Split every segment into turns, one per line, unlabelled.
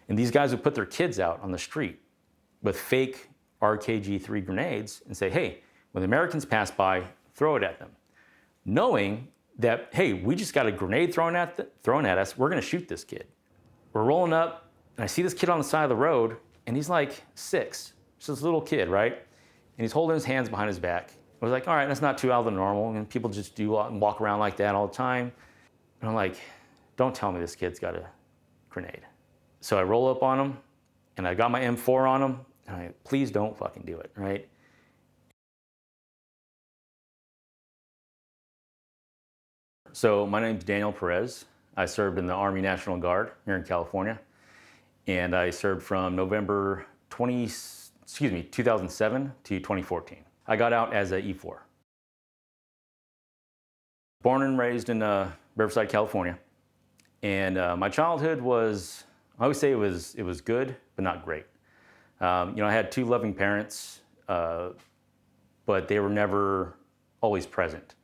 And these guys would put their kids out on the street with fake RKG-3 grenades and say, hey, when the Americans pass by, throw it at them. Knowing that, hey, we just got a grenade thrown at us, we're gonna shoot this kid. We're rolling up, and I see this kid on the side of the road, and he's like 6, just this little kid, right? And he's holding his hands behind his back. I was like, all right, that's not too out of the normal, and people just do and walk around like that all the time. And I'm like, don't tell me this kid's got a grenade. So I roll up on him, and I got my M4 on him, and I'm like, please don't fucking do it, right? So my name's Daniel Perez. I served in the Army National Guard here in California, and I served from November 2007 to 2014. I got out as a E4. Born and raised in Riverside, California, and my childhood was, I always say it was good, but not great. I had 2 loving parents, but they were never always present.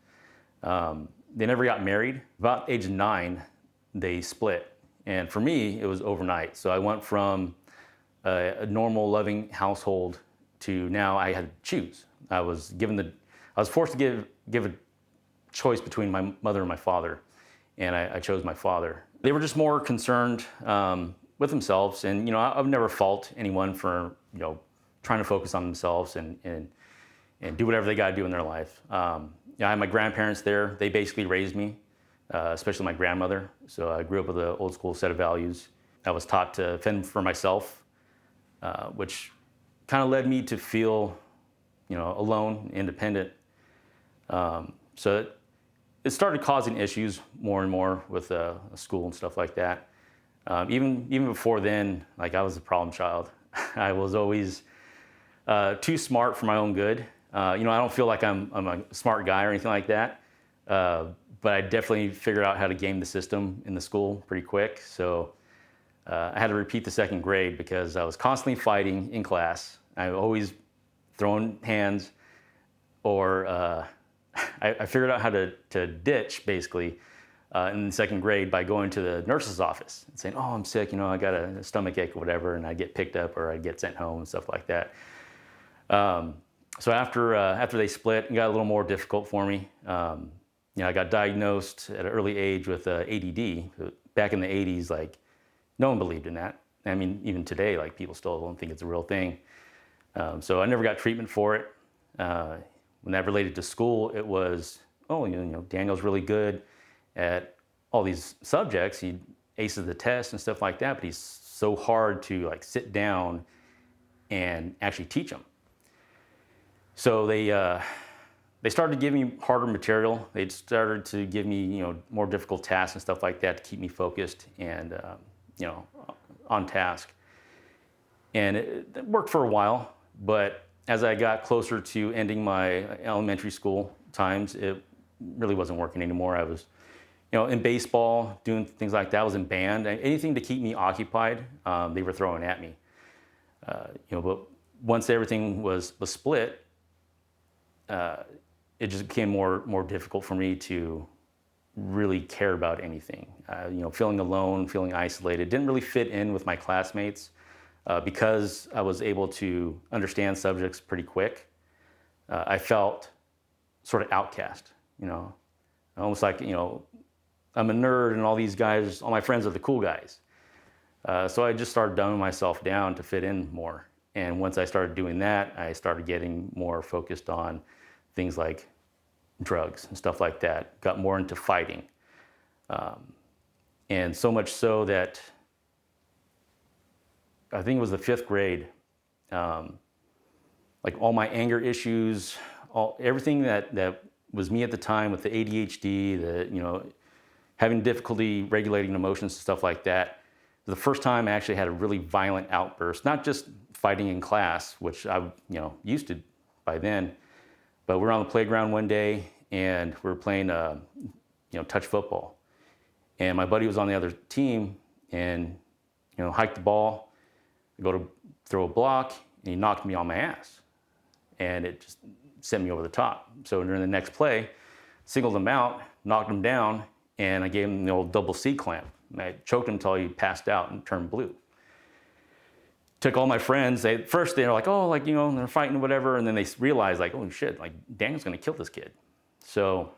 They never got married. About age 9, they split. And for me, it was overnight. So I went from a normal, loving household to now I had to choose. I was forced to give a choice between my mother and my father. And I chose my father. They were just more concerned with themselves. And, I would never fault anyone for, trying to focus on themselves and do whatever they got to do in their life. I had my grandparents there. They basically raised me, especially my grandmother. So I grew up with an old school set of values. I was taught to fend for myself, which kind of led me to feel, alone, independent. So it started causing issues more and more with school and stuff like that. Even before then, like I was a problem child. I was always too smart for my own good. I don't feel like I'm a smart guy or anything like that, but I definitely figured out how to game the system in the school pretty quick. So I had to repeat the 2nd grade because I was constantly fighting in class. I always throwing hands, or I figured out how to ditch basically in the 2nd grade by going to the nurse's office and saying, oh, I'm sick, I got a stomach ache or whatever, and I'd get picked up or I'd get sent home and stuff like that. So after they split, it got a little more difficult for me. I got diagnosed at an early age with ADD. Back in the 80s, like no one believed in that. I mean, even today, like people still don't think it's a real thing. So I never got treatment for it. When that related to school, it was, Daniel's really good at all these subjects. He aces the test and stuff like that, but he's so hard to like sit down and actually teach them. So they started to give me harder material. They started to give me, more difficult tasks and stuff like that to keep me focused and, on task. And it worked for a while, but as I got closer to ending my elementary school times, it really wasn't working anymore. I was, in baseball, doing things like that. I was in band. Anything to keep me occupied, they were throwing at me. But once everything was split, it just became more difficult for me to really care about anything. Feeling alone, feeling isolated, didn't really fit in with my classmates because I was able to understand subjects pretty quick. I felt sort of outcast, almost like, I'm a nerd and all these guys, all my friends are the cool guys. So I just started dumbing myself down to fit in more. And once I started doing that, I started getting more focused on things like drugs and stuff like that, got more into fighting. And so much so that I think it was the 5th grade, like all my anger issues, everything that was me at the time with the ADHD, having difficulty regulating emotions and stuff like that. The first time I actually had a really violent outburst, not just fighting in class, which I, used to by then, but we were on the playground one day and we were playing, touch football. And my buddy was on the other team and, hiked the ball, go to throw a block, and he knocked me on my ass. And it just sent me over the top. So during the next play, singled him out, knocked him down, and I gave him the old double C clamp. And I choked him until he passed out and turned blue. took all my friends. First they were like, oh, like, you know, they're fighting whatever. And then they realized like, oh shit, like Daniel's going to kill this kid. So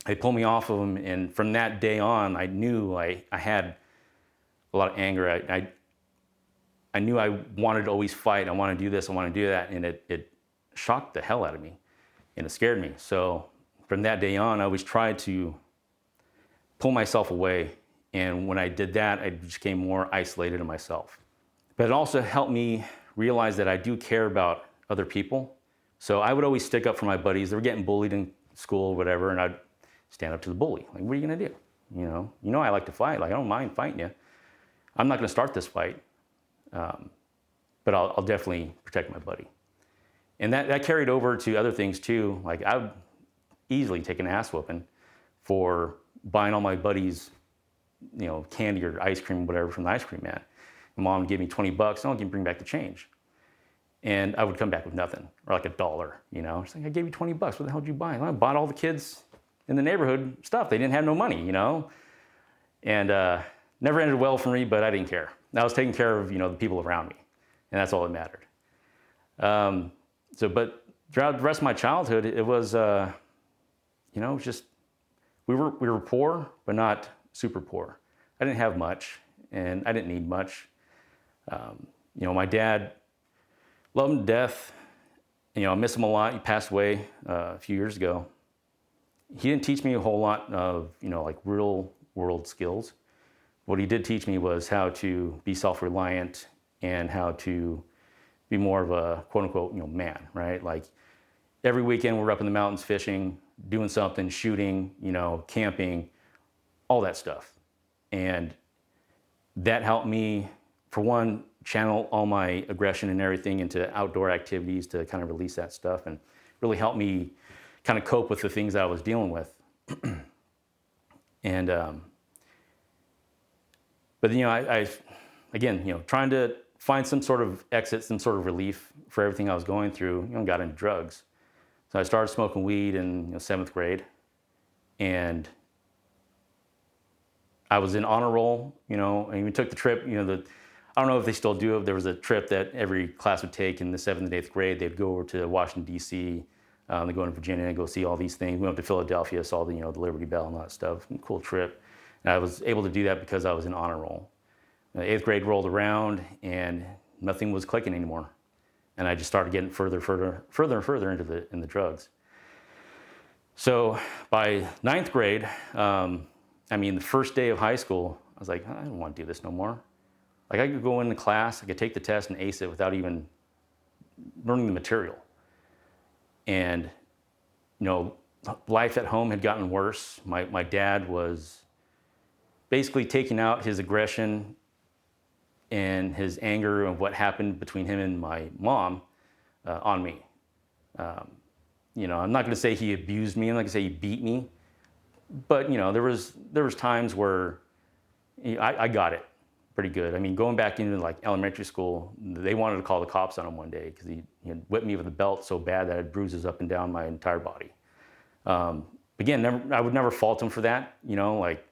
they pulled me off of him. And from that day on, I knew I had a lot of anger. I knew I wanted to always fight. I want to do this. I want to do that. And it shocked the hell out of me and it scared me. So from that day on, I always tried to pull myself away. And when I did that, I became more isolated in myself. But it also helped me realize that I do care about other people. So I would always stick up for my buddies. They were getting bullied in school or whatever, and I'd stand up to the bully. Like, what are you gonna do? You know I like to fight. Like, I don't mind fighting you. I'm not gonna start this fight, but I'll definitely protect my buddy. And that carried over to other things too. Like, I would easily take an ass whooping for buying all my buddies, you know, candy or ice cream, whatever, from the ice cream man. My mom would give me $20, and I'll bring back the change. And I would come back with nothing, or like $1, you know. She's like, I gave you $20, what the hell did you buy? Well, I bought all the kids in the neighborhood stuff. They didn't have no money, you know. And never ended well for me, but I didn't care. I was taking care of, you know, the people around me, and that's all that mattered. But throughout the rest of my childhood, it was, you know, just, we were poor, but not super poor. I didn't have much, and I didn't need much. You know, my dad, loved him to death. You know, I miss him a lot. He passed away a few years ago. He didn't teach me a whole lot of, you know, like real world skills. What he did teach me was how to be self-reliant and how to be more of a quote unquote, you know, man, right? Like every weekend we're up in the mountains fishing, doing something, shooting, you know, camping, all that stuff. And that helped me, for one, channel all my aggression and everything into outdoor activities to kind of release that stuff, and really helped me kind of cope with the things that I was dealing with. And, but you know, I again, you know, trying to find some sort of exit, some sort of relief for everything I was going through, you know, got into drugs. So I started smoking weed in, you know, 7th grade, and I was in honor roll, you know, and we took the trip, you know, I don't know if they still do it. There was a trip that every class would take in the 7th and 8th grade. They'd go over to Washington, D.C., they go into Virginia and go see all these things. We went to Philadelphia, saw the, you know, the Liberty Bell and all that stuff. Cool trip. And I was able to do that because I was in honor roll. The 8th grade rolled around and nothing was clicking anymore. And I just started getting further and further into the drugs. So by 9th grade, I mean, the first day of high school, I was like, I don't want to do this no more. Like, I could go into class, I could take the test and ace it without even learning the material. And, you know, life at home had gotten worse. My dad was basically taking out his aggression and his anger of what happened between him and my mom on me. You know, I'm not going to say he abused me. I'm not going to say he beat me. But, you know, there was times where I got it pretty good. I mean, going back into like elementary school, they wanted to call the cops on him one day because he had whipped me with a belt so bad that I had bruises up and down my entire body. Again, I would never fault him for that. You know, like,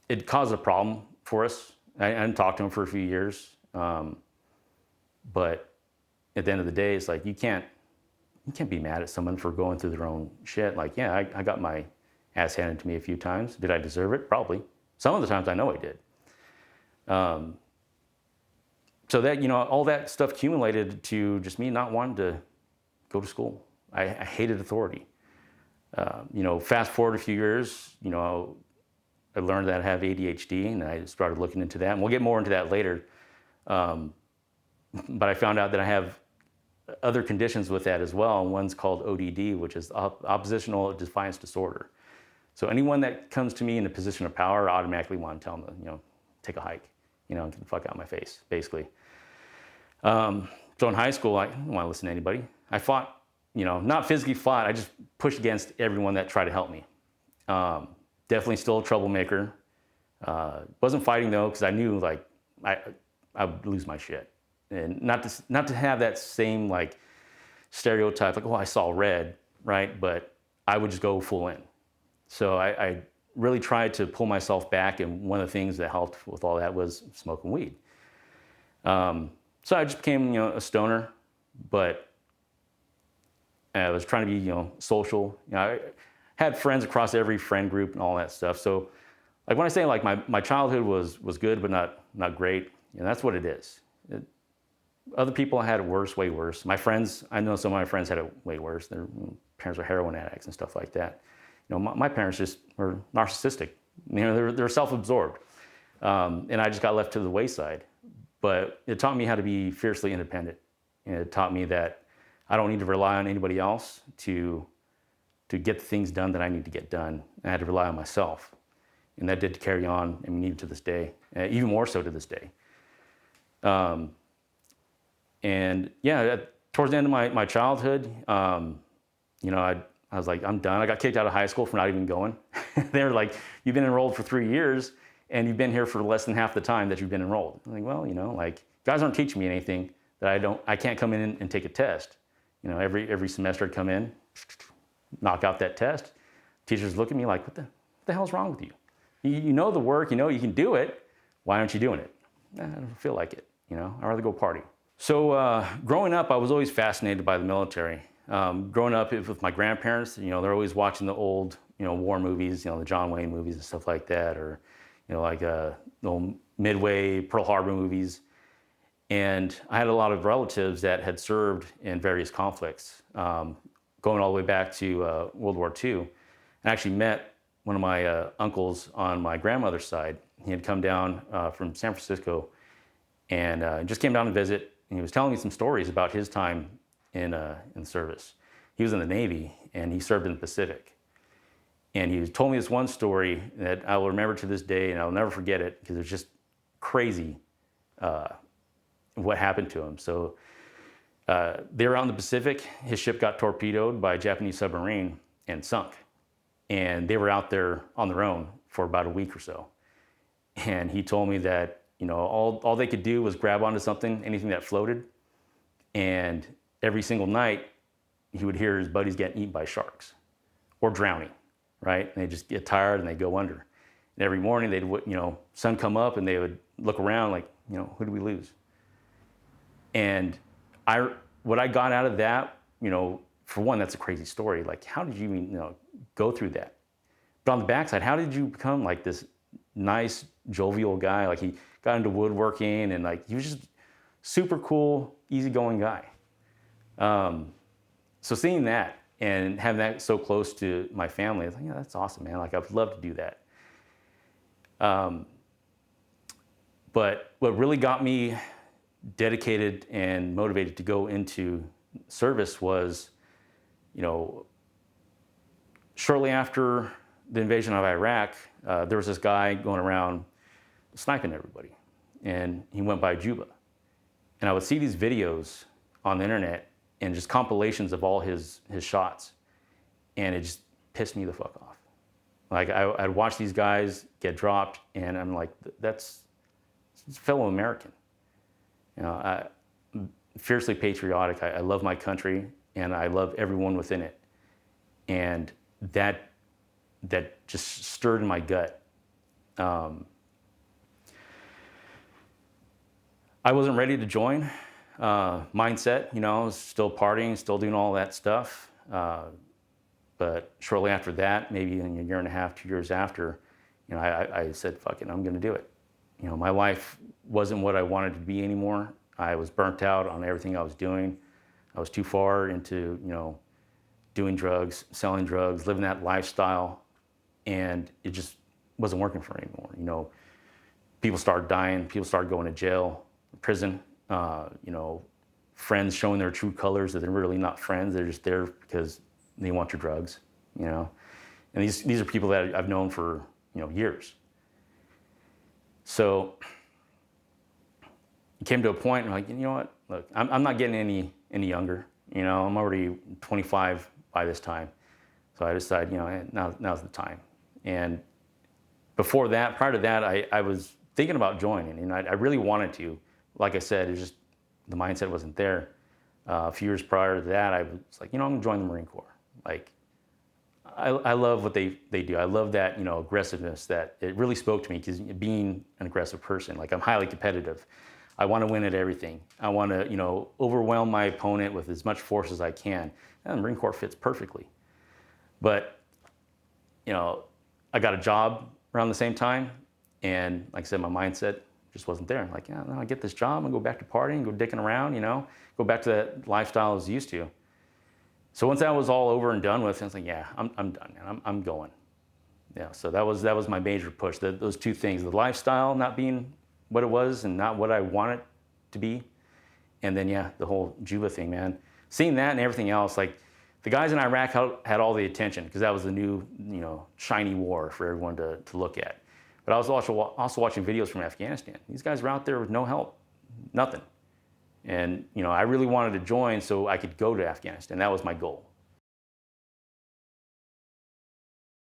it caused a problem for us. I didn't talk to him for a few years. But at the end of the day, it's like, you can't be mad at someone for going through their own shit. Like, yeah, I got my ass handed to me a few times. Did I deserve it? Probably. Some of the times I know I did. So that, you know, all that stuff accumulated to just me not wanting to go to school. I hated authority. You know, fast forward a few years, you know, I learned that I have ADHD, and I started looking into that. And we'll get more into that later. But I found out that I have other conditions with that as well. And one's called ODD, which is oppositional defiance disorder. So anyone that comes to me in a position of power, I automatically want to tell them to, you know, take a hike, you know, get the fuck out of my face, basically. So in high school, I didn't want to listen to anybody. I fought, you know, not physically fought, I just pushed against everyone that tried to help me. Definitely still a troublemaker. Wasn't fighting though, because I knew like I would lose my shit. And not to have that same like stereotype, like, oh, I saw red, right? But I would just go full in. So I really tried to pull myself back, and one of the things that helped with all that was smoking weed. So I just became, a stoner, but I was trying to be, social. I had friends across every friend group and all that stuff. So like when I say like my childhood was good, but not great, that's what it is. Other people had it worse, way worse. My friends, I know some of my friends had it way worse. Their parents were heroin addicts and stuff like that. My parents just were narcissistic. They're self-absorbed. And I just got left to the wayside. But it taught me how to be fiercely independent. And it taught me that I don't need to rely on anybody else to get the things done that I need to get done. I had to rely on myself. And that did carry on, and even to this day, even more so to this day. And yeah, towards the end of my childhood, I was like, I'm done. I got kicked out of high school for not even going. They were like, you've been enrolled for 3 years, and you've been here for less than half the time that you've been enrolled. I'm like, well, guys aren't teaching me anything that I can't come in and take a test. Every semester I'd come in, knock out that test. Teachers look at me like, what the hell's wrong with you? You know the work, you can do it. Why aren't you doing it? I don't feel like it. I'd rather go party. So growing up, I was always fascinated by the military. Growing up with my grandparents, they're always watching the old, war movies, the John Wayne movies and stuff like that, or, like the old Midway, Pearl Harbor movies. And I had a lot of relatives that had served in various conflicts, going all the way back to World War II. I actually met one of my uncles on my grandmother's side. He had come down from San Francisco and just came down to visit. And he was telling me some stories about his time in service. He was in the Navy and he served in the Pacific. And he told me this one story that I will remember to this day, and I'll never forget it because it's just crazy what happened to him. So they were out in the Pacific. His ship got torpedoed by a Japanese submarine and sunk. And they were out there on their own for about a week or so. And he told me that, all they could do was grab onto something, anything that floated. And every single night, he would hear his buddies getting eaten by sharks or drowning, right? And they just get tired and they go under. And every morning, they'd, sun come up and they would look around like, who did we lose? And what I got out of that, for one, that's a crazy story. Like, how did you even, go through that? But on the backside, how did you become like this nice, jovial guy? Like, he got into woodworking and like, he was just super cool, easygoing guy. So seeing that and having that so close to my family, I was like, yeah, that's awesome, man. Like, I would love to do that. But what really got me dedicated and motivated to go into service was, shortly after the invasion of Iraq, there was this guy going around sniping everybody, and he went by Juba. And I would see these videos on the internet and just compilations of all his shots, and it just pissed me the fuck off. Like, I'd watch these guys get dropped, and I'm like, that's fellow American. I'm fiercely patriotic. I love my country, and I love everyone within it. And that just stirred in my gut. I wasn't ready to join. Mindset, I was still partying, still doing all that stuff. But shortly after that, maybe in a year and a half, 2 years after, I said, fuck it, I'm gonna do it. My life wasn't what I wanted it to be anymore. I was burnt out on everything I was doing. I was too far into, doing drugs, selling drugs, living that lifestyle, and it just wasn't working for me anymore. People started dying, people started going to jail, prison, friends showing their true colors, that they're really not friends, they're just there because they want your drugs, And these are people that I've known for, years. So it came to a point where, like, you know what? Look, I'm not getting any younger. I'm already 25 by this time. So I decided, now's the time. And before that, prior to that, I was thinking about joining. I really wanted to. Like I said, it's just the mindset wasn't there. A few years prior to that, I was like, I'm gonna join the Marine Corps. Like, I love what they do. I love that, aggressiveness, that it really spoke to me, because being an aggressive person, like, I'm highly competitive. I want to win at everything. I want to, overwhelm my opponent with as much force as I can. And the Marine Corps fits perfectly. But, I got a job around the same time. And like I said, my mindset just wasn't there. Like, yeah, no, I get this job, I'm gonna go back to partying, go dicking around, go back to that lifestyle I was used to. So once that was all over and done with, I was like, yeah, I'm done, man. I'm going. Yeah, so that was my major push. Those two things: the lifestyle not being what it was and not what I want it to be, and then yeah, the whole Juba thing, man. Seeing that and everything else, like the guys in Iraq had all the attention because that was the new, shiny war for everyone to look at. But I was also watching videos from Afghanistan. These guys were out there with no help, nothing. And I really wanted to join so I could go to Afghanistan. That was my goal.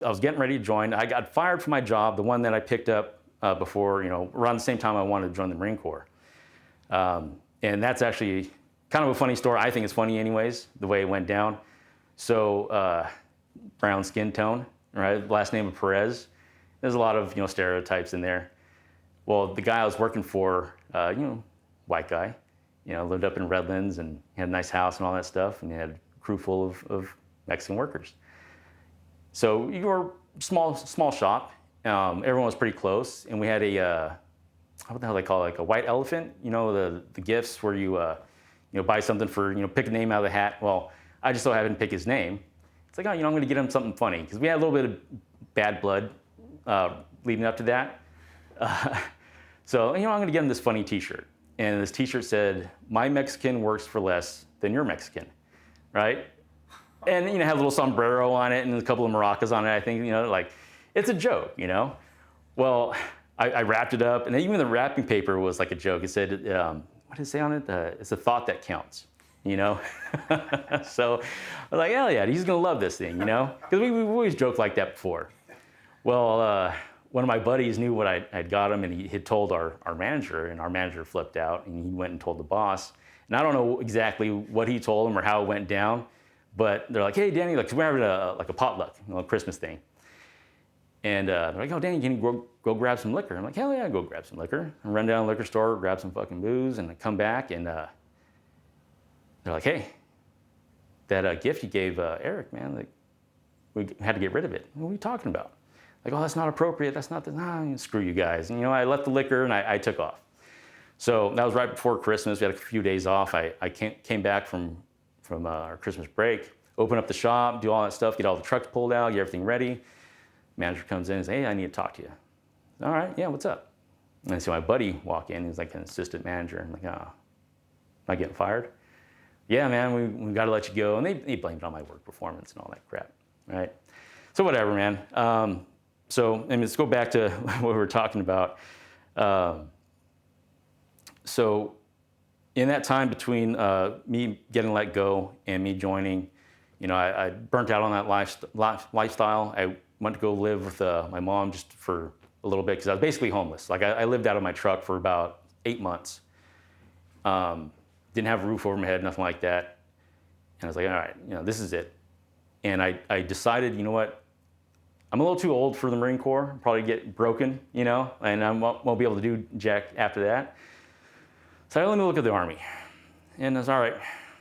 I was getting ready to join. I got fired from my job, the one that I picked up before, around the same time I wanted to join the Marine Corps. And that's actually kind of a funny story. I think it's funny anyways, the way it went down. So brown skin tone, right? Last name of Perez. There's a lot of stereotypes in there. Well, the guy I was working for, white guy, lived up in Redlands and had a nice house and all that stuff, and he had a crew full of Mexican workers. So you were small shop. Everyone was pretty close, and we had a what the hell they call it, like a white elephant. The gifts where you buy something for pick a name out of the hat. Well, I just so happened to pick his name. It's like, oh, I'm going to get him something funny because we had a little bit of bad blood leading up to that. So I'm going to get him this funny T-shirt, and this T-shirt said, "My Mexican works for less than your Mexican," right? And have a little sombrero on it and a couple of maracas on it. I think like it's a joke, Well, I wrapped it up, and even the wrapping paper was like a joke. It said, what did it say on it? It's a thought that counts, So I was like, hell yeah, he's gonna love this thing, Because we've always joked like that before. Well, one of my buddies knew what I'd got him, and he had told our manager, and our manager flipped out, and he went and told the boss. And I don't know exactly what he told him or how it went down. But they're like, hey, Danny, we're having a potluck, a Christmas thing. And they're like, oh, Danny, can you go grab some liquor? I'm like, hell yeah, go grab some liquor. I run down to the liquor store, grab some fucking booze, and I come back, and they're like, hey, that gift you gave Eric, man, we had to get rid of it. What are you talking about? Like, oh, that's not appropriate. That's not screw you guys. And, I left the liquor, and I took off. So that was right before Christmas. We had a few days off. I came back from our Christmas break, open up the shop, do all that stuff, get all the trucks pulled out, get everything ready. Manager comes in and says, hey, I need to talk to you. All right, yeah, what's up? And I see my buddy walk in. He's like an assistant manager. I'm like, am I getting fired? Yeah, man, we got to let you go. And they blamed it on my work performance and all that crap, right? So whatever, man. Let's go back to what we were talking about. So in that time between me getting let go and me joining, I burnt out on that lifestyle. I went to go live with my mom just for a little bit because I was basically homeless. Like I lived out of my truck for about 8 months. Didn't have a roof over my head, nothing like that. And I was like, all right, this is it. And I decided, you know what? I'm a little too old for the Marine Corps. I'll probably get broken, and I won't be able to do jack after that. So let me look at the Army. And I was, all right,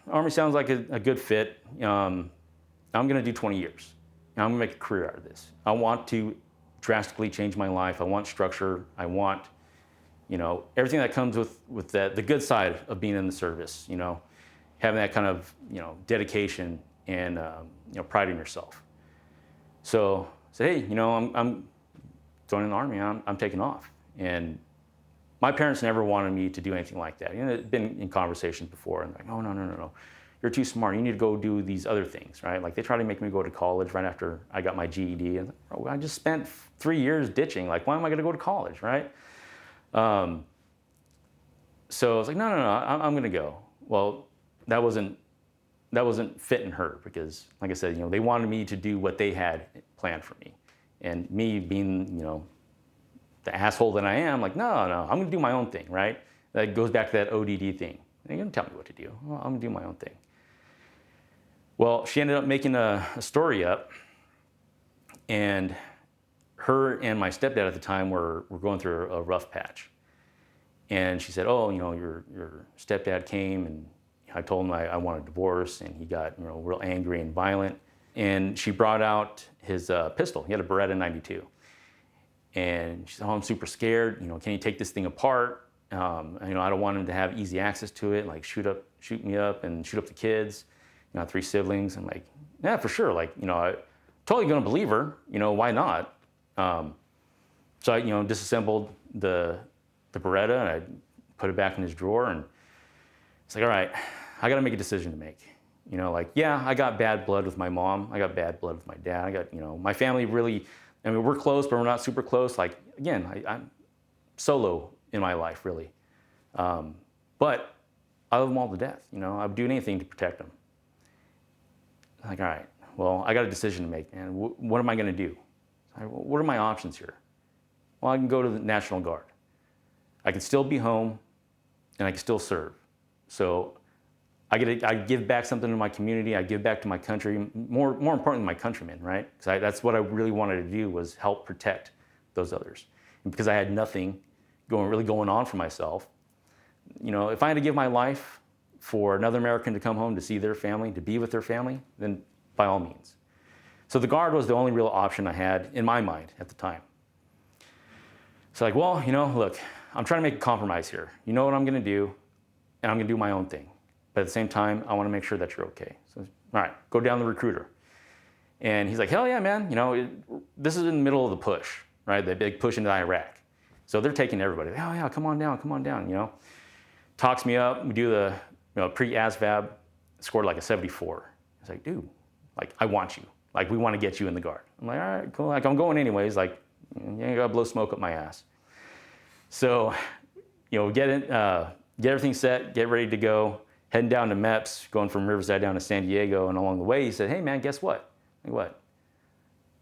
Army sounds like a good fit. I'm gonna do 20 years. I'm gonna make a career out of this. I want to drastically change my life. I want structure. I want, everything that comes with the good side of being in the service, having that kind of, dedication and, pride in yourself. So I said, hey, I'm joining the Army. I'm taking off. And my parents never wanted me to do anything like that. It'd been in conversations before, and like, oh, no. You're too smart. You need to go do these other things, right? Like they tried to make me go to college right after I got my GED. And I just spent 3 years ditching. Like, why am I gonna go to college, right? So I was like, no, I'm gonna go. Well, that wasn't fitting her because, like I said, they wanted me to do what they had planned for me. And me being, the asshole that I am, like, no, I'm gonna do my own thing, right? That goes back to that ODD thing. You're gonna tell me what to do. Well, I'm gonna do my own thing. Well, she ended up making a story up, and her and my stepdad at the time were going through a rough patch. And she said, oh, your stepdad came, and I told him I want a divorce, and he got real angry and violent. And she brought out his pistol. He had a Beretta 92. And she said, oh, I'm super scared. Can you take this thing apart? I don't want him to have easy access to it, like shoot me up and shoot up the kids. 3 siblings. I'm like, yeah, for sure. Like, I totally gonna believe her. Why not? So I, disassembled the Beretta, and I put it back in his drawer, and it's like, all right, I gotta make a decision to make. Yeah, I got bad blood with my mom. I got bad blood with my dad. I got, my family really, we're close, but we're not super close. Like, again, I'm solo in my life, really. But I love them all to death. I would do anything to protect them. Like, all right, well, I got a decision to make, man. What am I gonna do? What are my options here? Well, I can go to the National Guard. I can still be home, and I can still serve. So I give back something to my community. I give back to my country. More importantly, my countrymen, right? Because that's what I really wanted to do, was help protect those others. And because I had nothing really going on for myself, if I had to give my life for another American to come home to see their family, to be with their family, then by all means. So the Guard was the only real option I had in my mind at the time. So like, well, look, I'm trying to make a compromise here. You know what I'm gonna do, and I'm gonna do my own thing. But at the same time, I wanna make sure that you're okay. So, all right, go down the recruiter. And he's like, hell yeah, man. This is in the middle of the push, right? The big push into Iraq. So they're taking everybody. Oh yeah, come on down, Talks me up, we do the pre-ASVAB, scored like a 74. It's like, dude, like, I want you. Like, we want to get you in the Guard. I'm like, all right, cool. Like, I'm going anyways. Like, you ain't gotta blow smoke up my ass. So, get everything set, get ready to go, heading down to MEPS, going from Riverside down to San Diego. And along the way, he said, hey man, guess what? Like, what?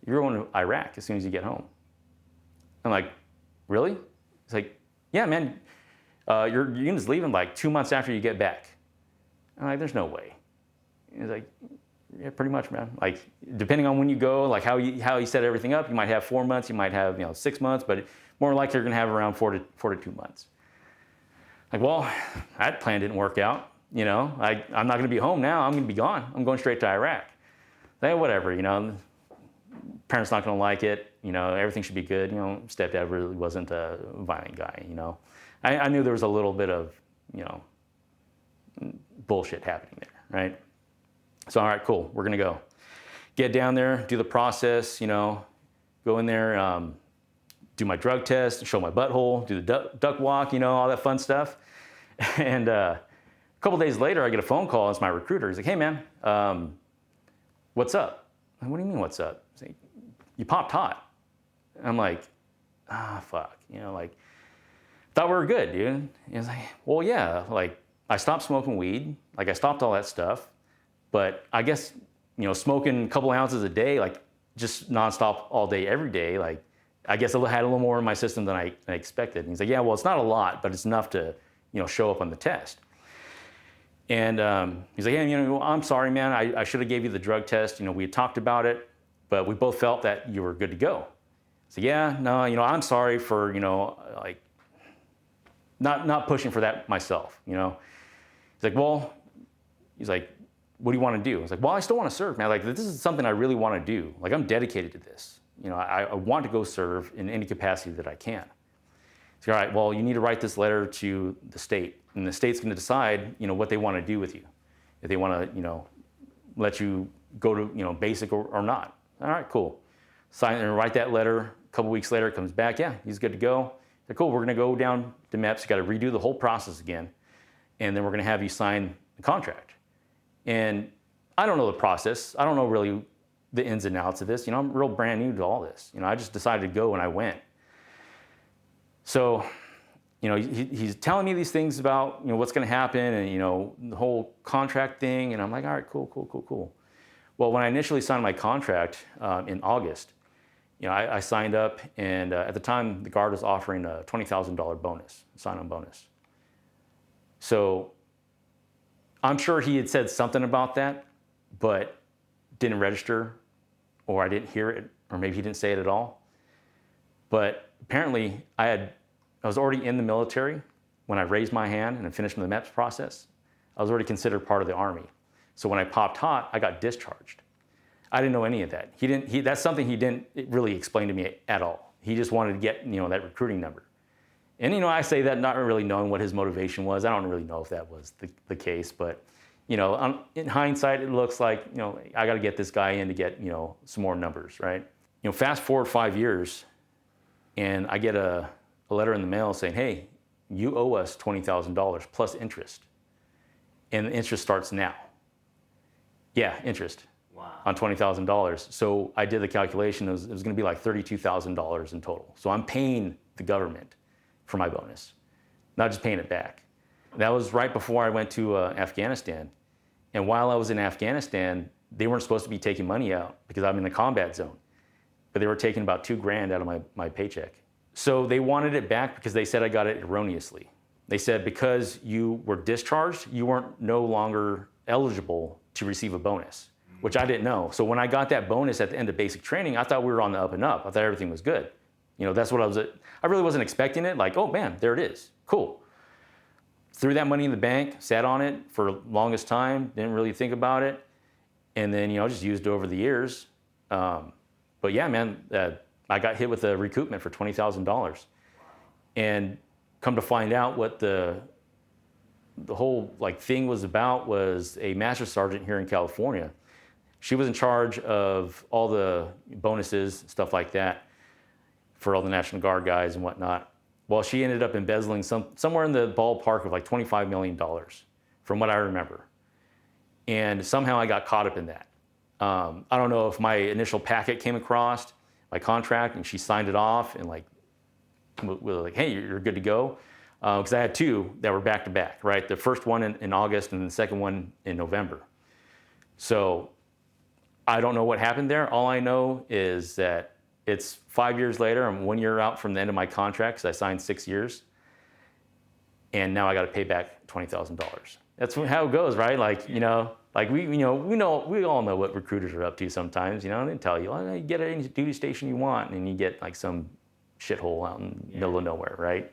You're going to Iraq as soon as you get home. I'm like, really? He's like, yeah, man, your unit's leaving like 2 months after you get back. I'm like, there's no way. He's like, yeah, pretty much, man. Like, depending on when you go, like how you set everything up, you might have 4 months, you might have 6 months, but more likely you're gonna have around 4 to 2 months. Like, well, that plan didn't work out. I'm not gonna be home now. I'm gonna be gone. I'm going straight to Iraq. Like, whatever. Parents not gonna like it. Everything should be good. Stepdad really wasn't a violent guy. I knew there was a little bit of bullshit happening there, right? So, all right, cool, we're gonna go. Get down there, do the process, go in there, do my drug test, show my butthole, do the duck walk, all that fun stuff. And a couple days later, I get a phone call. It's my recruiter. He's like, hey man, what's up? I'm like, what do you mean, what's up? He's like, you popped hot. I'm like, fuck, thought we were good, dude. He's like, well, yeah, like, I stopped smoking weed, like I stopped all that stuff. But I guess, smoking a couple ounces a day, like just nonstop all day, every day, like I guess I had a little more in my system than I expected. And he's like, yeah, well, it's not a lot, but it's enough to, show up on the test. And he's like, hey, I'm sorry, man. I should have gave you the drug test. We had talked about it, but we both felt that you were good to go. So yeah, no, I'm sorry for, like not pushing for that myself, He's like, well, what do you want to do? I was like, well, I still want to serve, man. Like, this is something I really want to do. Like, I'm dedicated to this. I want to go serve in any capacity that I can. He's like, all right, well, you need to write this letter to the state, and the state's going to decide, what they want to do with you. If they want to, let you go to, basic or not. All right, cool. Sign and write that letter. A couple weeks later, it comes back. Yeah, he's good to go. They're cool. We're going to go down to MEPS. You got to redo the whole process again, and then we're going to have you sign the contract. And I don't know the process. I don't know really the ins and outs of this. I'm real brand new to all this. I just decided to go and I went. So, he's telling me these things about, what's going to happen and, the whole contract thing. And I'm like, all right, cool. Well, when I initially signed my contract in August, I signed up, and at the time the Guard was offering a $20,000 bonus, sign-on bonus. So I'm sure he had said something about that, but didn't register, or I didn't hear it, or maybe he didn't say it at all. But apparently I was already in the military when I raised my hand and finished the MEPS process, I was already considered part of the Army. So when I popped hot, I got discharged. I didn't know any of that. That's something he didn't really explain to me at all. He just wanted to get, that recruiting number. And, I say that not really knowing what his motivation was. I don't really know if that was the case, but, in hindsight, it looks like, I got to get this guy in to get, some more numbers, right? Fast forward 5 years, and I get a letter in the mail saying, hey, you owe us $20,000 plus interest. And the interest starts now. Yeah, interest.
Wow.
On $20,000. So I did the calculation, it was going to be like $32,000 in total. So I'm paying the government for my bonus, not just paying it back. That was right before I went to Afghanistan. And while I was in Afghanistan, they weren't supposed to be taking money out because I'm in a combat zone. But they were taking about $2,000 out of my paycheck. So they wanted it back because they said I got it erroneously. They said because you were discharged, you weren't no longer eligible to receive a bonus, which I didn't know. So when I got that bonus at the end of basic training, I thought we were on the up and up. I thought everything was good. That's what I really wasn't expecting it. Like, oh man, there it is. Cool. Threw that money in the bank, sat on it for the longest time, didn't really think about it. And then, just used it over the years. But yeah, man, I got hit with a recoupment for $20,000. And come to find out what the whole thing was about was a master sergeant here in California. She was in charge of all the bonuses, stuff like that, for all the National Guard guys and whatnot. Well, she ended up embezzling somewhere in the ballpark of $25 million, from what I remember. And somehow I got caught up in that. I don't know if my initial packet came across, my contract, and she signed it off and was like, hey, you're good to go. Because I had two that were back to back, right? The first one in August and the second one in November. So I don't know what happened there. All I know is that it's 5 years later. I'm 1 year out from the end of my contract because I signed 6 years. And now I got to pay back $20,000. That's how it goes, right? We all know what recruiters are up to sometimes, they tell you, you get any duty station you want, and you get some shithole out in the middle of nowhere, right?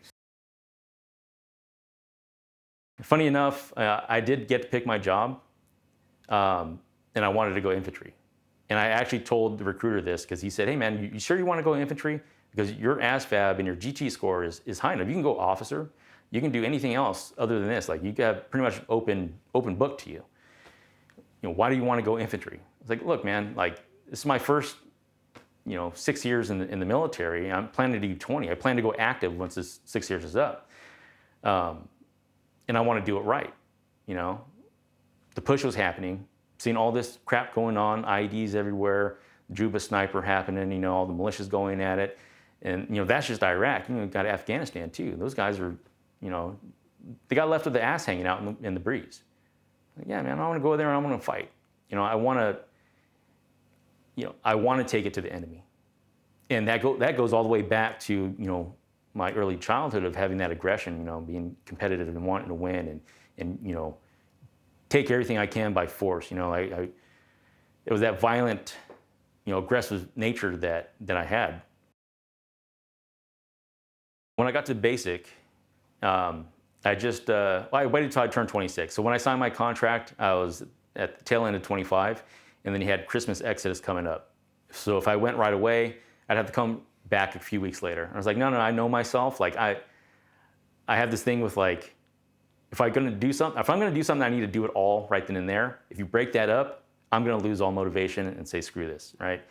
Funny enough, I did get to pick my job, and I wanted to go infantry. And I actually told the recruiter this because he said, hey man, you sure you want to go infantry? Because your ASVAB and your GT score is high enough. You can go officer. You can do anything else other than this. You got pretty much open book to you. Why do you want to go infantry? It's like, look, man, this is my first, 6 years in the military. I'm planning to do 20. I plan to go active once this 6 years is up. And I want to do it right. The push was happening, seeing all this crap going on, IEDs everywhere, Juba sniper happening, all the militias going at it. And, that's just Iraq. You got Afghanistan too. Those guys are, they got left with the ass hanging out in the breeze. Yeah, man, I want to go there and I want to fight. I want to take it to the enemy. And that goes all the way back to, my early childhood of having that aggression, being competitive and wanting to win and take everything I can by force. It was that violent, aggressive nature that I had. When I got to basic, I waited until I turned 26. So when I signed my contract, I was at the tail end of 25, and then you had Christmas exodus coming up. So if I went right away, I'd have to come back a few weeks later. I was like, no, I know myself. I have this thing with if I'm going to do something, I need to do it all right then and there. If you break that up, I'm going to lose all motivation and say, screw this, right?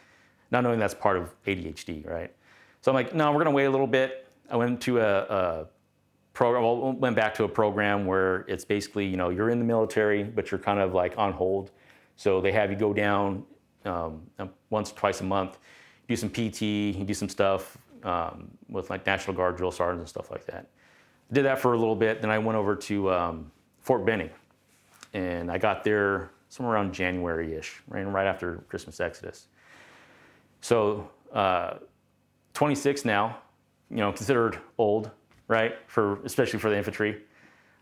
Not knowing that's part of ADHD, right? So I'm like, no, we're going to wait a little bit. I went to went back to a program where it's basically, you're in the military, but you're kind of on hold. So they have you go down once or twice a month, do some PT, you do some stuff with National Guard drill sergeants and stuff like that. I did that for a little bit. Then I went over to Fort Benning, and I got there somewhere around January-ish, right after Christmas Exodus. So 26 now, considered old, right? Especially for the infantry.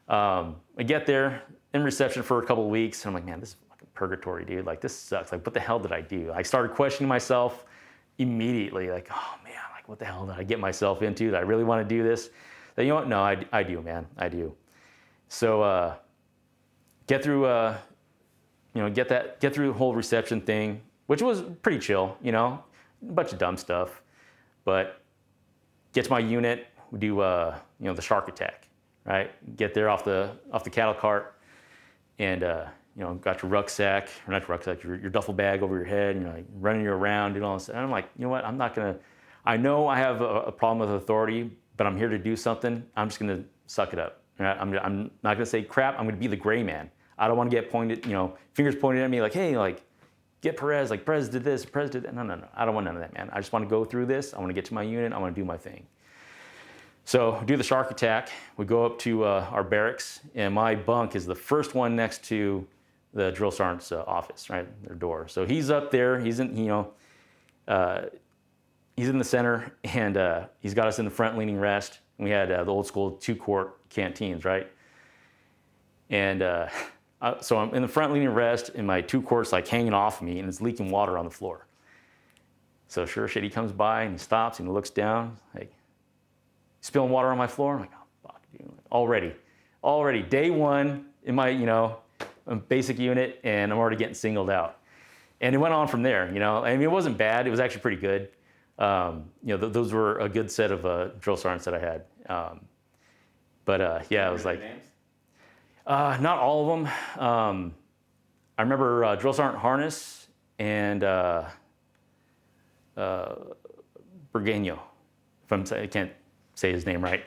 I get there in reception for a couple of weeks, and I'm like, man, this is fucking purgatory, dude. This sucks. What the hell did I do? I started questioning myself immediately. Oh man, what the hell did I get myself into? Did I really want to do this? You know what? No, I do, man. I do. So get through, get through the whole reception thing, which was pretty chill, you know, a bunch of dumb stuff. But get to my unit, we do, the shark attack, right? Get there off the cattle cart, and got your rucksack, or not your rucksack, your duffel bag over your head, and you're like running you around, doing all this. And I'm like, you know what? I'm not gonna. I know I have a problem with authority, but I'm here to do something. I'm just gonna suck it up. Right? I'm not gonna say crap. I'm gonna be the gray man. I don't want to get pointed, fingers pointed at me like, hey, like, get Perez. Like Perez did this, Perez did that. No. I don't want none of that, man. I just want to go through this. I want to get to my unit. I want to do my thing. So do the shark attack. We go up to our barracks, and my bunk is the first one next to the drill sergeant's office, right, their door. So he's up there. He's in, he's in the center, and he's got us in the front leaning rest. We had the old school 2-quart canteens, right? And so I'm in the front leaning rest, and my 2-quart's like hanging off me, and it's leaking water on the floor. So sure shit, he comes by and he stops and he looks down, like, spilling water on my floor. I'm like, oh fuck, dude. Already day one in my basic unit, and I'm already getting singled out. And it went on from there. I mean, it wasn't bad. It was actually pretty good. Those were a good set of drill sergeants that I had. Yeah, it was like, not all of them. I remember Drill Sergeant Harness and Burgueño, I can't say his name right.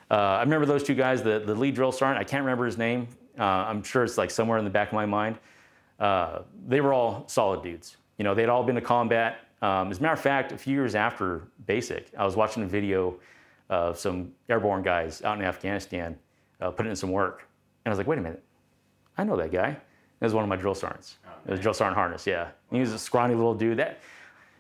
I remember those two guys, the lead drill sergeant. I can't remember his name. I'm sure it's like somewhere in the back of my mind. They were all solid dudes. They'd all been to combat. As a matter of fact, a few years after basic, I was watching a video of some airborne guys out in Afghanistan putting in some work. And I was like, wait a minute, I know that guy. It was one of my drill sergeants. It was Drill Sergeant Harness, yeah. He was a scrawny little dude.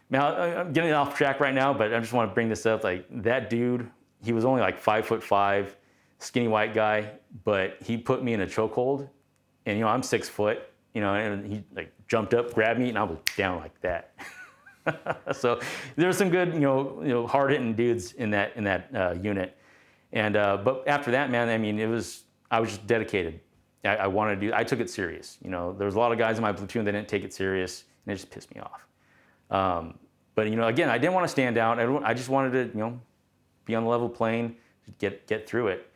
Now, I'm getting off track right now, but I just want to bring this up. Like, that dude, he was only like 5'5", skinny white guy, but he put me in a chokehold. And, I'm 6 foot, and he like jumped up, grabbed me, and I was down like that. So there were some good, hard-hitting dudes in that unit. And but after that, man, I mean, I was just dedicated. I took it serious. There was a lot of guys in my platoon that didn't take it serious, and it just pissed me off. But again, I didn't want to stand out. I just wanted to, be on the level plane, get through it.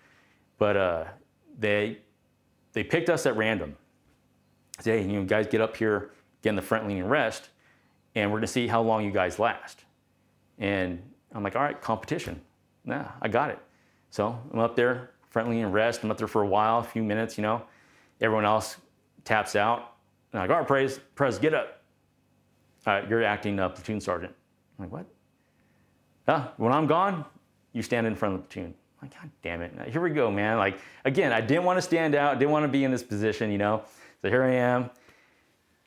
But they picked us at random. Say, hey, guys, get up here, get in the front leaning rest, and we're gonna see how long you guys last. And I'm like, all right, competition. Nah, I got it. So I'm up there, front leaning rest. I'm up there for a while, a few minutes. Everyone else taps out. And I'm like, all right, Perez, get up. All right, you're acting platoon sergeant. I'm like, what? When I'm gone, you stand in front of the platoon. I'm like, God damn it. Here we go, man. Like, again, I didn't want to stand out, didn't want to be in this position, So here I am.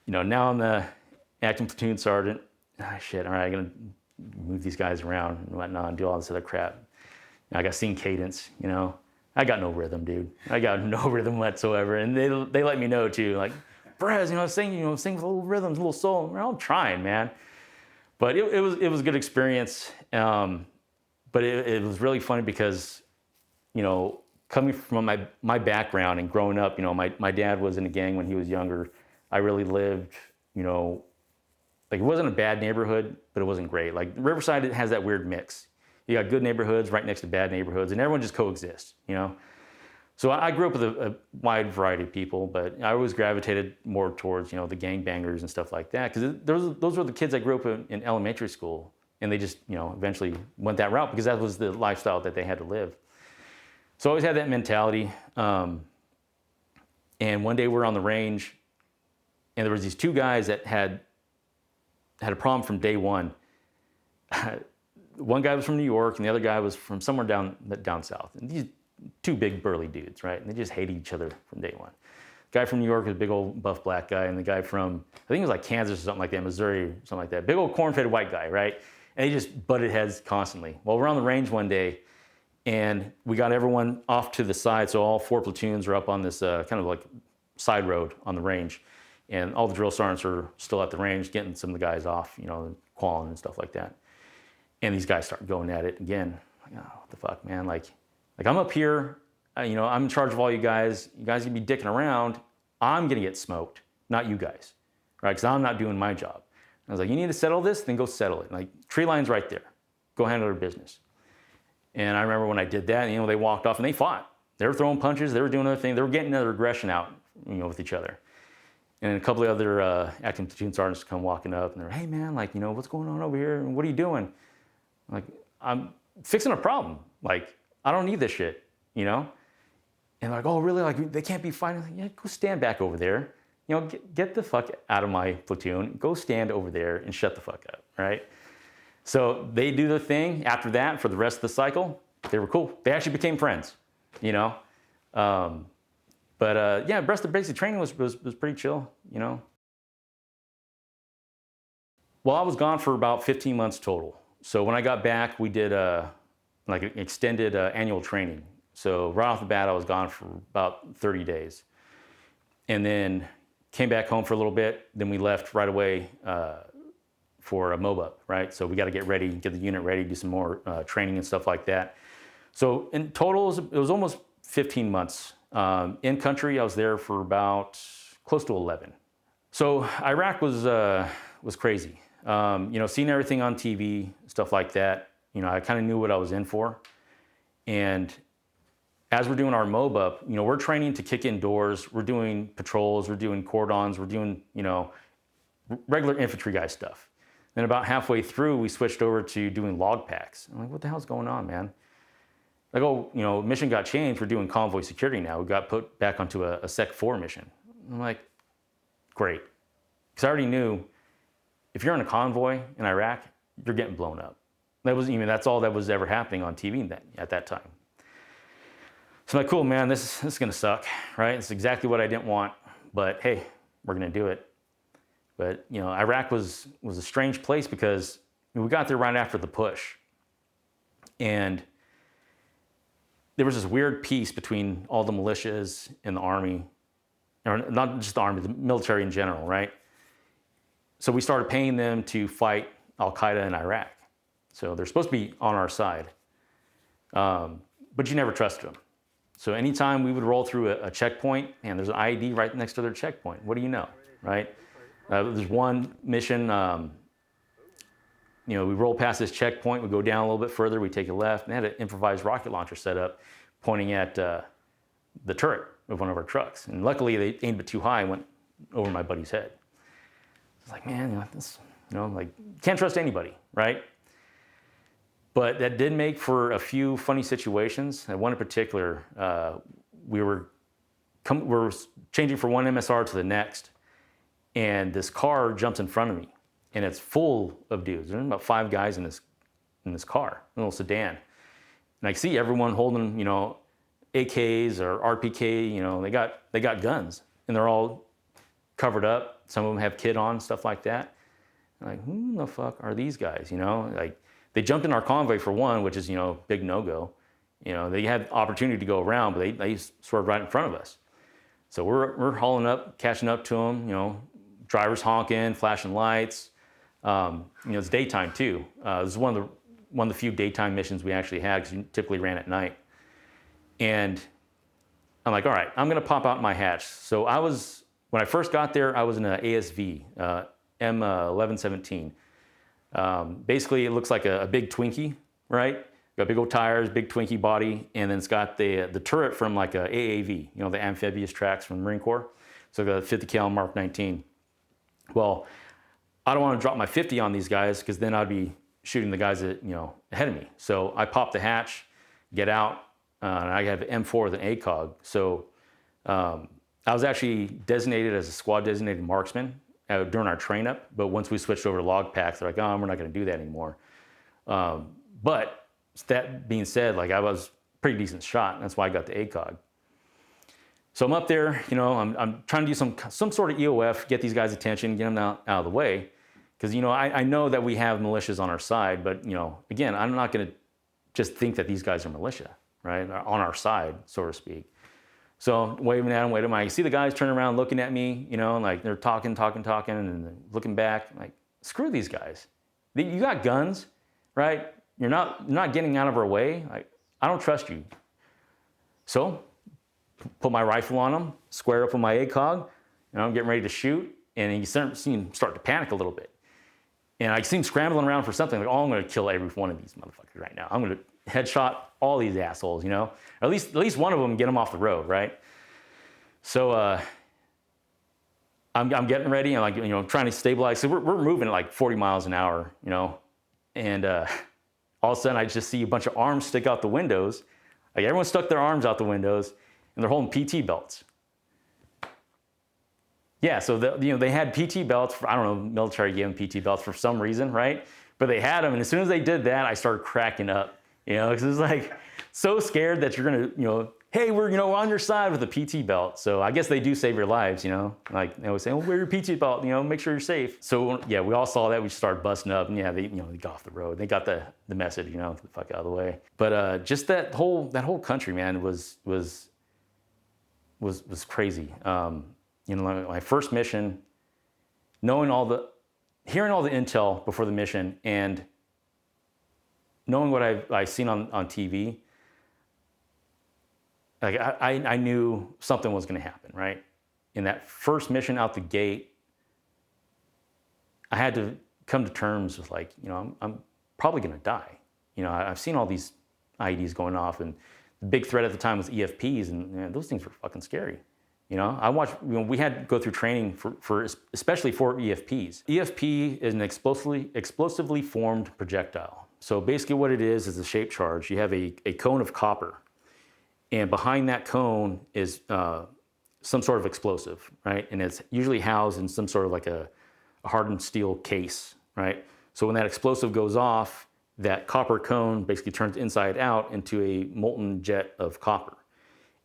Now I'm the acting platoon sergeant. Shit, all right, I'm going to move these guys around and whatnot and do all this other crap. I got sing cadence, I got no rhythm, dude. I got no rhythm whatsoever. And they let me know too, like, Perez, sing with a little rhythm, a little soul. I'm trying, man. But it was a good experience. But it was really funny because, coming from my background and growing up, my dad was in a gang when he was younger. I really lived, like, it wasn't a bad neighborhood, but it wasn't great. Like, Riverside has that weird mix. You got good neighborhoods right next to bad neighborhoods, and everyone just coexists, So I grew up with a wide variety of people, but I always gravitated more towards, the gangbangers and stuff like that, because those were the kids I grew up in elementary school, and they just, eventually went that route because that was the lifestyle that they had to live. So I always had that mentality. And one day we're on the range, and there was these two guys that had a problem from day one. One guy was from New York, and the other guy was from somewhere down south. And these two big burly dudes, right? And they just hated each other from day one. The guy from New York was a big old buff black guy, and the guy from, I think it was like Kansas or something like that, Missouri or something like that. Big old corn-fed white guy, right? And they just butted heads constantly. Well, we're on the range one day, and we got everyone off to the side, so all 4 platoons are up on this kind of like side road on the range. And all the drill sergeants are still at the range, getting some of the guys off, qualling and stuff like that. And these guys start going at it again. Like, oh, what the fuck, man? Like, Like, I'm up here, I'm in charge of all you guys. You guys can be dicking around. I'm gonna get smoked, not you guys, right? Because I'm not doing my job. I was like, you need to settle this, then go settle it. Like, tree line's right there. Go handle your business. And I remember when I did that, they walked off and they fought. They were throwing punches, they were doing other things, they were getting another aggression out, with each other. And a couple of other acting platoon sergeants come walking up and they're, hey man, like, what's going on over here? And what are you doing? I'm like, I'm fixing a problem. Like, I don't need this shit, And like, oh really? Like, they can't be fighting? Like, yeah, go stand back over there. Get the fuck out of my platoon. Go stand over there and shut the fuck up, right? So they do their thing. After that, for the rest of the cycle, they were cool. They actually became friends, But rest of basic training was pretty chill, Well, I was gone for about 15 months total. So when I got back, we did an extended annual training. So right off the bat, I was gone for about 30 days. And then came back home for a little bit. Then we left right away for a MOBA, right? So we got to get ready, get the unit ready, do some more training and stuff like that. So in total, it was almost 15 months. In country, I was there for about close to 11. So Iraq was crazy. Seeing everything on TV, stuff like that, I kind of knew what I was in for. And as we're doing our MOBA, we're training to kick in doors, we're doing patrols, we're doing cordons, we're doing, regular infantry guy stuff. Then about halfway through, we switched over to doing log packs. I'm like, what the hell's going on, man? Like, oh, mission got changed. We're doing convoy security now. We got put back onto a Sec 4 mission. I'm like, great. Because I already knew if you're in a convoy in Iraq, you're getting blown up. That's all that was ever happening on TV at that time. So I'm like, cool, man, this is gonna suck, right? It's exactly what I didn't want, but hey, we're gonna do it. But Iraq was a strange place because we got there right after the push. And there was this weird peace between all the militias and the army, or not just the army, the military in general, right? So we started paying them to fight Al-Qaeda in Iraq. So they're supposed to be on our side, but you never trusted them. So anytime we would roll through a checkpoint, and there's an ID right next to their checkpoint, what do you know, right? There's one mission, we roll past this checkpoint, we go down a little bit further, we take a left, and they had an improvised rocket launcher set up pointing at the turret of one of our trucks. And luckily they aimed it too high and went over my buddy's head. It's like, man, can't trust anybody, right? But that did make for a few funny situations. And one in particular, we were changing from one MSR to the next, and this car jumps in front of me, and it's full of dudes. There's about 5 guys in this car, a little sedan. And I see everyone holding, AKs or RPK, they got guns, and they're all covered up. Some of them have kit on, stuff like that. I'm like, who the fuck are these guys? They jumped in our convoy for one, which is, big no-go. They had opportunity to go around, but they swerved right in front of us. So we're hauling up, catching up to them, drivers honking, flashing lights. It's daytime too. This is one of the few daytime missions we actually had, because you typically ran at night. And I'm like, all right, I'm gonna pop out my hatch. So when I first got there, I was in an ASV, M1117. Basically, it looks like a big Twinkie, right? Got big old tires, big Twinkie body, and then it's got the turret from like a AAV, the amphibious tracks from the Marine Corps. So I got a 50 cal Mark 19. Well, I don't want to drop my 50 on these guys, because then I'd be shooting the guys that, ahead of me. So I pop the hatch, get out, and I have an M4 with an ACOG. So I was actually designated as a squad designated marksman during our train up, but once we switched over to log packs, they're like, oh, we're not gonna do that anymore. But that being said, I was a pretty decent shot, and that's why I got the ACOG. So I'm up there, I'm trying to do some sort of EOF, get these guys' attention, get them out of the way. Because, I know that we have militias on our side, but, again, I'm not gonna just think that these guys are militia, right? On our side, so to speak. So waving at them, I see the guys turn around looking at me, they're talking, and looking back, like, screw these guys. You got guns, right? You're not getting out of our way. I don't trust you. So, put my rifle on him, square up on my ACOG, and I'm getting ready to shoot, and you see him start to panic a little bit. And I see him scrambling around for something, like, oh, I'm gonna kill every one of these motherfuckers right now. I'm gonna headshot all these assholes, you know? Or at least one of them, get them off the road, right? So I'm getting ready, and like, you know, trying to stabilize. So we're moving at like 40 miles an hour, you know? And all of a sudden I just see a bunch of arms stick out the windows. Like everyone stuck their arms out the windows, and they're holding PT belts. Yeah, so they had PT belts. I don't know, military gave them PT belts for some reason, right? But they had them, and as soon as they did that, I started cracking up, you know, because it's like so scared that you're gonna, you know, hey, we're on your side with a PT belt. So I guess they do save your lives, you know. Like they always say, oh, wear your PT belt, you know, make sure you're safe. So yeah, we all saw that. We started busting up, and yeah, they got off the road. They got the message, you know, get the fuck out of the way. But just that whole country, man, was crazy. You know, my first mission, hearing all the intel before the mission, and knowing what I've seen on TV, like I knew something was going to happen, right? In that first mission out the gate, I had to come to terms with, like, you know, I'm probably going to die. You know, I've seen all these IEDs going off, and the big threat at the time was EFPs, and man, those things were fucking scary. You know, I watched, you know, we had to go through training for especially for EFPs. EFP is an explosively formed projectile. So basically what it is a shape charge. You have a cone of copper, and behind that cone is some sort of explosive, right? And it's usually housed in some sort of like a hardened steel case, right? So when that explosive goes off, that copper cone basically turns inside out into a molten jet of copper.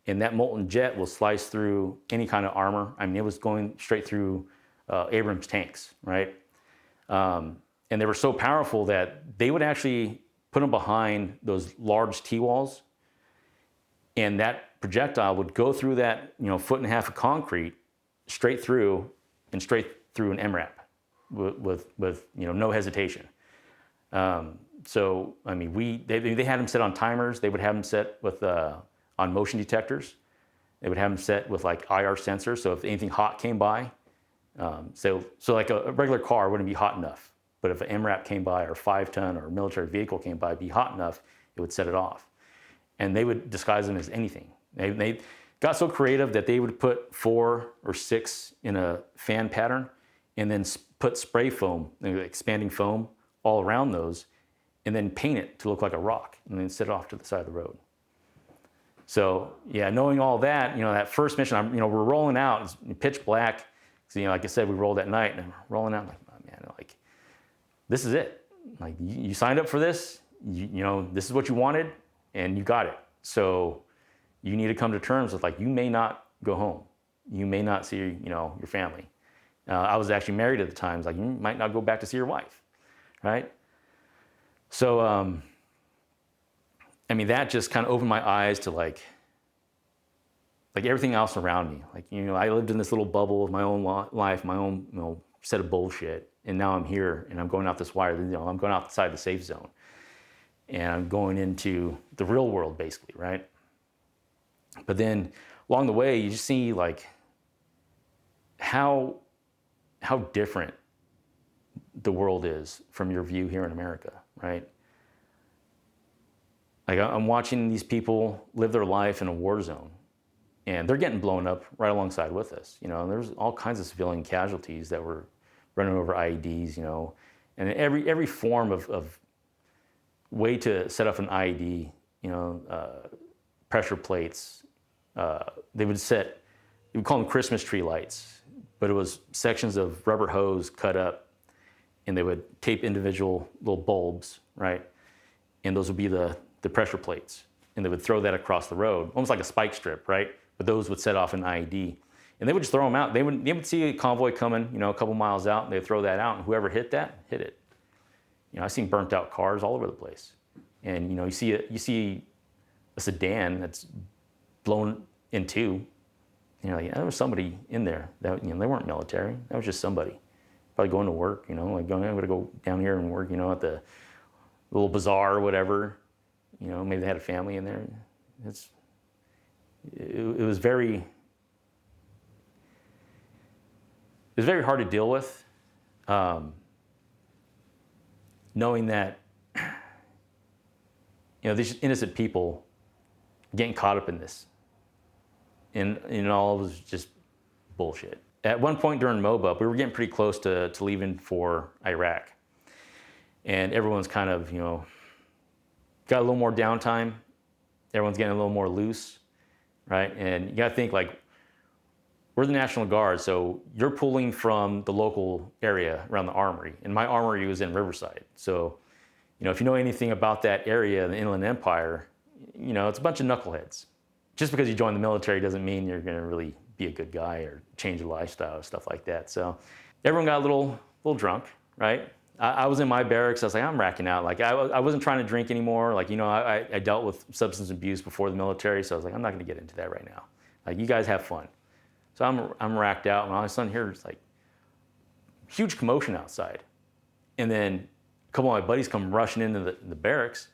And that molten jet will slice through any kind of armor. I mean, it was going straight through Abrams tanks, right? And they were so powerful that they would actually put them behind those large T-walls, and that projectile would go through that, you know, 1.5 feet of concrete straight through an MRAP with you know, no hesitation. So I mean, they had them set on timers. They would have them set with on motion detectors. They would have them set with like IR sensors, so if anything hot came by, so like a regular car wouldn't be hot enough, but if an MRAP came by, or a 5-ton or a military vehicle came by, it'd be hot enough, it would set it off. And they would disguise them as anything. They got so creative that they would put 4 or 6 in a fan pattern, and then put spray foam, expanding foam, all around those, and then paint it to look like a rock, and then set it off to the side of the road. So yeah, knowing all that, you know, that first mission, you know, we're rolling out, it's pitch black. So, you know, like I said, we rolled at night, and I'm rolling out, like, oh man, like, this is it. Like, you signed up for this, you know, this is what you wanted, and you got it. So you need to come to terms with, like, you may not go home. You may not see, you know, your family. I was actually married at the time. It's like, you might not go back to see your wife, right? So, I mean, that just kind of opened my eyes to like everything else around me. Like, you know, I lived in this little bubble of my own life, my own, you know, set of bullshit. And now I'm here, and I'm going out this wire, you know, I'm going outside the safe zone. And I'm going into the real world, basically, right? But then along the way, you just see like how different the world is from your view here in America, right? Like, I'm watching these people live their life in a war zone, and they're getting blown up right alongside with us. You know, and there's all kinds of civilian casualties that were running over IEDs, you know, and every form of way to set up an IED, you know, pressure plates. They would call them Christmas tree lights, but it was sections of rubber hose cut up, and they would tape individual little bulbs, right? And those would be the pressure plates, and they would throw that across the road, almost like a spike strip, right? But those would set off an IED, and they would just throw them out. They would see a convoy coming, you know, a couple miles out, and they'd throw that out, and whoever hit that, hit it. You know, I've seen burnt out cars all over the place, and you know, you see a sedan that's blown in two. You know, like, there was somebody in there that, you know, they weren't military. That was just somebody, probably going to work. You know, like, I'm going to go down here and work, you know, at the little bazaar or whatever. You know, maybe they had a family in there. it was very hard to deal with, knowing that these innocent people getting caught up in this, and all was just bullshit. At one point during MOBA, we were getting pretty close to leaving for Iraq, and everyone's kind of got a little more downtime. Everyone's getting a little more loose, right? And you got to think, like, we're the National Guard, so you're pulling from the local area around the armory, and my armory was in Riverside. So, if you know anything about that area, the Inland Empire, it's a bunch of knuckleheads. Just because you join the military doesn't mean you're going to really be a good guy or change your lifestyle or stuff like that. So everyone got a little drunk, right? I was in my barracks. I was like, I'm racking out. Like, I wasn't trying to drink anymore. Like, I dealt with substance abuse before the military, so I was like, I'm not going to get into that right now. Like, you guys have fun. So I'm racked out, and all of a sudden here it's like huge commotion outside, and then a couple of my buddies come rushing into the barracks,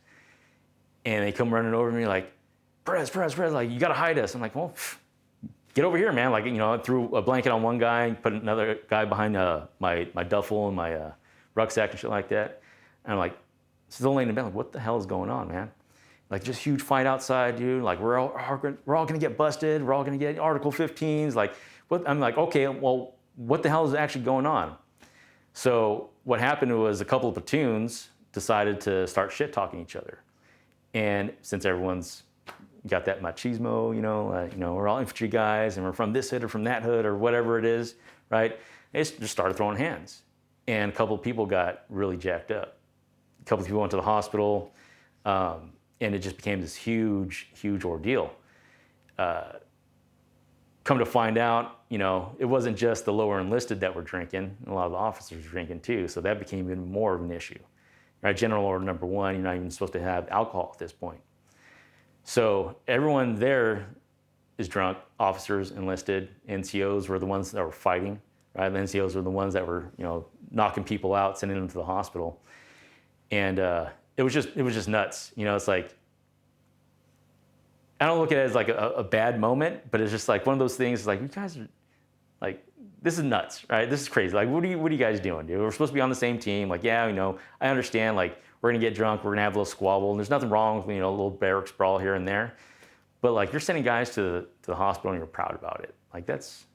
and they come running over to me like, Perez, like, you got to hide us. I'm like, well, get over here, man. Like, I threw a blanket on one guy, put another guy behind my duffel and my rucksack and shit like that. And I'm like, still laying in bed, like, what the hell is going on, man? Like, just huge fight outside, dude. Like, we're all gonna get busted. We're all gonna get Article 15s. Like, what? I'm like, okay, well, what the hell is actually going on? So what happened was a couple of platoons decided to start shit talking each other. And since everyone's got that machismo, we're all infantry guys and we're from this hood or from that hood or whatever it is, right? They just started throwing hands. And a couple of people got really jacked up. A couple of people went to the hospital, and it just became this huge ordeal. Come to find out, it wasn't just the lower enlisted that were drinking. A lot of the officers were drinking too, so that became even more of an issue. Right? General Order number 1, you're not even supposed to have alcohol at this point. So everyone there is drunk. Officers, enlisted, NCOs were the ones that were fighting. Right? The NCOs were the ones that were, knocking people out, sending them to the hospital. And it was just nuts. It's like, I don't look at it as like a bad moment, but it's just like one of those things. Like, you guys are like, this is nuts, right? This is crazy. Like, what are you guys doing, dude? We're supposed to be on the same team. Like, yeah, I understand. Like, we're gonna get drunk, we're gonna have a little squabble, and there's nothing wrong with a little barracks brawl here and there. But like, you're sending guys to the hospital and you're proud about it. Like, that's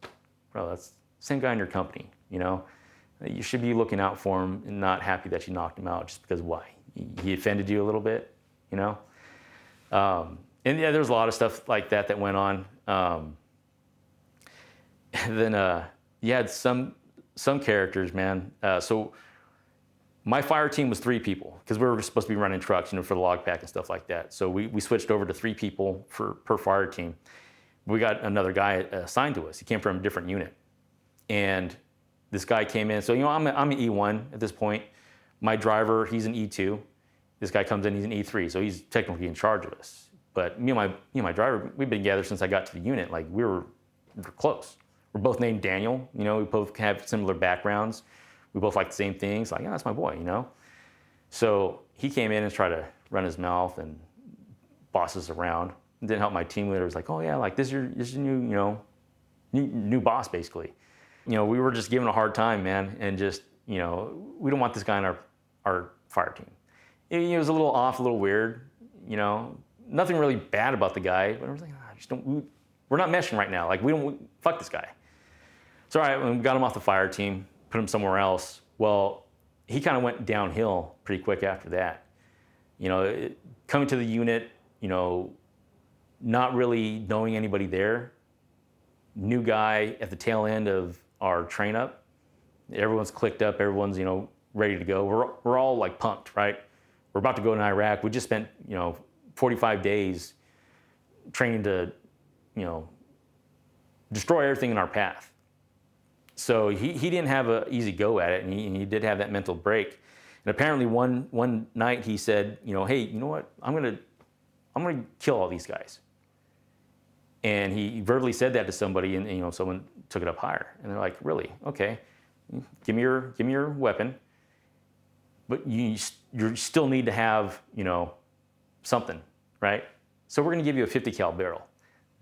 the same guy in your company. You should be looking out for him and not happy that you knocked him out just because why? He offended you a little bit, And yeah, there's a lot of stuff like that went on. Then you had some characters, man. So my fire team was 3 people because we were supposed to be running trucks, for the log pack and stuff like that. So we switched over to 3 people per fire team. We got another guy assigned to us. He came from a different unit, and this guy came in. So I'm an E1 at this point. My driver, he's an E2. This guy comes in, he's an E3. So he's technically in charge of us. But me and my driver, we've been together since I got to the unit. Like, we're close. We're both named Daniel. We both have similar backgrounds. We both like the same things. Like, yeah, that's my boy, So he came in and tried to run his mouth and boss us around. It didn't help my team leader. Was like, oh yeah, like this is your new boss basically. We were just giving a hard time, man, and just we don't want this guy on our fire team. It was a little off, a little weird, Nothing really bad about the guy, but I was like, we're not meshing right now. Like, fuck this guy. So, all right, we got him off the fire team, put him somewhere else. Well, he kind of went downhill pretty quick after that. Coming to the unit, not really knowing anybody there. New guy at the tail end of our train up. Everyone's clicked up, everyone's, ready to go. We're all like pumped, right? We're about to go in Iraq. We just spent, 45 days training to, destroy everything in our path. So he didn't have an easy go at it, and he did have that mental break. And apparently one night he said, hey, you know what? I'm gonna kill all these guys. And he verbally said that to somebody, and someone took it up higher. And they're like, really? Okay, give me your weapon, but you still need to have something, right? So we're gonna give you a 50 cal barrel.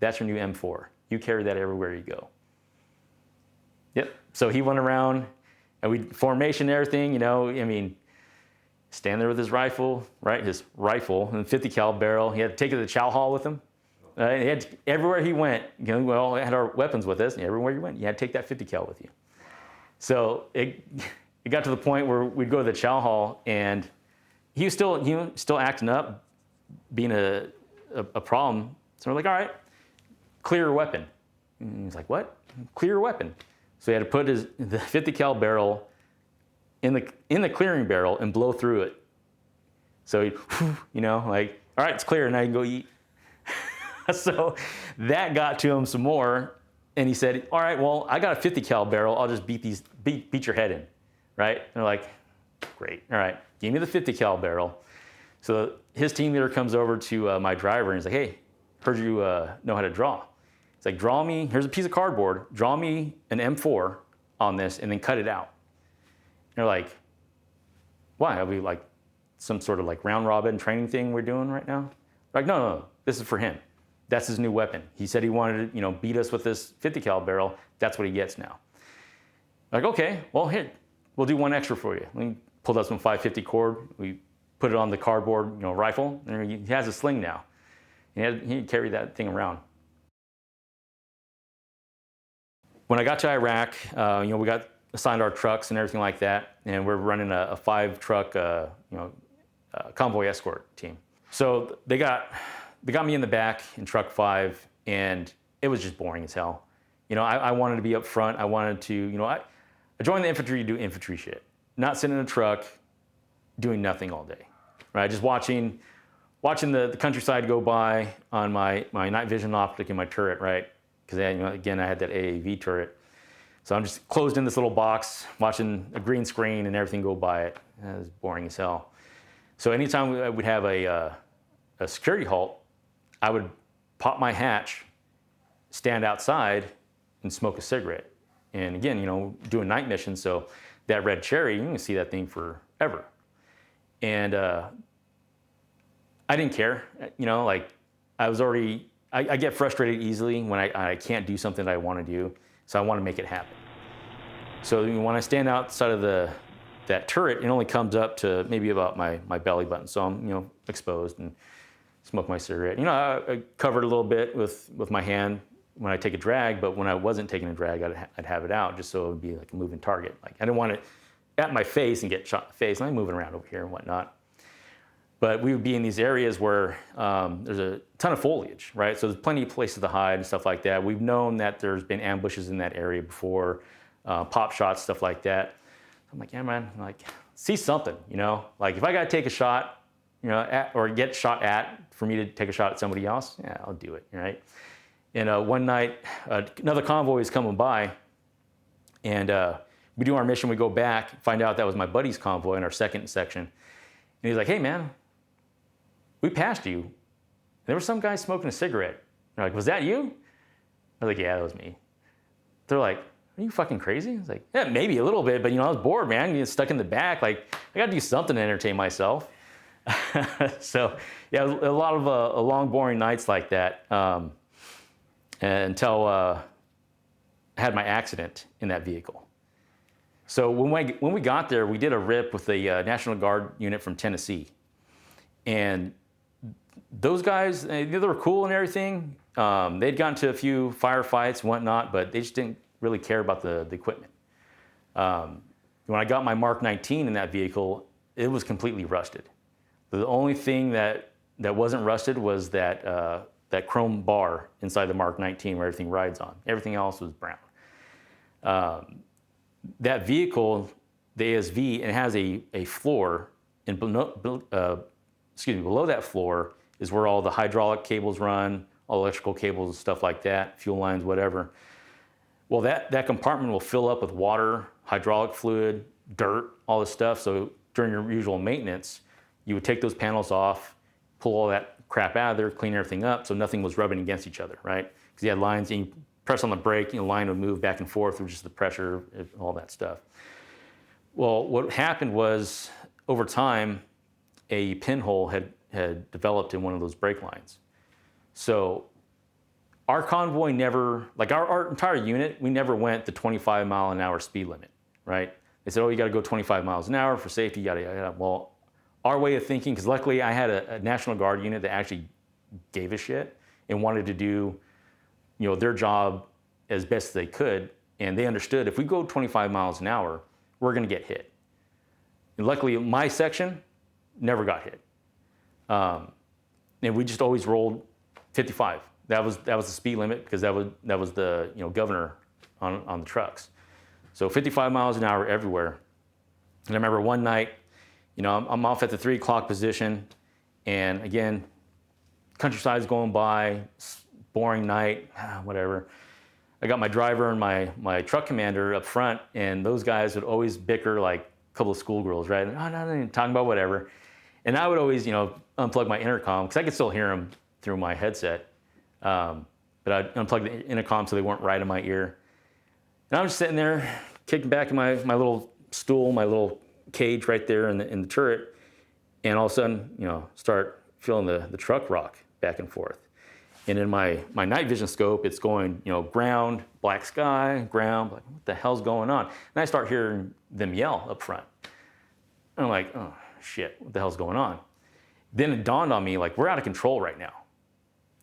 That's your new M4. You carry that everywhere you go. Yep. So he went around, and we formation and everything, you know, I mean, stand there with his rifle, right? His rifle and 50 cal barrel. He had to take it to the chow hall with him. He had to, everywhere he went, you know, we all had our weapons with us, and everywhere you went, you had to take that 50 cal with you. So it got to the point where we'd go to the chow hall, and he was still acting up, being a problem. So we're like, all right, clear your weapon. And he's like, what? Clear your weapon. So he had to put the 50 cal barrel in the clearing barrel and blow through it. So he, you know, like, all right, it's clear, now you can go eat. So that got to him some more, and he said, all right, well, I got a 50 cal barrel, I'll just beat your head in, right? And they're like, great, all right, give me the 50 cal barrel. So his team leader comes over to my driver, and he's like, hey, heard you know how to draw. It's like, draw me, here's a piece of cardboard, draw me an M4 on this, and then cut it out. And they're like, why? Are we like some sort of like round robin training thing we're doing right now? Like, no, this is for him. That's his new weapon. He said he wanted to, you know, beat us with this 50 cal barrel. That's what he gets now. Like, okay, well, here, we'll do one extra for you. We pulled out some 550 cord. We put it on the cardboard, you know, rifle, and he has a sling now. He carried that thing around. When I got to Iraq, you know, we got assigned our trucks and everything like that, and we're running a 5-truck, you know, convoy escort team. So they got me in the back in truck 5, and it was just boring as hell. You know, I wanted to be up front. I wanted to, you know, I joined the infantry to do infantry shit, not sitting in a truck doing nothing all day, right? Just watching the countryside go by on my night vision optic and my turret, right? Because, you know, again, I had that AAV turret. So I'm just closed in this little box, watching a green screen and everything go by it. It was boring as hell. So anytime we would have a security halt, I would pop my hatch, stand outside, and smoke a cigarette. And again, you know, doing night missions, so that red cherry, you can see that thing forever. And I didn't care, you know, like I was already, I get frustrated easily when I can't do something that I want to do, so I want to make it happen. So when I stand outside of that turret, it only comes up to maybe about my belly button, so I'm, you know, exposed and smoke my cigarette. You know, I covered a little bit with my hand when I take a drag, but when I wasn't taking a drag, I'd have it out just so it would be like a moving target. Like I didn't want it at my face and get shot in the face, and I'm moving around over here and whatnot. But we would be in these areas where there's a ton of foliage, right? So there's plenty of places to hide and stuff like that. We've known that there's been ambushes in that area before, pop shots, stuff like that. I'm like, yeah, man, like, see something, you know? Like if I gotta take a shot, you know, or get shot at for me to take a shot at somebody else, yeah, I'll do it, right? And one night, another convoy is coming by, and we do our mission, we go back, find out that was my buddy's convoy in our second section. And he's like, hey, man, we passed you. There was some guy smoking a cigarette. They're like, was that you? I was like, yeah, that was me. They're like, are you fucking crazy? I was like, yeah, maybe a little bit, but you know, I was bored, man. Getting stuck in the back. Like, I got to do something to entertain myself. So, yeah, a lot of long, boring nights like that until I had my accident in that vehicle. So when we got there, we did a RIP with the National Guard unit from Tennessee. And those guys, they were cool and everything. They'd gotten to a few firefights and whatnot, but they just didn't really care about the equipment. When I got my Mark 19 in that vehicle, it was completely rusted. The only thing that wasn't rusted was that chrome bar inside the Mark 19 where everything rides on. Everything else was brown. That vehicle, the ASV, it has a floor, and below that floor is where all the hydraulic cables run, all electrical cables and stuff like that, fuel lines, whatever. Well, that compartment will fill up with water, hydraulic fluid, dirt, all this stuff. So during your usual maintenance, you would take those panels off, pull all that crap out of there, clean everything up so nothing was rubbing against each other, right? Because you had lines, and you press on the brake, and the line would move back and forth with just the pressure, all that stuff. Well, what happened was, over time, a pinhole had developed in one of those brake lines. So our convoy never, like our entire unit, we never went the 25-mile-an-hour speed limit, right? They said, oh, you got to go 25 miles an hour for safety, yada, yada, yada. Well, our way of thinking, because luckily I had a National Guard unit that actually gave a shit and wanted to do, their job as best as they could. And they understood if we go 25 miles an hour, we're going to get hit. And luckily, my section never got hit. And we just always rolled 55. That was the speed limit because that was the governor on the trucks. So 55 miles an hour everywhere. And I remember one night, I'm off at the 3 o'clock position, and again, countryside's going by, boring night, whatever. I got my driver and my truck commander up front, and those guys would always bicker like a couple of schoolgirls, right? Oh, no, talking about whatever. And I would always, unplug my intercom because I could still hear them through my headset. But I'd unplug the intercom so they weren't right in my ear. And I'm just sitting there, kicking back in my little stool, my little cage right there in the turret, and all of a sudden, start feeling the truck rock back and forth. And in my night vision scope, it's going, ground, black sky, ground, like, what the hell's going on? And I start hearing them yell up front. And I'm like, oh, shit, what the hell's going on? Then it dawned on me, like, we're out of control right now.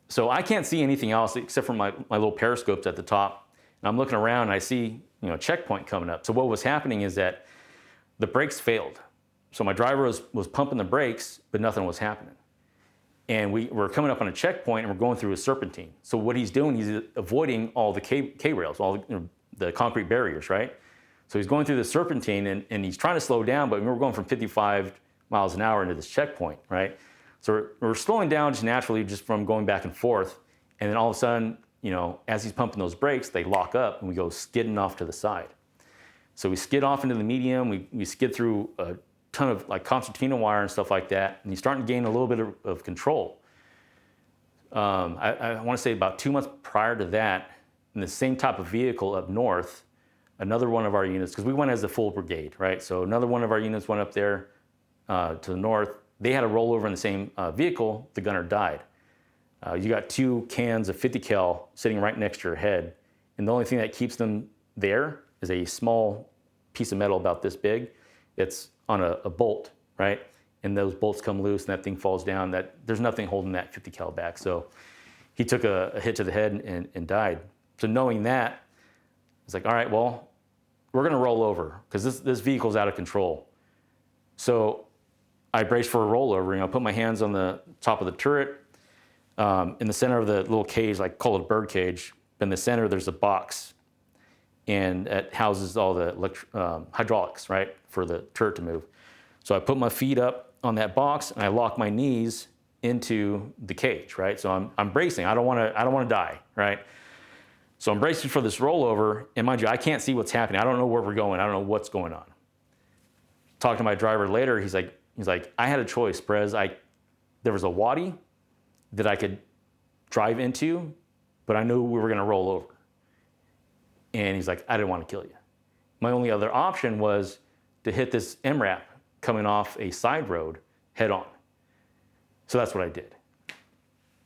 So I can't see anything else except for my little periscopes at the top. And I'm looking around and I see, checkpoint coming up. So what was happening is that the brakes failed. So my driver was pumping the brakes, but nothing was happening. And we're coming up on a checkpoint and we're going through a serpentine. So what he's doing, he's avoiding all the K-rails, all the concrete barriers, right? So he's going through the serpentine and he's trying to slow down, but we're going from 55 miles an hour into this checkpoint, right? So we're slowing down just naturally just from going back and forth. And then all of a sudden, as he's pumping those brakes, they lock up and we go skidding off to the side. So we skid off into the medium, we skid through a ton of like concertina wire and stuff like that, and he's starting to gain a little bit of control. I want to say about 2 months prior to that, in the same type of vehicle up north, another one of our units, because we went as the full brigade, right? So another one of our units went up there to the north. They had a rollover in the same vehicle. The gunner died. You got 2 cans of 50 cal sitting right next to your head, and the only thing that keeps them there is a small piece of metal about this big. It's on a bolt, right? And those bolts come loose and that thing falls down. There's nothing holding that 50 cal back. So he took a hit to the head and died. So knowing that, it's like, all right, well, we're gonna roll over because this vehicle's out of control. So I braced for a rollover, put my hands on the top of the turret. In the center of the little cage, like call it a bird cage, in the center there's a box, and it houses all the hydraulics, right, for the turret to move. So I put my feet up on that box and I lock my knees into the cage, right? So I'm bracing. I don't want to die, right? So I'm bracing for this rollover, and mind you, I can't see what's happening. I don't know where we're going. I don't know what's going on. Talked to my driver later. He's like, I had a choice, Perez. There was a wadi that I could drive into, but I knew we were going to roll over. And he's like, I didn't want to kill you. My only other option was to hit this MRAP coming off a side road head on. So that's what I did.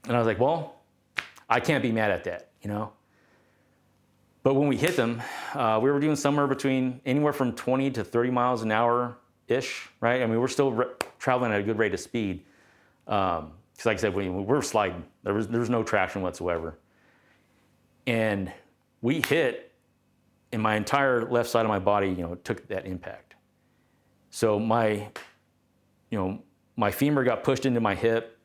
And I was like, well, I can't be mad at that, But when we hit them, we were doing somewhere between anywhere from 20 to 30 miles an hour-ish, right? I mean, we're still traveling at a good rate of speed. Because like I said, we were sliding. There was no traction whatsoever. And we hit, and my entire left side of my body, took that impact. So my femur got pushed into my hip,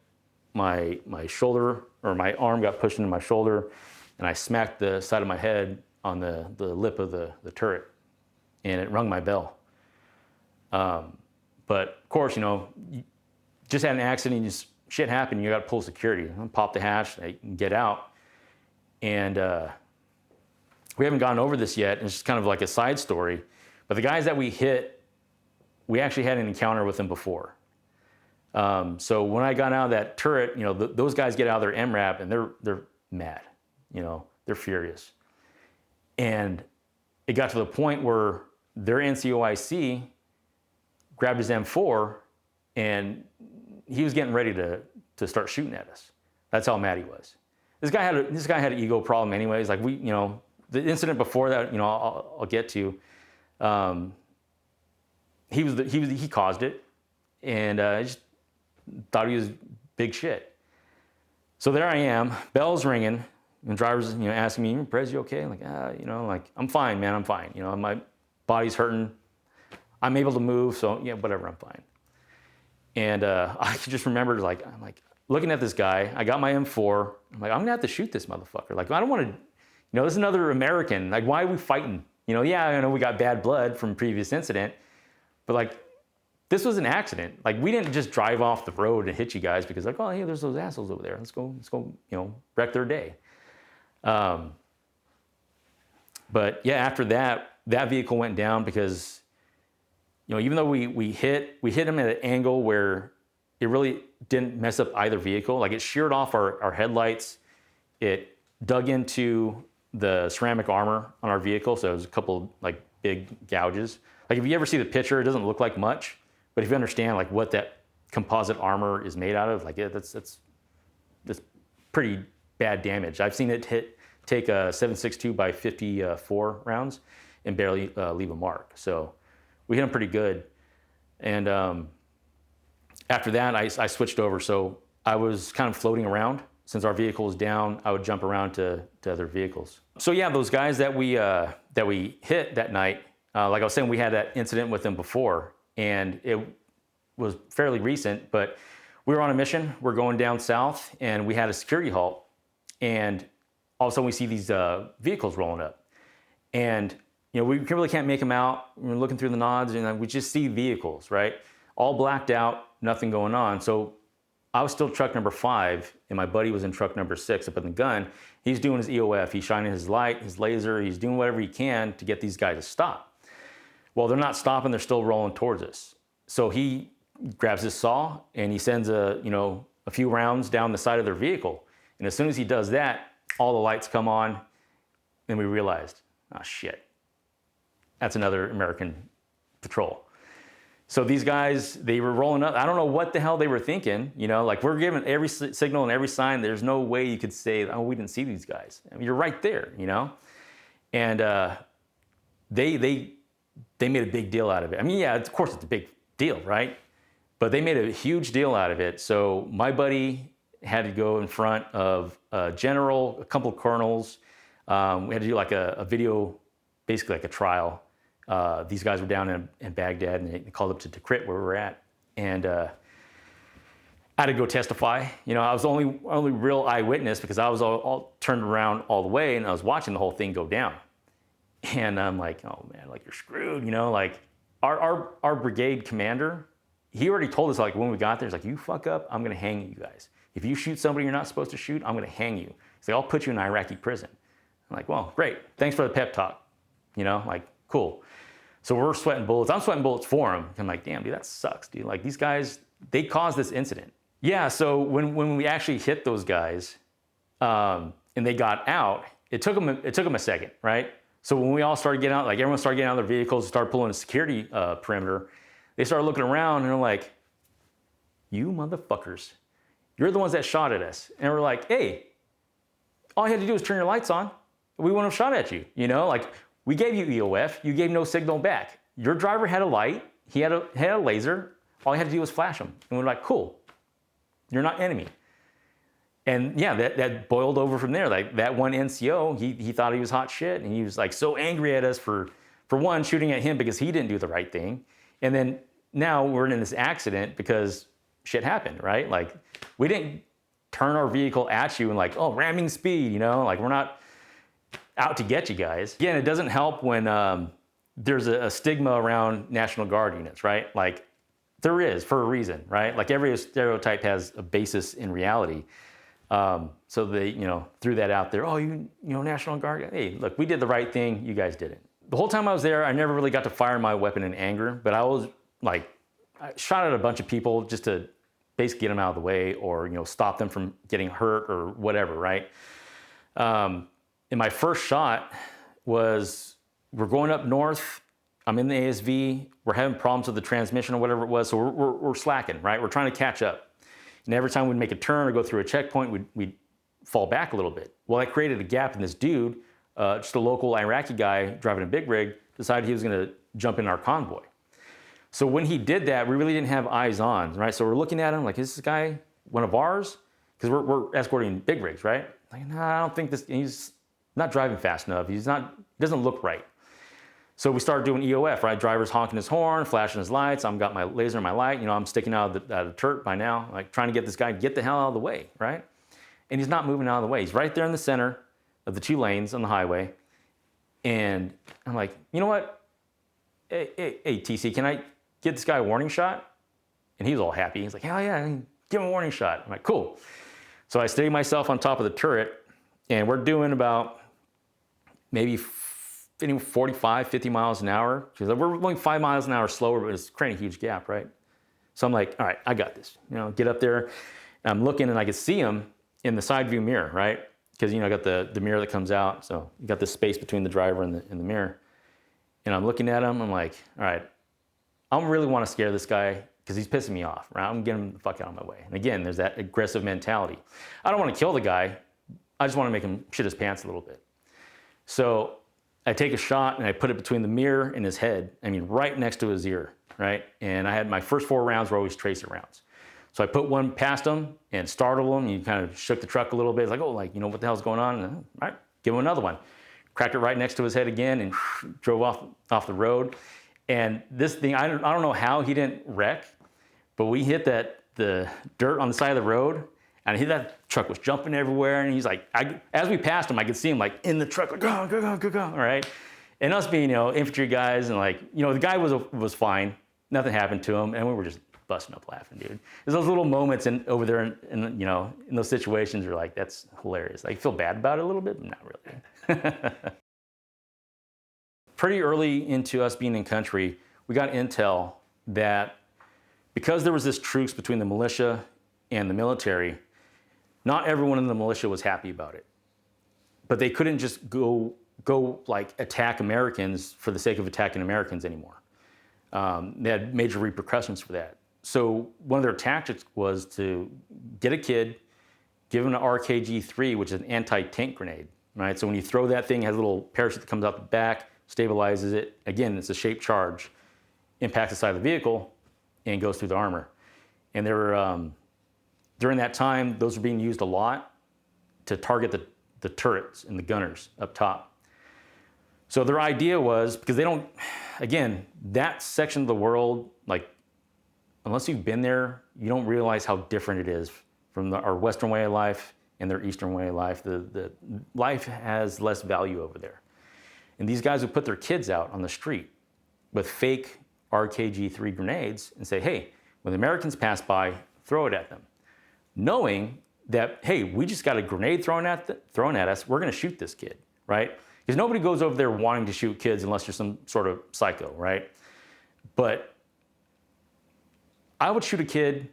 my shoulder, or my arm got pushed into my shoulder, and I smacked the side of my head on the lip of the turret, and it rung my bell. But of course, you just had an accident, shit happened, you got to pull security, pop the hatch, get out. And we haven't gone over this yet. It's just kind of like a side story. But the guys that we hit, we actually had an encounter with them before. So when I got out of that turret, those guys get out of their MRAP and they're mad, they're furious. And it got to the point where their NCOIC grabbed his M4 and he was getting ready to start shooting at us. That's how mad he was. this guy had an ego problem anyways. Like the incident before that, I'll get to. He caused it, and I just thought he was big shit. So there I am, bells ringing, and drivers, asking me, Perez, you okay? I'm like, I'm fine, man, I'm fine. My body's hurting. I'm able to move, so yeah, whatever, I'm fine. And I just remembered, I'm like looking at this guy. I got my M4. I'm like, I'm gonna have to shoot this motherfucker. Like, I don't want to, this is another American. Like, why are we fighting? Yeah, I know we got bad blood from previous incident, but like, this was an accident. Like, we didn't just drive off the road and hit you guys because like, oh, hey, there's those assholes over there. Let's go, wreck their day. But yeah, after that vehicle went down because, even though we hit him at an angle where it really didn't mess up either vehicle. Like, it sheared off our headlights. It dug into the ceramic armor on our vehicle. So it was a couple like big gouges. Like, if you ever see the picture, it doesn't look like much, but if you understand like what that composite armor is made out of, like that's pretty bad damage. I've seen it take a 7.62 by 54 rounds and barely leave a mark. So we hit him pretty good. And after that, I switched over. So I was kind of floating around. Since our vehicle was down, I would jump around to other vehicles. So yeah, those guys that we hit that night, like I was saying, we had that incident with them before, and it was fairly recent, but we were on a mission. We're going down south, and we had a security halt, and all of a sudden we see these vehicles rolling up. And we really can't make them out. We're looking through the nods, and we just see vehicles, right? All blacked out, nothing going on. So I was still truck number 5, and my buddy was in truck number 6 up in the gun. He's doing his EOF. He's shining his light, his laser. He's doing whatever he can to get these guys to stop. Well, they're not stopping. They're still rolling towards us. So he grabs his saw, and he sends a few rounds down the side of their vehicle. And as soon as he does that, all the lights come on, and we realized, oh, shit. That's another American patrol. So these guys, they were rolling up. I don't know what the hell they were thinking. Like, we're given every signal and every sign. There's no way you could say, oh, we didn't see these guys. I mean, you're right there, And they made a big deal out of it. I mean, yeah, of course it's a big deal, right? But they made a huge deal out of it. So my buddy had to go in front of a general, a couple of colonels. We had to do like a video, basically like a trial. These guys were down in Baghdad, and they called up to Tikrit where we were at. And I had to go testify. I was the only real eyewitness because I was all turned around all the way, and I was watching the whole thing go down. And I'm like, oh man, like, you're screwed, Like, our brigade commander, he already told us, like, when we got there, he's like, you fuck up, I'm gonna hang you guys. If you shoot somebody you're not supposed to shoot, I'm gonna hang you. He's like, I'll put you in Iraqi prison. I'm like, well, great, thanks for the pep talk. Like, cool. So we're sweating bullets. I'm sweating bullets for him. I'm like, damn, dude, that sucks, dude. Like, these guys, they caused this incident. Yeah, so when we actually hit those guys, and they got out, it took them a second, right? So when we all started getting out, like, everyone started getting out of their vehicles, started pulling a security perimeter, they started looking around, and they're like, you motherfuckers, you're the ones that shot at us. And we're like, hey, all you had to do was turn your lights on. We wouldn't have shot at you, Like, we gave you EOF, you gave no signal back. Your driver had a light, he had a laser, all you had to do was flash him. And we're like, cool, you're not enemy. And yeah, that boiled over from there. Like, that one NCO, he thought he was hot shit, and he was like so angry at us for one, shooting at him because he didn't do the right thing. And then now we're in this accident because shit happened, right? Like, we didn't turn our vehicle at you and like, oh, ramming speed, like, we're not out to get you guys. Again, it doesn't help when there's a stigma around National Guard units, right? Like, there is, for a reason, right? Like, every stereotype has a basis in reality. So they, threw that out there. Oh, National Guard. Hey, look, we did the right thing. You guys didn't. The whole time I was there, I never really got to fire my weapon in anger, but I was like, I shot at a bunch of people just to basically get them out of the way, or, stop them from getting hurt or whatever, right? And my first shot was, we're going up north. I'm in the ASV. We're having problems with the transmission or whatever it was. So we're slacking, right? We're trying to catch up. And every time we'd make a turn or go through a checkpoint, we'd fall back a little bit. Well, that created a gap, and this dude, just a local Iraqi guy driving a big rig, decided he was going to jump in our convoy. So when he did that, we really didn't have eyes on, right? So we're looking at him like, is this guy one of ours? Because we're escorting big rigs, right? Like, no, I don't think he's not driving fast enough. He doesn't look right. So we started doing EOF, right? Driver's honking his horn, flashing his lights. I've got my laser and my light. I'm sticking out of the turret by now, like trying to get this guy to get the hell out of the way, right? And he's not moving out of the way. He's right there in the center of the 2 lanes on the highway. And I'm like, you know what? Hey, TC, can I get this guy a warning shot? And he was all happy. He's like, hell yeah, give him a warning shot. I'm like, cool. So I steady myself on top of the turret, and we're doing about maybe 45, 50 miles an hour. We're going 5 miles an hour slower, but it's creating a huge gap, right? So I'm like, all right, I got this. Get up there. And I'm looking, and I can see him in the side view mirror, right? Because, I got the mirror that comes out. So you got this space between the driver and the mirror. And I'm looking at him. I'm like, all right, I don't really want to scare this guy because he's pissing me off, right? I'm getting him the fuck out of my way. And again, there's that aggressive mentality. I don't want to kill the guy. I just want to make him shit his pants a little bit. So I take a shot and I put it between the mirror and his head. Right next to his ear, right? And I had my first 4 rounds were always tracer rounds. So I put one past him and startled him. He kind of shook the truck a little bit. He's like, oh, what the hell's going on? And, all right, give him another one. Cracked it right next to his head again and drove off the road. And this thing, I don't know how he didn't wreck, but we hit the dirt on the side of the road, and that truck was jumping everywhere. And he's like, as we passed him, I could see him like in the truck, like, go, all right? And us being, infantry guys, and the guy was fine. Nothing happened to him, and we were just busting up laughing, dude. There's those little moments over there in those situations where like, that's hilarious. I feel bad about it a little bit, but not really. Pretty early into us being in country, we got intel that because there was this truce between the militia and the military, not everyone in the militia was happy about it. But they couldn't just go like attack Americans for the sake of attacking Americans anymore. They had major repercussions for that. So one of their tactics was to get a kid, give him an RKG-3, which is an anti-tank grenade, right? So when you throw that thing, it has a little parachute that comes out the back, stabilizes it. Again, it's a shaped charge, impacts the side of the vehicle, and goes through the armor. And they were, during that time, those were being used a lot to target the turrets and the gunners up top. So their idea was, because they don't, again, that section of the world, like, unless you've been there, you don't realize how different it is from our Western way of life and their Eastern way of life. The life has less value over there. And these guys would put their kids out on the street with fake RKG-3 grenades and say, hey, when the Americans pass by, throw it at them. Knowing that, hey, we just got a grenade thrown at us, we're gonna shoot this kid, right? Because nobody goes over there wanting to shoot kids unless you're some sort of psycho, right? But I would shoot a kid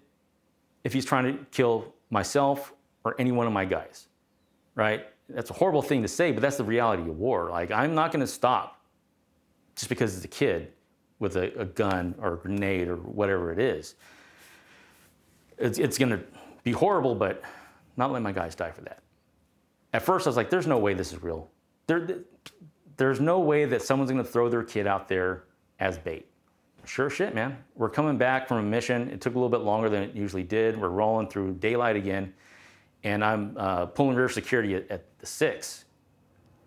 if he's trying to kill myself or any one of my guys, right? That's a horrible thing to say, but that's the reality of war. Like, I'm not gonna stop just because it's a kid with a gun or a grenade or whatever it is. It's gonna be horrible, but not let my guys die for that. At first I was like, there's no way this is real. There's no way that someone's gonna throw their kid out there as bait. Sure shit, man. We're coming back from a mission. It took a little bit longer than it usually did. We're rolling through daylight again, and I'm pulling rear security at the 6.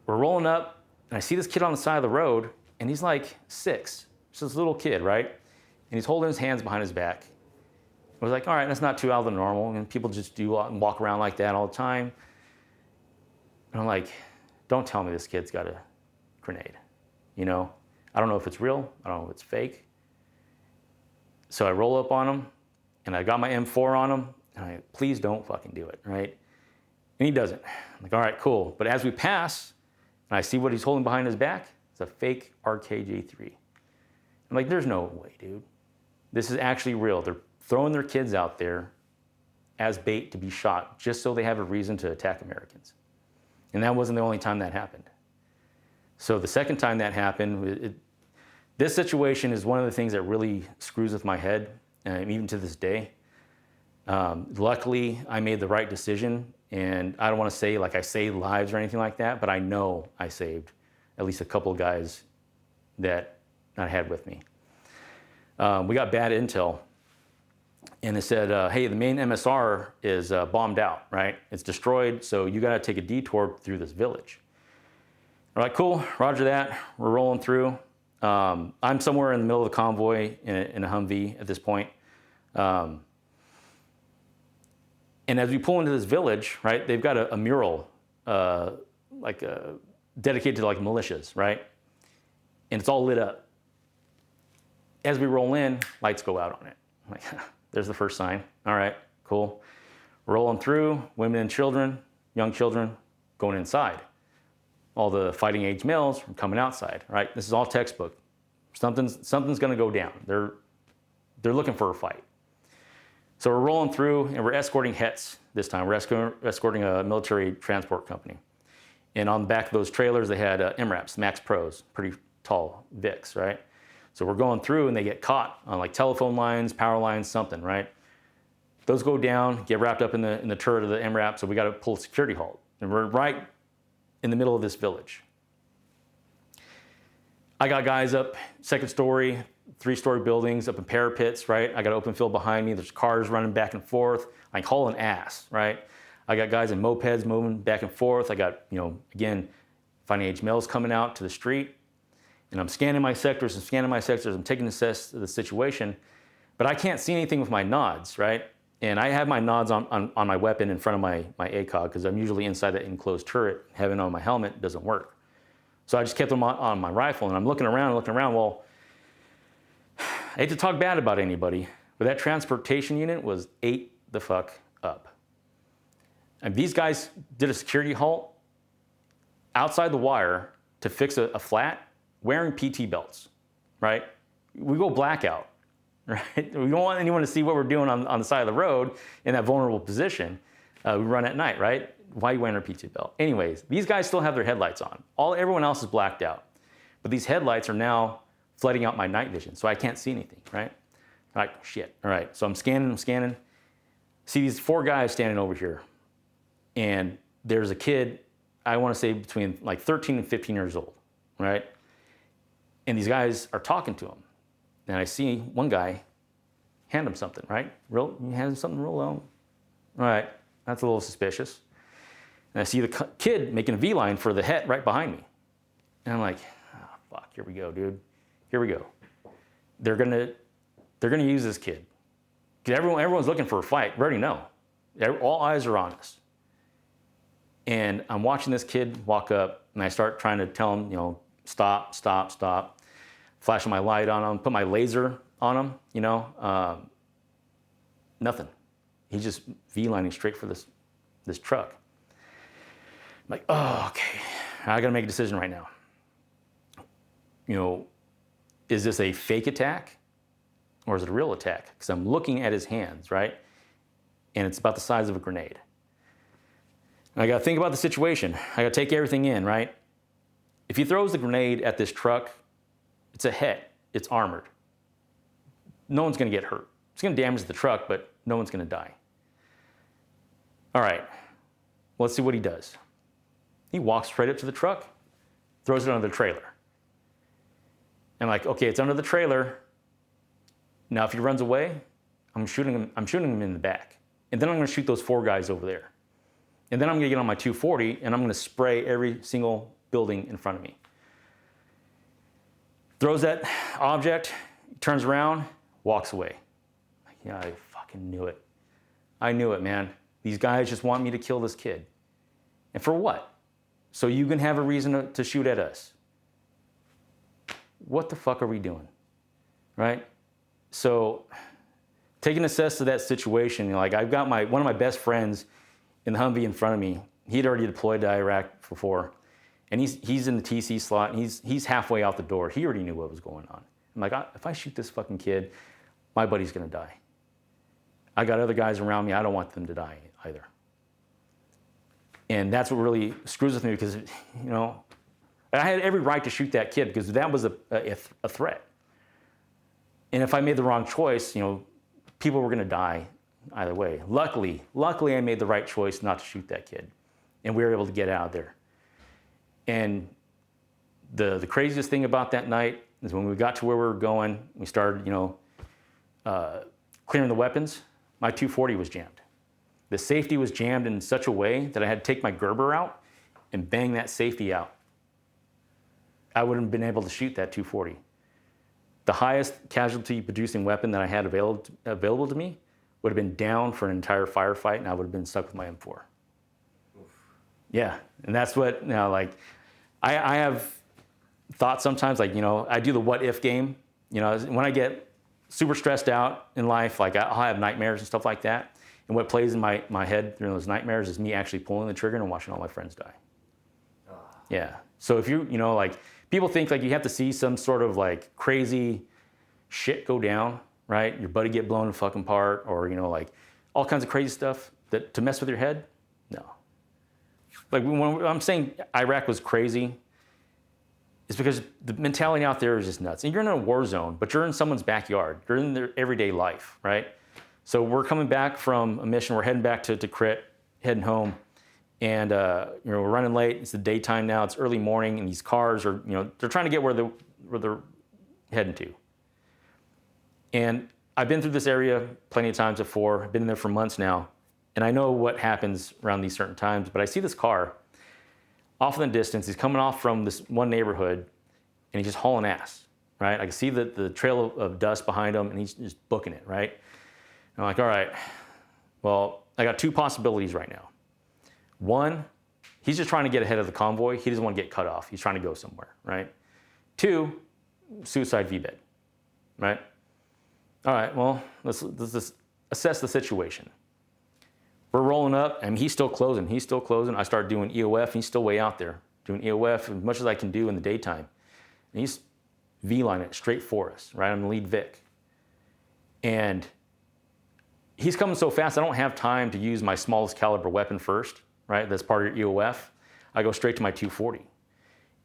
We're rolling up, and I see this kid on the side of the road, and he's like 6. Just this little kid, right? And he's holding his hands behind his back. I was like, all right, that's not too out of the normal, and people just do and walk around like that all the time. And I'm like, don't tell me this kid's got a grenade. I don't know if it's real. I don't know if it's fake. So I roll up on him, and I got my M4 on him, and I, please don't fucking do it, right? And he doesn't. I'm like, all right, cool. But as we pass, and I see what he's holding behind his back, it's a fake RKG-3. I'm like, there's no way, dude. This is actually real. They're throwing their kids out there as bait to be shot just so they have a reason to attack Americans. And that wasn't the only time that happened. So the second time that happened, this situation is one of the things that really screws with my head, even to this day. Luckily, I made the right decision And I don't want to say like I saved lives or anything like that, but I know I saved at least a couple of guys that I had with me. We got bad intel, and it said, hey, the main MSR is bombed out, right? It's destroyed, so you got to take a detour through this village. We're like, cool, roger that. We're rolling through. I'm somewhere in the middle of the convoy in a Humvee at this point. And as we pull into this village, right, they've got a mural dedicated to like militias, right? And it's all lit up. As we roll in, lights go out on it. I'm like, there's the first sign. All right, cool. Rolling through, women and children, young children, going inside. All the fighting age males are coming outside, right? This is all textbook. Something's gonna go down. They're looking for a fight. So we're rolling through and we're escorting HETs this time. We're escorting a military transport company. And on the back of those trailers, they had MRAPs, Max Pros, pretty tall Vics, right? So we're going through and they get caught on like telephone lines, power lines, something, right? Those go down, get wrapped up in the turret of the MRAP, so we gotta pull a security halt. And we're right in the middle of this village. I got guys up, second story, 3-story buildings, up in parapets, right? I got open field behind me. There's cars running back and forth. I hauling ass, right? I got guys in mopeds moving back and forth. I got, again, fighting age males coming out to the street. And I'm scanning my sectors. I'm taking assess of the situation. But I can't see anything with my nods, right? And I have my nods on my weapon in front of my ACOG because I'm usually inside that enclosed turret. Having it on my helmet doesn't work. So I just kept them on my rifle, and I'm looking around. Well, I hate to talk bad about anybody, but that transportation unit was ate the fuck up. And these guys did a security halt outside the wire to fix a flat wearing PT belts, right? We go blackout, right? We don't want anyone to see what we're doing on the side of the road in that vulnerable position. We run at night, right? Why are you wearing a PT belt? Anyways, these guys still have their headlights on. Everyone else is blacked out. But these headlights are now flooding out my night vision, so I can't see anything, right? Like, shit. All right, so I'm scanning. See these 4 guys standing over here. And there's a kid, I want to say between like 13 and 15 years old, right? And these guys are talking to him. And I see one guy hand him something, right? He hands him something real low. All right, that's a little suspicious. And I see the kid making a V-line for the het right behind me. And I'm like, oh, fuck, here we go, dude. Here we go. They're gonna use this kid. Because everyone's looking for a fight. We already know. All eyes are on us. And I'm watching this kid walk up, and I start trying to tell him, stop. Flashing my light on him, put my laser on him, nothing. He's just V-lining straight for this truck. I'm like, oh, okay. I gotta make a decision right now. Is this a fake attack or is it a real attack? Because I'm looking at his hands, right? And it's about the size of a grenade. And I gotta think about the situation. I gotta take everything in, right? If he throws the grenade at this truck, it's a het, it's armored. No one's gonna get hurt. It's gonna damage the truck, but no one's gonna die. All right, let's see what he does. He walks straight up to the truck, throws it under the trailer. I'm like, okay, it's under the trailer. Now, if he runs away, I'm shooting him in the back. And then I'm gonna shoot those 4 guys over there. And then I'm gonna get on my 240 and I'm gonna spray every single building in front of me. Throws that object, turns around, walks away. Yeah, I fucking knew it. I knew it, man. These guys just want me to kill this kid. And for what? So you can have a reason to shoot at us. What the fuck are we doing? Right? So taking assess to that situation, I've got one of my best friends in the Humvee in front of me. He'd already deployed to Iraq before. And he's in the TC slot, and he's halfway out the door. He already knew what was going on. I'm like, if I shoot this fucking kid, my buddy's gonna die. I got other guys around me, I don't want them to die either. And that's what really screws with me because, I had every right to shoot that kid because that was a threat. And if I made the wrong choice, people were gonna die either way. Luckily, I made the right choice not to shoot that kid, and we were able to get out of there. And the craziest thing about that night is when we got to where we were going, we started, clearing the weapons. My 240 was jammed. The safety was jammed in such a way that I had to take my Gerber out and bang that safety out. I wouldn't have been able to shoot that 240. The highest casualty producing weapon that I had available to me would have been down for an entire firefight, and I would have been stuck with my M4. Oof. Yeah, and that's what, I have thoughts sometimes, I do the what if game. When I get super stressed out in life, I'll have nightmares and stuff like that. And what plays in my head during those nightmares is me actually pulling the trigger and watching all my friends die. Yeah. So if people think you have to see some sort of crazy shit go down, right? Your buddy get blown the fucking apart, or all kinds of crazy stuff to mess with your head. No. When I'm saying Iraq was crazy, it's because the mentality out there is just nuts. And you're in a war zone, but you're in someone's backyard. You're in their everyday life, right? So we're coming back from a mission. We're heading back to Crit, heading home. And we're running late. It's the daytime now. It's early morning, and these cars are, they're trying to get where they're heading to. And I've been through this area plenty of times before. I've been there for months now, and I know what happens around these certain times. But I see this car off in the distance. He's coming off from this one neighborhood, and he's just hauling ass, right? I can see the trail of dust behind him, and he's just booking it, right? And I'm like, all right, well, I got two possibilities right now. One, he's just trying to get ahead of the convoy. He doesn't want to get cut off. He's trying to go somewhere, right? Two, suicide VBED, right? All right, well, let's assess the situation. We're rolling up, and he's still closing. I start doing EOF, and he's still way out there, doing EOF as much as I can do in the daytime. And he's V-lining it straight for us, right? I'm the lead Vic. And he's coming so fast, I don't have time to use my smallest caliber weapon first, right? That's part of your EOF. I go straight to my 240.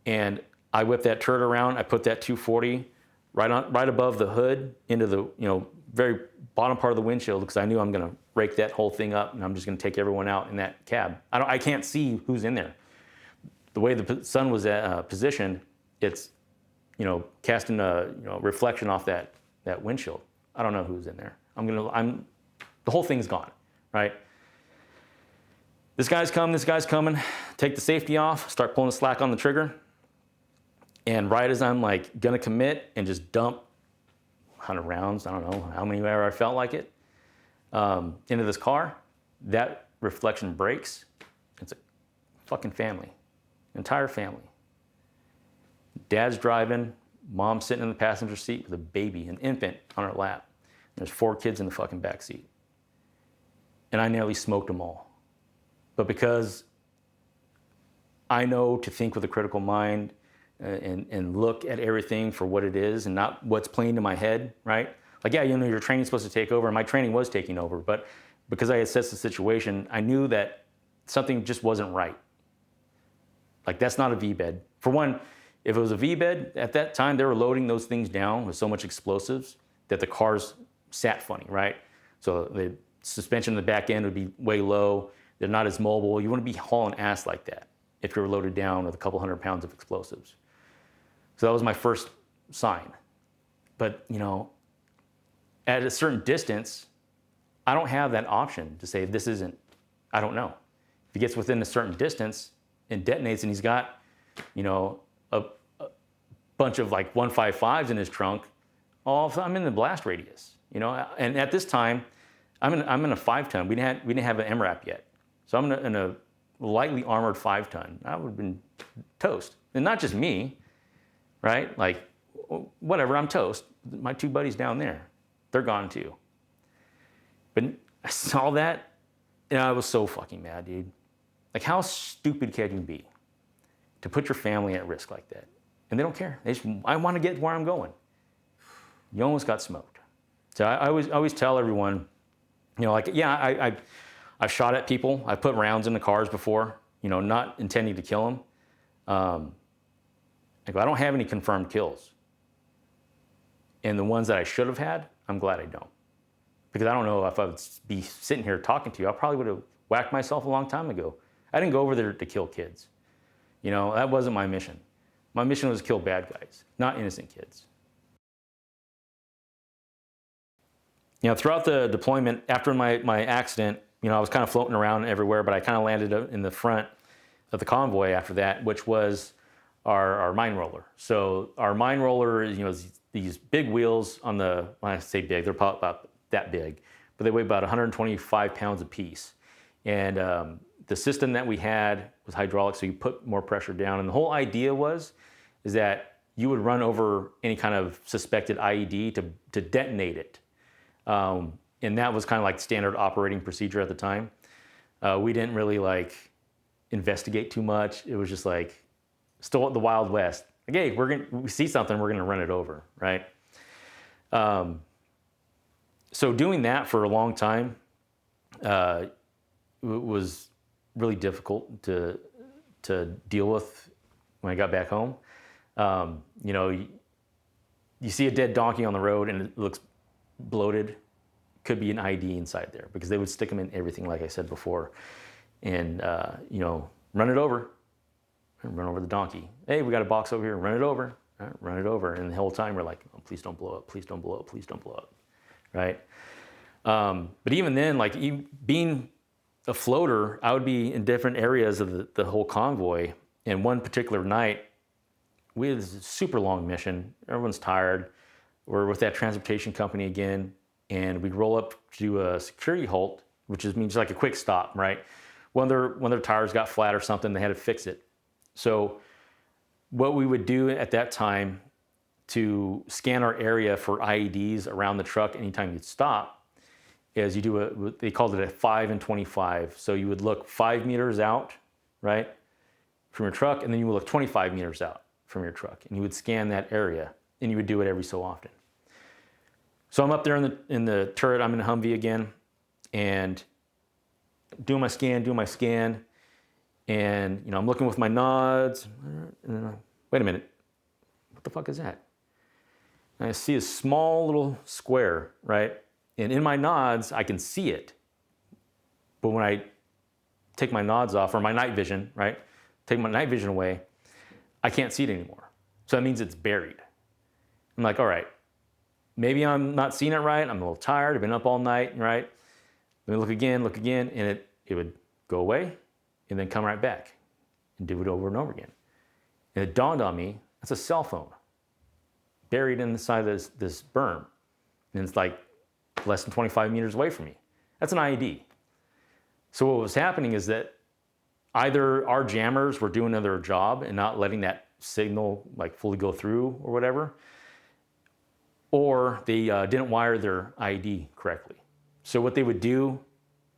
And I whip that turret around, I put that 240 right above the hood into the very bottom part of the windshield, because I knew I'm gonna rake that whole thing up, and I'm just gonna take everyone out in that cab. I can't see who's in there. The way the sun was positioned, it's casting a reflection off that windshield. I don't know who's in there. The whole thing's gone, right? This guy's coming, take the safety off, start pulling the slack on the trigger. And right as I'm gonna commit and just dump 100 rounds, I don't know how many ever I felt like it, into this car, that reflection breaks. It's a fucking family, entire family. Dad's driving, mom's sitting in the passenger seat with a baby, an infant on her lap. There's 4 kids in the fucking back seat. And I nearly smoked them all. But because I know to think with a critical mind and look at everything for what it is and not what's playing in my head, right? Your training's supposed to take over, and my training was taking over, but because I assessed the situation, I knew that something just wasn't right. That's not a VBED. For one, if it was a VBED, at that time, they were loading those things down with so much explosives that the cars sat funny, right? So the suspension in the back end would be way low. They're not as mobile. You wouldn't be hauling ass like that if you were loaded down with a couple 100 pounds of explosives. So that was my first sign. But, at a certain distance, I don't have that option to say this isn't, I don't know. If he gets within a certain distance and detonates, and he's got, a bunch of 155s in his trunk, I'm in the blast radius, And at this time, I'm in a 5-ton. We didn't have an MRAP yet. So I'm in a lightly armored 5-ton. I would have been toast. And not just me, right? Whatever, I'm toast. My 2 buddies down there, they're gone too. But I saw that, and I was so fucking mad, dude. How stupid can you be to put your family at risk like that? And they don't care. I want to get where I'm going. You almost got smoked. So I always tell everyone, I've shot at people. I've put rounds in the cars before, not intending to kill them. I don't have any confirmed kills. And the ones that I should have had, I'm glad I don't. because I don't know if I would be sitting here talking to you. I probably would have whacked myself a long time ago. I didn't go over there to kill kids. You know, that wasn't my mission. My mission was to kill bad guys, not innocent kids. You know, throughout the deployment, after my accident, you know, I was kind of floating around everywhere, but I kind of landed in the front of the convoy after that, which was our mine roller. So our mine roller, you know, these big wheels on the, when I say big, they're probably about that big, but they weigh about 125 pounds a piece. And the system that we had was hydraulic, so you put more pressure down. And the whole idea is that you would run over any kind of suspected IED to detonate it. And that was kind of like standard operating procedure at the time. We didn't really like investigate too much. It was just like still the Wild West. Like, hey, we see something, we're gonna run it over, right? So doing that for a long time was really difficult to deal with when I got back home. You know, you see a dead donkey on the road and it looks bloated, could be an ID inside there, because they would stick them in everything, like I said before, and you know, run it over, run over the donkey. Hey, we got a box over here, run it over, right, run it over. And the whole time we're like, oh, please don't blow up, please don't blow up, please don't blow up, right? But even then, like being a floater, I would be in different areas of the whole convoy. And one particular night, we had this super long mission, everyone's tired, we're with that transportation company again, and we'd roll up to a security halt, which means like a quick stop, right? When their tires got flat or something, they had to fix it. So what we would do at that time to scan our area for IEDs around the truck anytime you'd stop is you do they called it a 5 and 25. So you would look 5 meters out, right, from your truck, and then you would look 25 meters out from your truck, and you would scan that area, and you would do it every so often. So I'm up there in the turret, I'm in a Humvee again, and doing my scan, and you know, I'm looking with my nods, and then wait a minute, what the fuck is that? And I see a small little square, right? And in my nods, I can see it. But when I take my nods off, or my night vision, right? Take my night vision away, I can't see it anymore. So that means it's buried. I'm like, all right, maybe I'm not seeing it right. I'm a little tired. I've been up all night, right? Let me look again, and it would go away and then come right back and do it over and over again. And it dawned on me, that's a cell phone buried inside this berm. And it's like less than 25 meters away from me. That's an IED. So what was happening is that either our jammers were doing their job and not letting that signal like fully go through or whatever, or they didn't wire their IED correctly. So what they would do,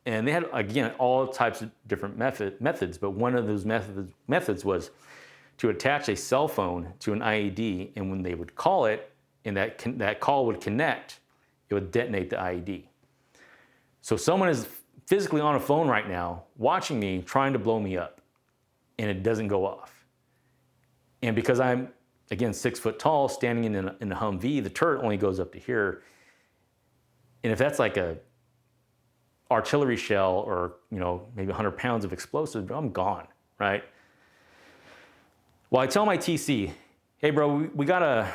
and they had, again, all types of different methods, but one of those methods was to attach a cell phone to an IED, and when they would call it, and that call would connect, it would detonate the IED. So someone is physically on a phone right now, watching me, trying to blow me up, and it doesn't go off. And because I'm, again, 6 foot tall, standing in a Humvee, the turret only goes up to here. And if that's like a artillery shell or, you know, maybe 100 pounds of explosive, I'm gone, right? Well, I tell my TC, hey bro, we got a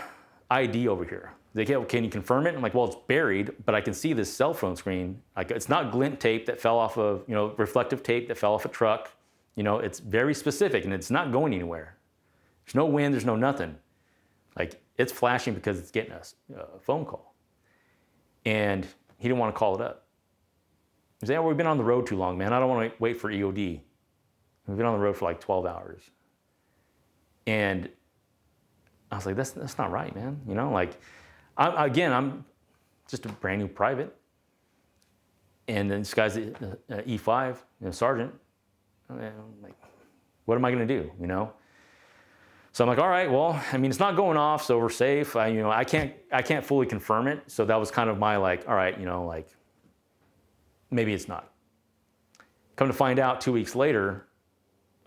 ID over here. They go, can you confirm it? I'm like, well, it's buried, but I can see this cell phone screen. Like, it's not glint tape that fell off of, you know, reflective tape that fell off a truck. You know, it's very specific and it's not going anywhere. There's no wind, there's no nothing. Like, it's flashing because it's getting a phone call. And he didn't want to call it up. He said, yeah, well, we've been on the road too long, man. I don't want to wait for EOD. We've been on the road for like 12 hours. And I was like, that's not right, man. You know, like, I'm just a brand new private. And then this guy's the E5, you know, sergeant. I'm like, what am I going to do, you know? So I'm like, all right, well, I mean, it's not going off, so we're safe. I can't fully confirm it. So that was kind of my like, all right, you know, like, maybe it's not. Come to find out 2 weeks later,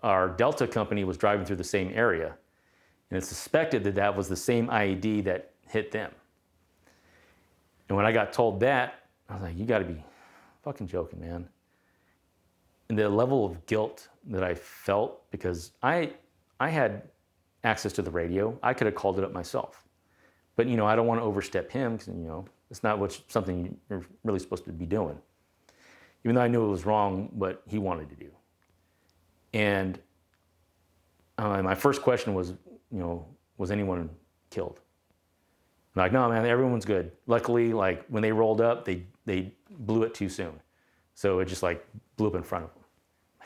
our Delta company was driving through the same area, and it's suspected that that was the same IED that hit them. And when I got told that, I was like, you got to be fucking joking, man. And the level of guilt that I felt, because I had access to the radio. I could have called it up myself. But, you know, I don't want to overstep him because, you know, it's not something you're really supposed to be doing. Even though I knew it was wrong, what he wanted to do. And my first question was, you know, was anyone killed? I'm like, no, man, everyone's good. Luckily, like, when they rolled up, they blew it too soon. So it just, like, blew up in front of them.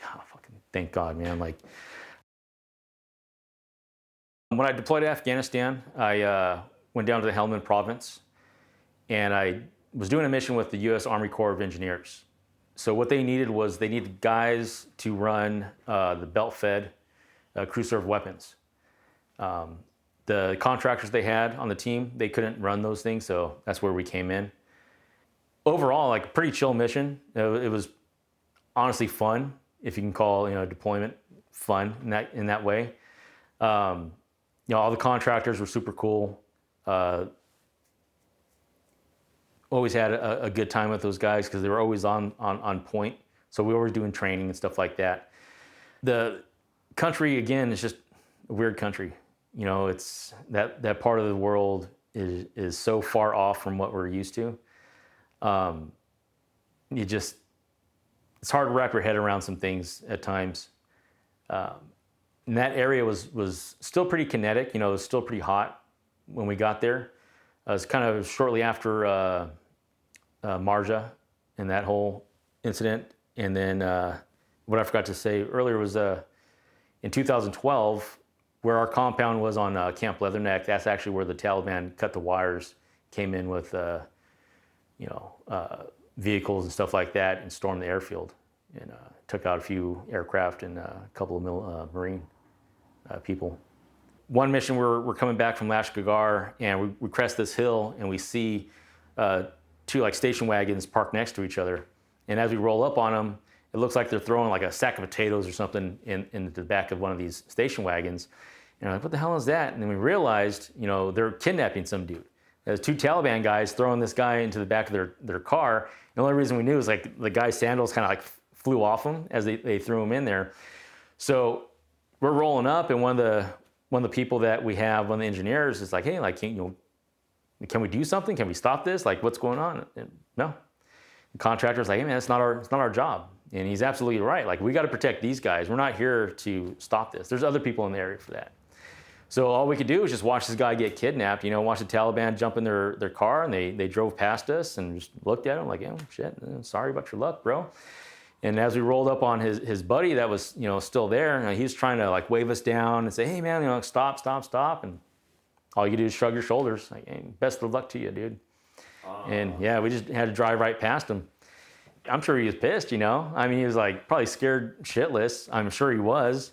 Oh, fucking thank God, man. Like, when I deployed to Afghanistan, I went down to the Helmand province, and I was doing a mission with the U.S. Army Corps of Engineers. So what they needed was they needed guys to run the belt-fed crew-served weapons. The contractors they had on the team, they couldn't run those things, so that's where we came in. Overall, like, a pretty chill mission. It was honestly fun, if you can call, you know, deployment fun in that way. You know, all the contractors were super cool. Always had a good time with those guys because they were always on point. So we were always doing training and stuff like that. The country, again, is just a weird country. You know, it's that part of the world is so far off from what we're used to. It's hard to wrap your head around some things at times. And that area was still pretty kinetic. You know, it was still pretty hot when we got there. It was kind of shortly after Marja and that whole incident. And then what I forgot to say earlier was in 2012, where our compound was on Camp Leatherneck, that's actually where the Taliban cut the wires, came in with vehicles and stuff like that, and stormed the airfield and took out a few aircraft and a couple of Marine people. One mission, we're coming back from Lashkargah, and we crest this hill, and we see two, like, station wagons parked next to each other. And as we roll up on them, it looks like they're throwing, like, a sack of potatoes or something in the back of one of these station wagons. And we're like, what the hell is that? And then we realized, you know, they're kidnapping some dude. There's two Taliban guys throwing this guy into the back of their car. And the only reason we knew was, like, the guy's sandals kind of, like, flew off him as they threw him in there. So we're rolling up, and one of the people that we have, one of the engineers, is like, hey, like, can we do something? Can we stop this? Like, what's going on? And no. The contractor's like, hey, man, it's not our job. And he's absolutely right. Like, we got to protect these guys. We're not here to stop this. There's other people in the area for that. So all we could do was just watch this guy get kidnapped, you know, watch the Taliban jump in their car, and they drove past us and just looked at him like, oh, shit, sorry about your luck, bro. And as we rolled up on his buddy that was, you know, still there, he was trying to, like, wave us down and say, hey, man, you know, stop. And all you do is shrug your shoulders. Like, hey, best of luck to you, dude. And yeah, we just had to drive right past him. I'm sure he was pissed, you know. I mean, he was, like, probably scared shitless. I'm sure he was.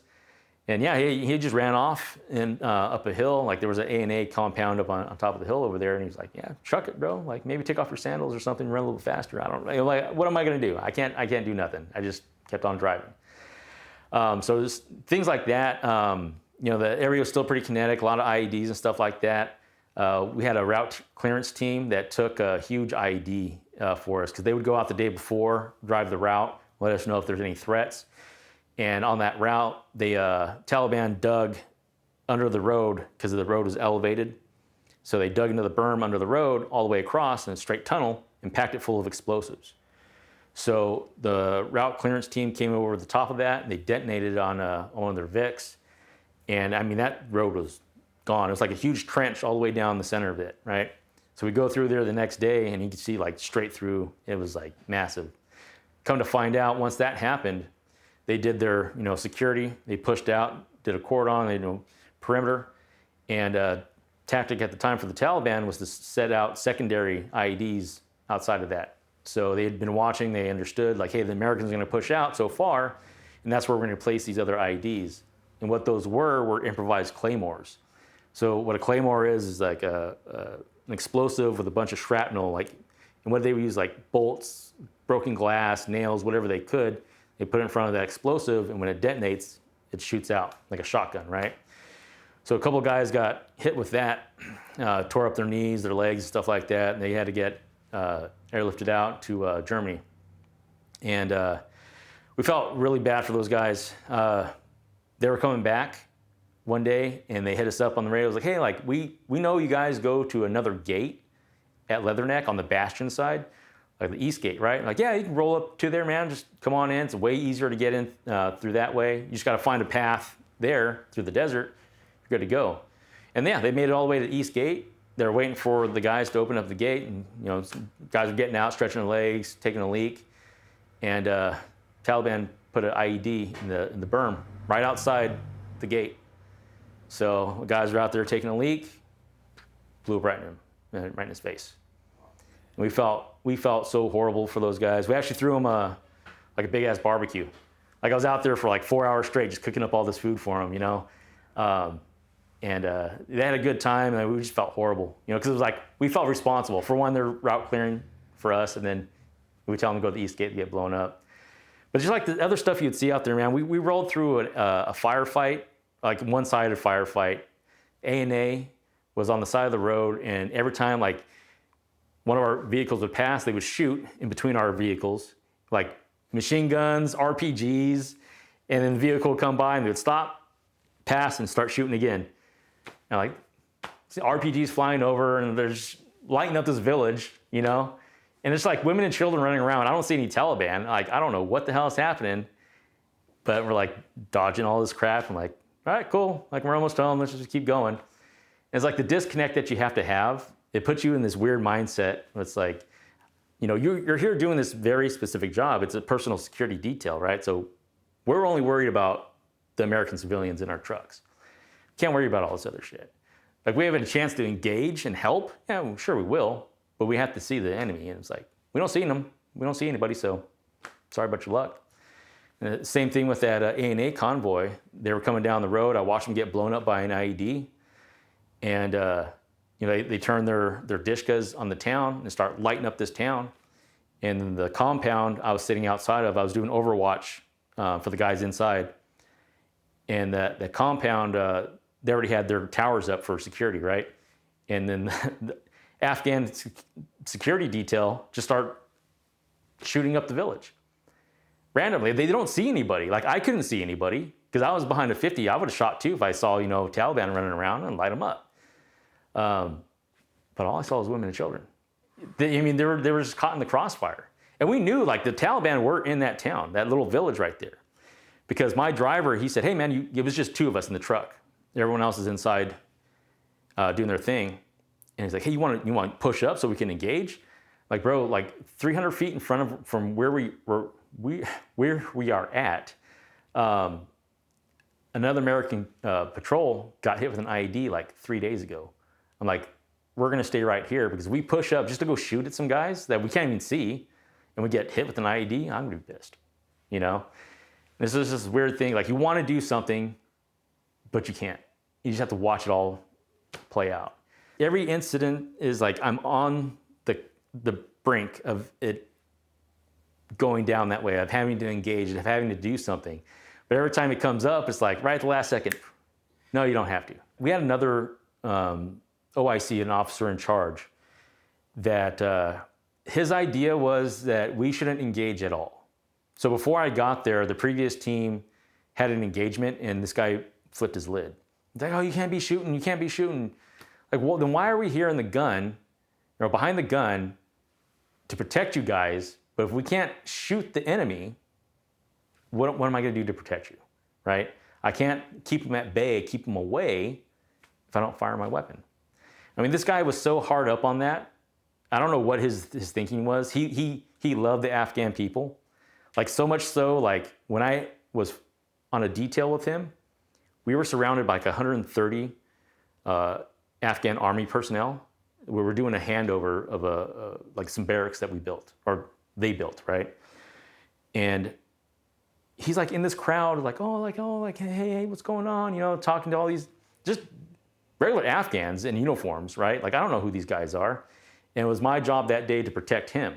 And yeah, he just ran off and up a hill. Like, there was an A&A compound up on top of the hill over there. And he was like, yeah, truck it, bro. Like, maybe take off your sandals or something, run a little faster. I don't know. Like, what am I going to do? I can't do nothing. I just kept on driving. So there's things like that. You know, the area was still pretty kinetic, a lot of IEDs and stuff like that. We had a route clearance team that took a huge IED for us, because they would go out the day before, drive the route, let us know if there's any threats. And on that route, the Taliban dug under the road, because the road was elevated. So they dug into the berm under the road all the way across in a straight tunnel and packed it full of explosives. So the route clearance team came over the top of that, and they detonated it on one of their Vics. And I mean, that road was gone. It was like a huge trench all the way down the center of it, right? So we go through there the next day, and you could see, like, straight through. It was, like, massive. Come to find out, once that happened, they did their, you know, security. They pushed out, did a cordon, they did perimeter, and tactic at the time for the Taliban was to set out secondary IEDs outside of that. So they had been watching, they understood, like, hey, the Americans are going to push out so far, and that's where we're going to place these other IEDs. And what those were improvised claymores. So what a claymore is like an explosive with a bunch of shrapnel, like, and what they would use, like bolts, broken glass, nails, whatever they could. They put it in front of that explosive, and when it detonates, it shoots out like a shotgun, right? So a couple of guys got hit with that, tore up their knees, their legs, stuff like that, and they had to get airlifted out to Germany. And we felt really bad for those guys. They were coming back one day and they hit us up on the radio. It was like, hey, like we know you guys go to another gate at Leatherneck on the Bastion side, like the East Gate, right? Like, yeah, you can roll up to there, man. Just come on in. It's way easier to get in through that way. You just got to find a path there through the desert. You're good to go. And yeah, they made it all the way to the East Gate. They were waiting for the guys to open up the gate, and some guys were getting out, stretching their legs, taking a leak, and Taliban put an IED in the berm right outside the gate. So the guys were out there taking a leak, blew up right in his face. And we felt so horrible for those guys. We actually threw them like a big ass barbecue. Like I was out there for like 4 hours straight, just cooking up all this food for them, And they had a good time, and we just felt horrible, because it was like we felt responsible. For one, they're route clearing for us, and then we tell them to go to the East Gate to get blown up. But just like the other stuff you'd see out there, man, we rolled through a firefight, like one-sided firefight. A&A was on the side of the road, and every time like one of our vehicles would pass, they would shoot in between our vehicles, like machine guns, RPGs, and then the vehicle would come by and they would stop, pass, and start shooting again. And like, see RPGs flying over, and they're just lighting up this village, And it's like women and children running around. I don't see any Taliban. Like, I don't know what the hell is happening, but we're like dodging all this crap. I'm like, all right, cool. Like, we're almost home. Let's just keep going. And it's like the disconnect that you have to have. It puts you in this weird mindset. It's like, you're here doing this very specific job. It's a personal security detail, right? So we're only worried about the American civilians in our trucks. Can't worry about all this other shit. Like, we have a chance to engage and help. Yeah, well, sure we will, but we have to see the enemy. And it's like, we don't see them. We don't see anybody, so sorry about your luck. And same thing with that A&A convoy. They were coming down the road. I watched them get blown up by an IED. And, they turn their dishkas on the town and start lighting up this town. And the compound I was sitting outside of, I was doing overwatch for the guys inside. And the compound, they already had their towers up for security, right? And then the Afghan security detail just start shooting up the village. Randomly, they don't see anybody. Like, I couldn't see anybody because I was behind a 50. I would have shot too if I saw, Taliban running around and light them up. But all I saw was women and children. They were just caught in the crossfire. And we knew, like, the Taliban were in that town, that little village right there. Because my driver, he said, hey, man, it was just two of us in the truck. Everyone else is inside doing their thing. And he's like, hey, you want to push up so we can engage? Like, bro, like 300 feet in front from where we are at, another American patrol got hit with an IED like 3 days ago. I'm like, we're going to stay right here because if we push up just to go shoot at some guys that we can't even see and we get hit with an IED, I'm going to be pissed, This is this weird thing. Like, you want to do something, but you can't. You just have to watch it all play out. Every incident is like I'm on the brink of it going down that way, of having to engage, of having to do something. But every time it comes up, it's like right at the last second, no, you don't have to. We had another OIC, an officer in charge, that his idea was that we shouldn't engage at all. So before I got there, the previous team had an engagement, and this guy flipped his lid. He's like, oh, you can't be shooting, you can't be shooting. Like, well, then why are we here in the gun, behind the gun, to protect you guys? But if we can't shoot the enemy, what am I going to do to protect you, right? I can't keep them at bay, keep them away if I don't fire my weapon. I mean, this guy was so hard up on that. I don't know what his thinking was. He loved the Afghan people. Like, so much so, like, when I was on a detail with him, we were surrounded by like 130 Afghan Army personnel. We were doing a handover of like some barracks that we built, or they built, right? And he's like in this crowd, like, hey, what's going on? Talking to all these just regular Afghans in uniforms, right? Like, I don't know who these guys are. And it was my job that day to protect him.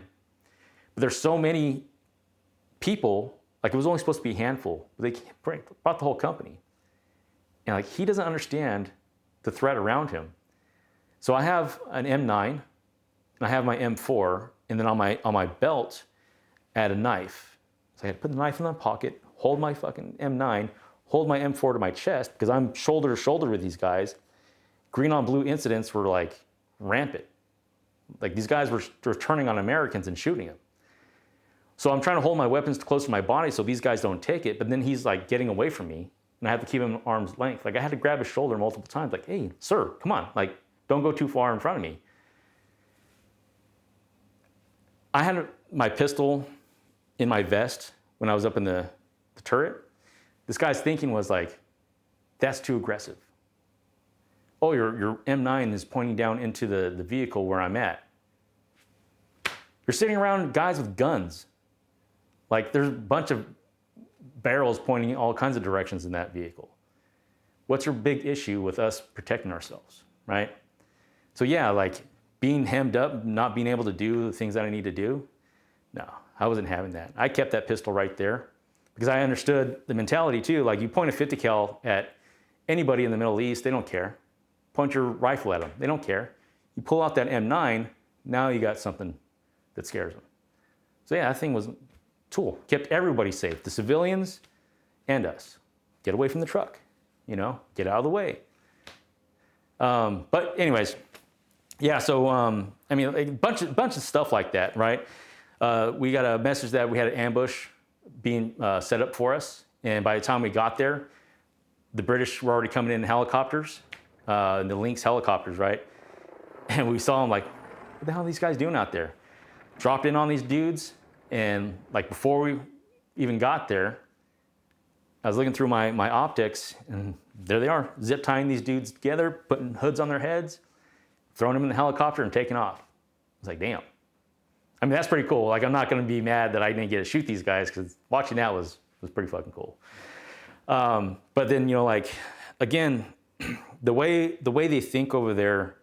But there's so many people, like, it was only supposed to be a handful, but they brought the whole company. And like, he doesn't understand the threat around him. So I have an M9 and I have my M4, and then on my belt, I had a knife. So I had to put the knife in my pocket, hold my fucking M9, hold my M4 to my chest, because I'm shoulder to shoulder with these guys. Green on blue incidents were like rampant. Like these guys were turning on Americans and shooting them. So I'm trying to hold my weapons close to my body so these guys don't take it, but then he's like getting away from me, and I have to keep him at arm's length. Like I had to grab his shoulder multiple times, like, hey, sir, come on, like don't go too far in front of me. I had my pistol in my vest when I was up in the turret. This guy's thinking was like, that's too aggressive. Oh, your M9 is pointing down into the vehicle where I'm at. You're sitting around guys with guns. Like there's a bunch of barrels pointing in all kinds of directions in that vehicle. What's your big issue with us protecting ourselves, right? So yeah, like being hemmed up, not being able to do the things that I need to do, no, I wasn't having that. I kept that pistol right there because I understood the mentality too. Like you point a 50 cal at anybody in the Middle East, they don't care. Point your rifle at them, they don't care. You pull out that M9, now you got something that scares them. So yeah, that thing was a tool. Kept everybody safe, the civilians and us. Get away from the truck, you know, get out of the way. But anyways, yeah, so I mean, a bunch of stuff like that, right? We got a message that we had an ambush being set up for us, and by the time we got there, the British were already coming in helicopters, the Lynx helicopters, right? And we saw them like, what the hell are these guys doing out there? Dropped in on these dudes, and like before we even got there, I was looking through my optics, and there they are, zip tying these dudes together, putting hoods on their heads, throwing them in the helicopter and taking off. I was like, damn. I mean, that's pretty cool. Like, I'm not going to be mad that I didn't get to shoot these guys, because watching that was pretty fucking cool. But then, you know, like, again, the way they think over there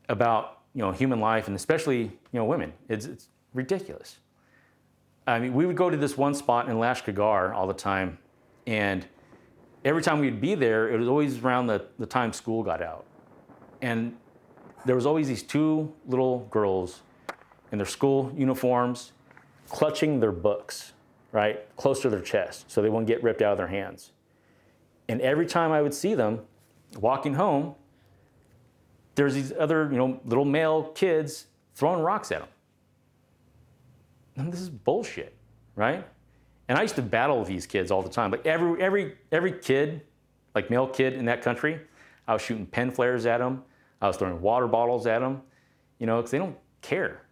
about, you know, human life, and especially, you know, women, it's ridiculous. I mean, we would go to this one spot in Lashkagar all the time, and every time we'd be there, it was always around the time school got out. And there was always these two little girls in their school uniforms clutching their books, right, close to their chest so they wouldn't get ripped out of their hands. And every time I would see them walking home, there's these other, you know, little male kids throwing rocks at them. And this is bullshit, right? And I used to battle with these kids all the time. Like every kid, like male kid in that country, I was shooting pen flares at them. I was throwing water bottles at them, you know, because they don't care.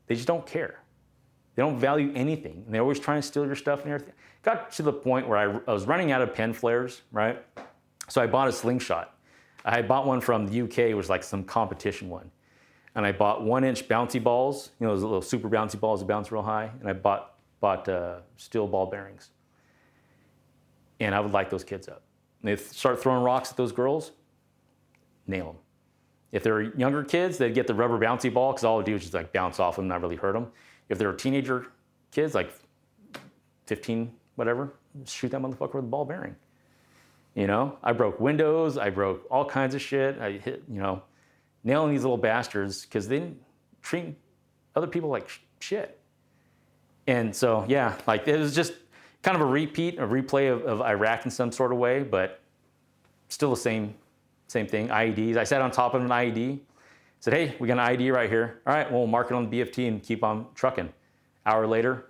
They just don't care. They don't value anything. And they're always trying to steal your stuff and everything. Got to the point where I was running out of pen flares, right? So I bought a slingshot. I had bought one from the UK, it was like some competition one. And I bought 1-inch bouncy balls, you know, those little super bouncy balls that bounce real high. And I bought steel ball bearings. And I would light those kids up. And they'd start throwing rocks at those girls, nail them. If they're younger kids, they'd get the rubber bouncy ball, because all it would do is just like bounce off them, not really hurt them. If they were teenager kids, like 15, whatever, shoot that motherfucker with a ball bearing. You know, I broke windows, I broke all kinds of shit. I hit, you know, nailing these little bastards because they didn't treat other people like shit. And so, yeah, like it was just kind of a replay of Iraq in some sort of way, but still the same thing, IEDs. I sat on top of an IED, said, hey, we got an IED right here. All right, well, we'll mark it on the BFT and keep on trucking. Hour later,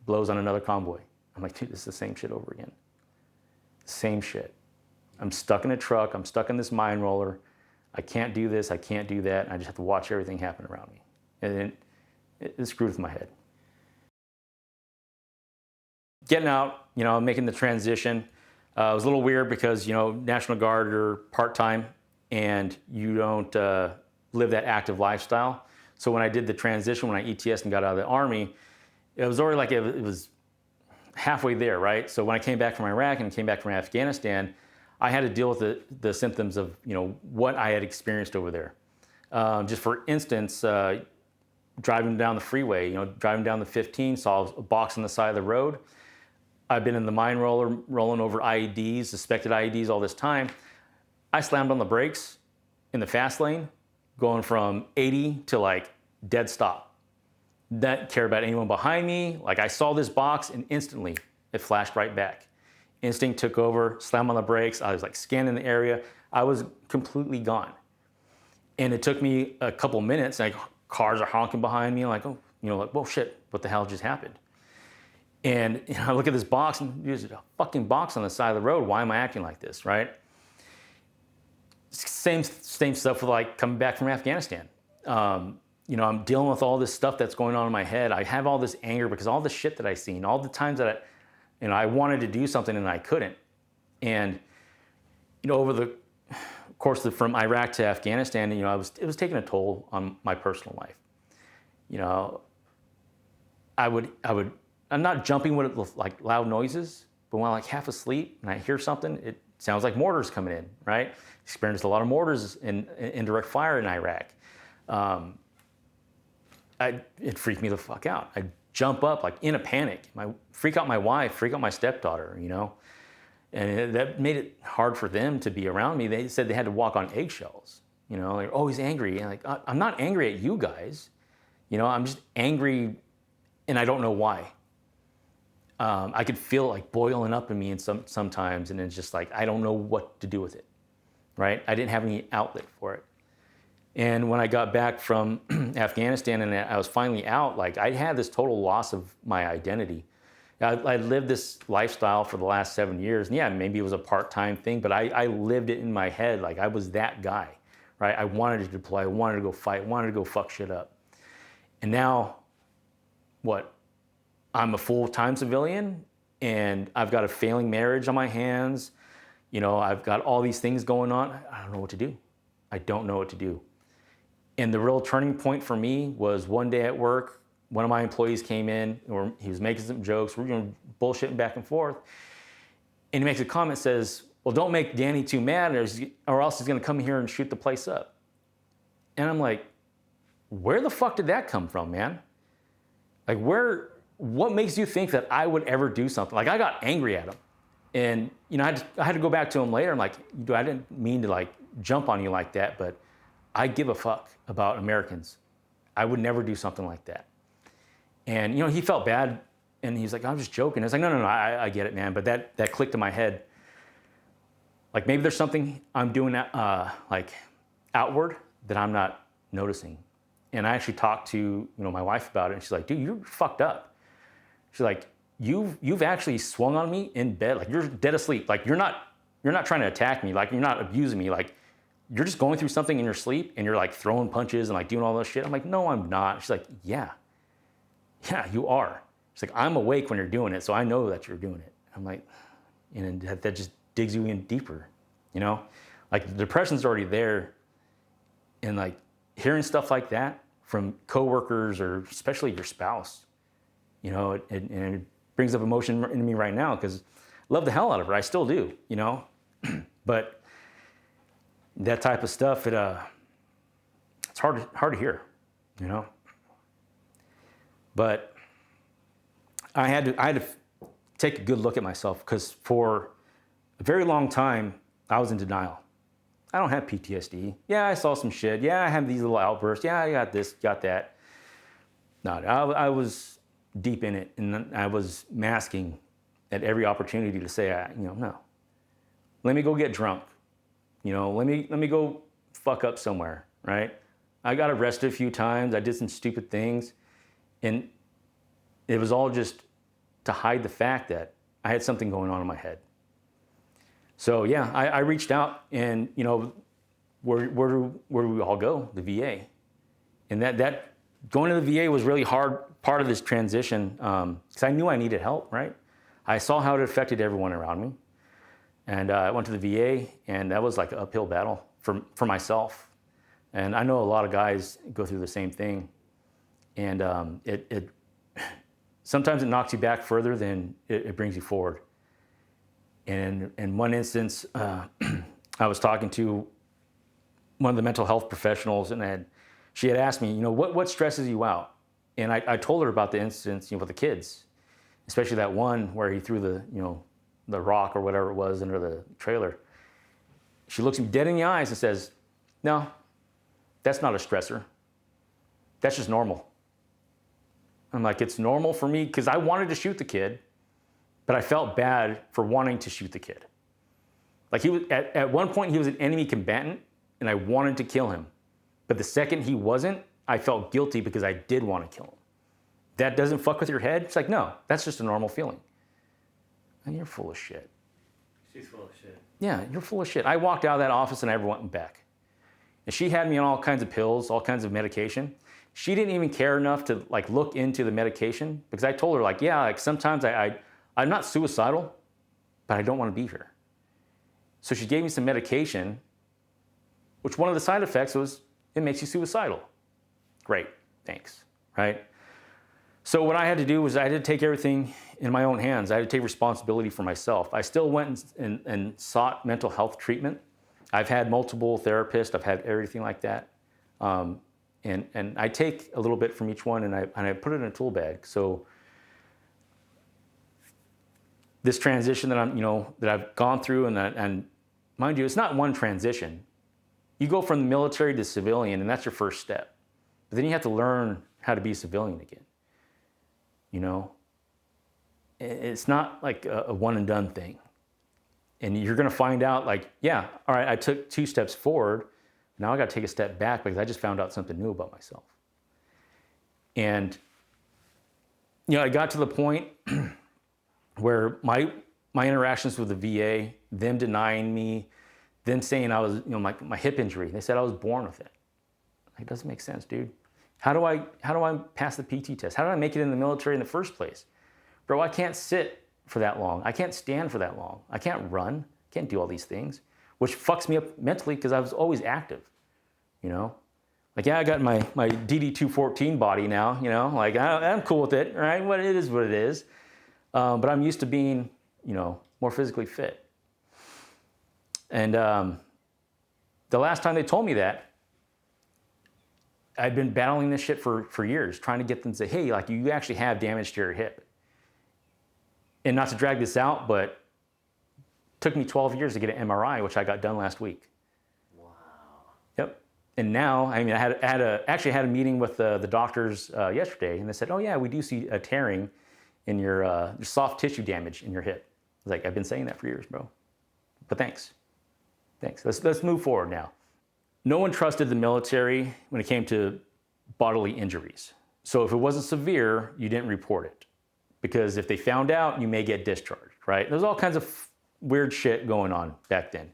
blows on another convoy. I'm like, dude, this is the same shit over again. Same shit. I'm stuck in a truck. I'm stuck in this mine roller. I can't do this. I can't do that. I just have to watch everything happen around me. And it screwed with my head. Getting out, you know, making the transition. It was a little weird because, you know, National Guard are part-time and you don't live that active lifestyle. So when I did the transition, when I ETS'd and got out of the Army, it was already like it was halfway there, right? So when I came back from Iraq and came back from Afghanistan, I had to deal with the symptoms of, you know, what I had experienced over there. Just for instance, driving down the freeway, you know, driving down the 15, saw a box on the side of the road. I've been in the mine roller, rolling over IEDs, suspected IEDs all this time. I slammed on the brakes in the fast lane, going from 80 to like dead stop. Didn't care about anyone behind me. Like I saw this box and instantly it flashed right back. Instinct took over, slammed on the brakes. I was like scanning the area. I was completely gone. And it took me a couple minutes, like cars are honking behind me, like, oh, like, whoa, shit, what the hell just happened? And I look at this box, and there's a fucking box on the side of the road. Why am I acting like this, right? Same stuff with like coming back from Afghanistan. I'm dealing with all this stuff that's going on in my head. I have all this anger because all the shit that I seen, all the times that I wanted to do something and I couldn't. And, over the course from Iraq to Afghanistan, it was taking a toll on my personal life. I'm not jumping with like loud noises, but when I'm like half asleep and I hear something, it sounds like mortars coming in, right? Experienced a lot of mortars in indirect fire in Iraq. It freaked me the fuck out. I jump up like in a panic. Freak out my wife, freak out my stepdaughter, And that made it hard for them to be around me. They said they had to walk on eggshells. They're always angry. And like, I'm not angry at you guys. I'm just angry and I don't know why. I could feel like boiling up in me sometimes, and it's just like, I don't know what to do with it, right? I didn't have any outlet for it. And when I got back from Afghanistan and I was finally out, like I had this total loss of my identity. I lived this lifestyle for the last 7 years. And yeah, maybe it was a part-time thing, but I lived it in my head. Like I was that guy, right? I wanted to deploy, I wanted to go fight, wanted to go fuck shit up. And now, what? I'm a full-time civilian and I've got a failing marriage on my hands. I've got all these things going on. I don't know what to do. I don't know what to do. And the real turning point for me was one day at work, one of my employees came in, or he was making some jokes. We're bullshitting back and forth. And he makes a comment, says, well, don't make Danny too mad or else he's gonna come here and shoot the place up. And I'm like, where the fuck did that come from, man? Like what makes you think that I would ever do something? Like I got angry at him. And I had to go back to him later. I'm like, I didn't mean to like jump on you like that, but I give a fuck about Americans. I would never do something like that. And he felt bad and he's like, I'm just joking. I was like, no, I get it, man. But that clicked in my head. Like maybe there's something I'm doing like outward that I'm not noticing. And I actually talked to my wife about it, and she's like, dude, you're fucked up. She's like, you've actually swung on me in bed, like you're dead asleep. Like you're not trying to attack me, like you're not abusing me, like you're just going through something in your sleep and you're like throwing punches and like doing all this shit. I'm like, no, I'm not. She's like, yeah, you are. She's like, I'm awake when you're doing it, so I know that you're doing it. I'm like, and that just digs you in deeper, like the depression's already there, and like hearing stuff like that from coworkers or especially your spouse, it brings up emotion in me right now because I love the hell out of her. I still do, but that type of stuff, it's hard to hear, But I had to take a good look at myself because for a very long time I was in denial. I don't have PTSD. Yeah, I saw some shit. Yeah, I have these little outbursts. Yeah, I got this, got that. No, I was deep in it, and I was masking at every opportunity to say, no. Let me go get drunk. Let me go fuck up somewhere, right? I got arrested a few times. I did some stupid things, and it was all just to hide the fact that I had something going on in my head. So yeah, I reached out, and where do we all go? The VA, and that going to the VA was really hard part of this transition because I knew I needed help. Right, I saw how it affected everyone around me, and I went to the VA, and that was like an uphill battle for myself. And I know a lot of guys go through the same thing, and it sometimes it knocks you back further than it brings you forward. And in one instance, I was talking to one of the mental health professionals, and she had asked me, what stresses you out? And I told her about the instance, with the kids, especially that one where he threw the rock or whatever it was under the trailer. She looks me dead in the eyes and says, no, That's not a stressor. That's just normal. I'm like, it's normal for me because I wanted to shoot the kid, but I felt bad for wanting to shoot the kid. Like he was at one point he was an enemy combatant and I wanted to kill him. But the second he wasn't, I felt guilty because I did want to kill him. That doesn't fuck with your head? It's like, no, that's just a normal feeling. And you're full of shit.
She's full of shit.
Yeah, you're full of shit. I walked out of that office and I never went back. And she had me on all kinds of pills, all kinds of medication. She didn't even care enough to like look into the medication because I told her like, yeah, like sometimes I'm not suicidal, but I don't want to be here. So she gave me some medication, which one of the side effects was it makes you suicidal. Great, thanks, right? So what I had to do was I had to take everything in my own hands. I had to take responsibility for myself. I still went and sought mental health treatment. I've had multiple therapists. I've had everything like that. And I take a little bit from each one and I put it in a tool bag. So this transition that I've gone through and mind you, it's not one transition. You go from the military to civilian and that's your first step. But then you have to learn how to be a civilian again. You know, it's not like a one and done thing. And you're going to find out like, yeah, all right, I took 2 steps forward. Now I got to take a step back because I just found out something new about myself. And, you know, I got to the point where my interactions with the VA, them denying me, them saying I was, you know, my hip injury, they said I was born with it. Like, it doesn't make sense, dude. How do I pass the PT test? How did I make it in the military in the first place? Bro, I can't sit for that long. I can't stand for that long. I can't run. I can't do all these things, which fucks me up mentally because I was always active, you know? Like, yeah, I got my DD-214 body now, you know? Like, I'm cool with it, right? What it is what it is. But I'm used to being, you know, more physically fit. And the last time they told me that, I'd been battling this shit for years, trying to get them to say, hey, like you actually have damage to your hip. And not to drag this out, but it took me 12 years to get an MRI, which I got done last week.
Wow.
Yep. And now, I mean, I actually had a meeting with the doctors yesterday, and they said, oh yeah, we do see a tearing in your soft tissue damage in your hip. I was like, I've been saying that for years, bro. But thanks. Let's move forward now. No one trusted the military when it came to bodily injuries. So if it wasn't severe, you didn't report it. Because if they found out, you may get discharged, right? There's all kinds of weird shit going on back then.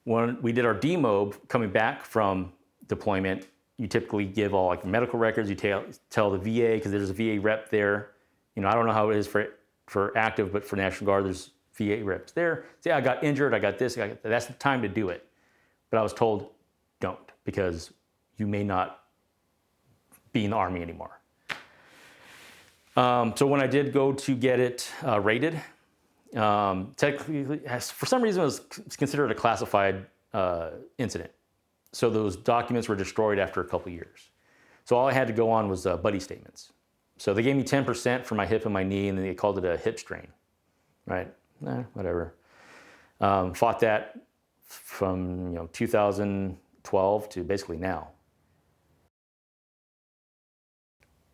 When we did our demob coming back from deployment, you typically give all like medical records, you tell the VA, because there's a VA rep there. You know, I don't know how it is for active, but for National Guard, there's VA reps there. Say, I got injured, I got this, that's the time to do it. But I was told, don't, because you may not be in the Army anymore. So when I did go to get it rated, technically, for some reason, it was considered a classified incident. So those documents were destroyed after a couple of years. So all I had to go on was buddy statements. So they gave me 10% for my hip and my knee, and then they called it a hip strain, right? Whatever. Fought that from 2012 to basically now.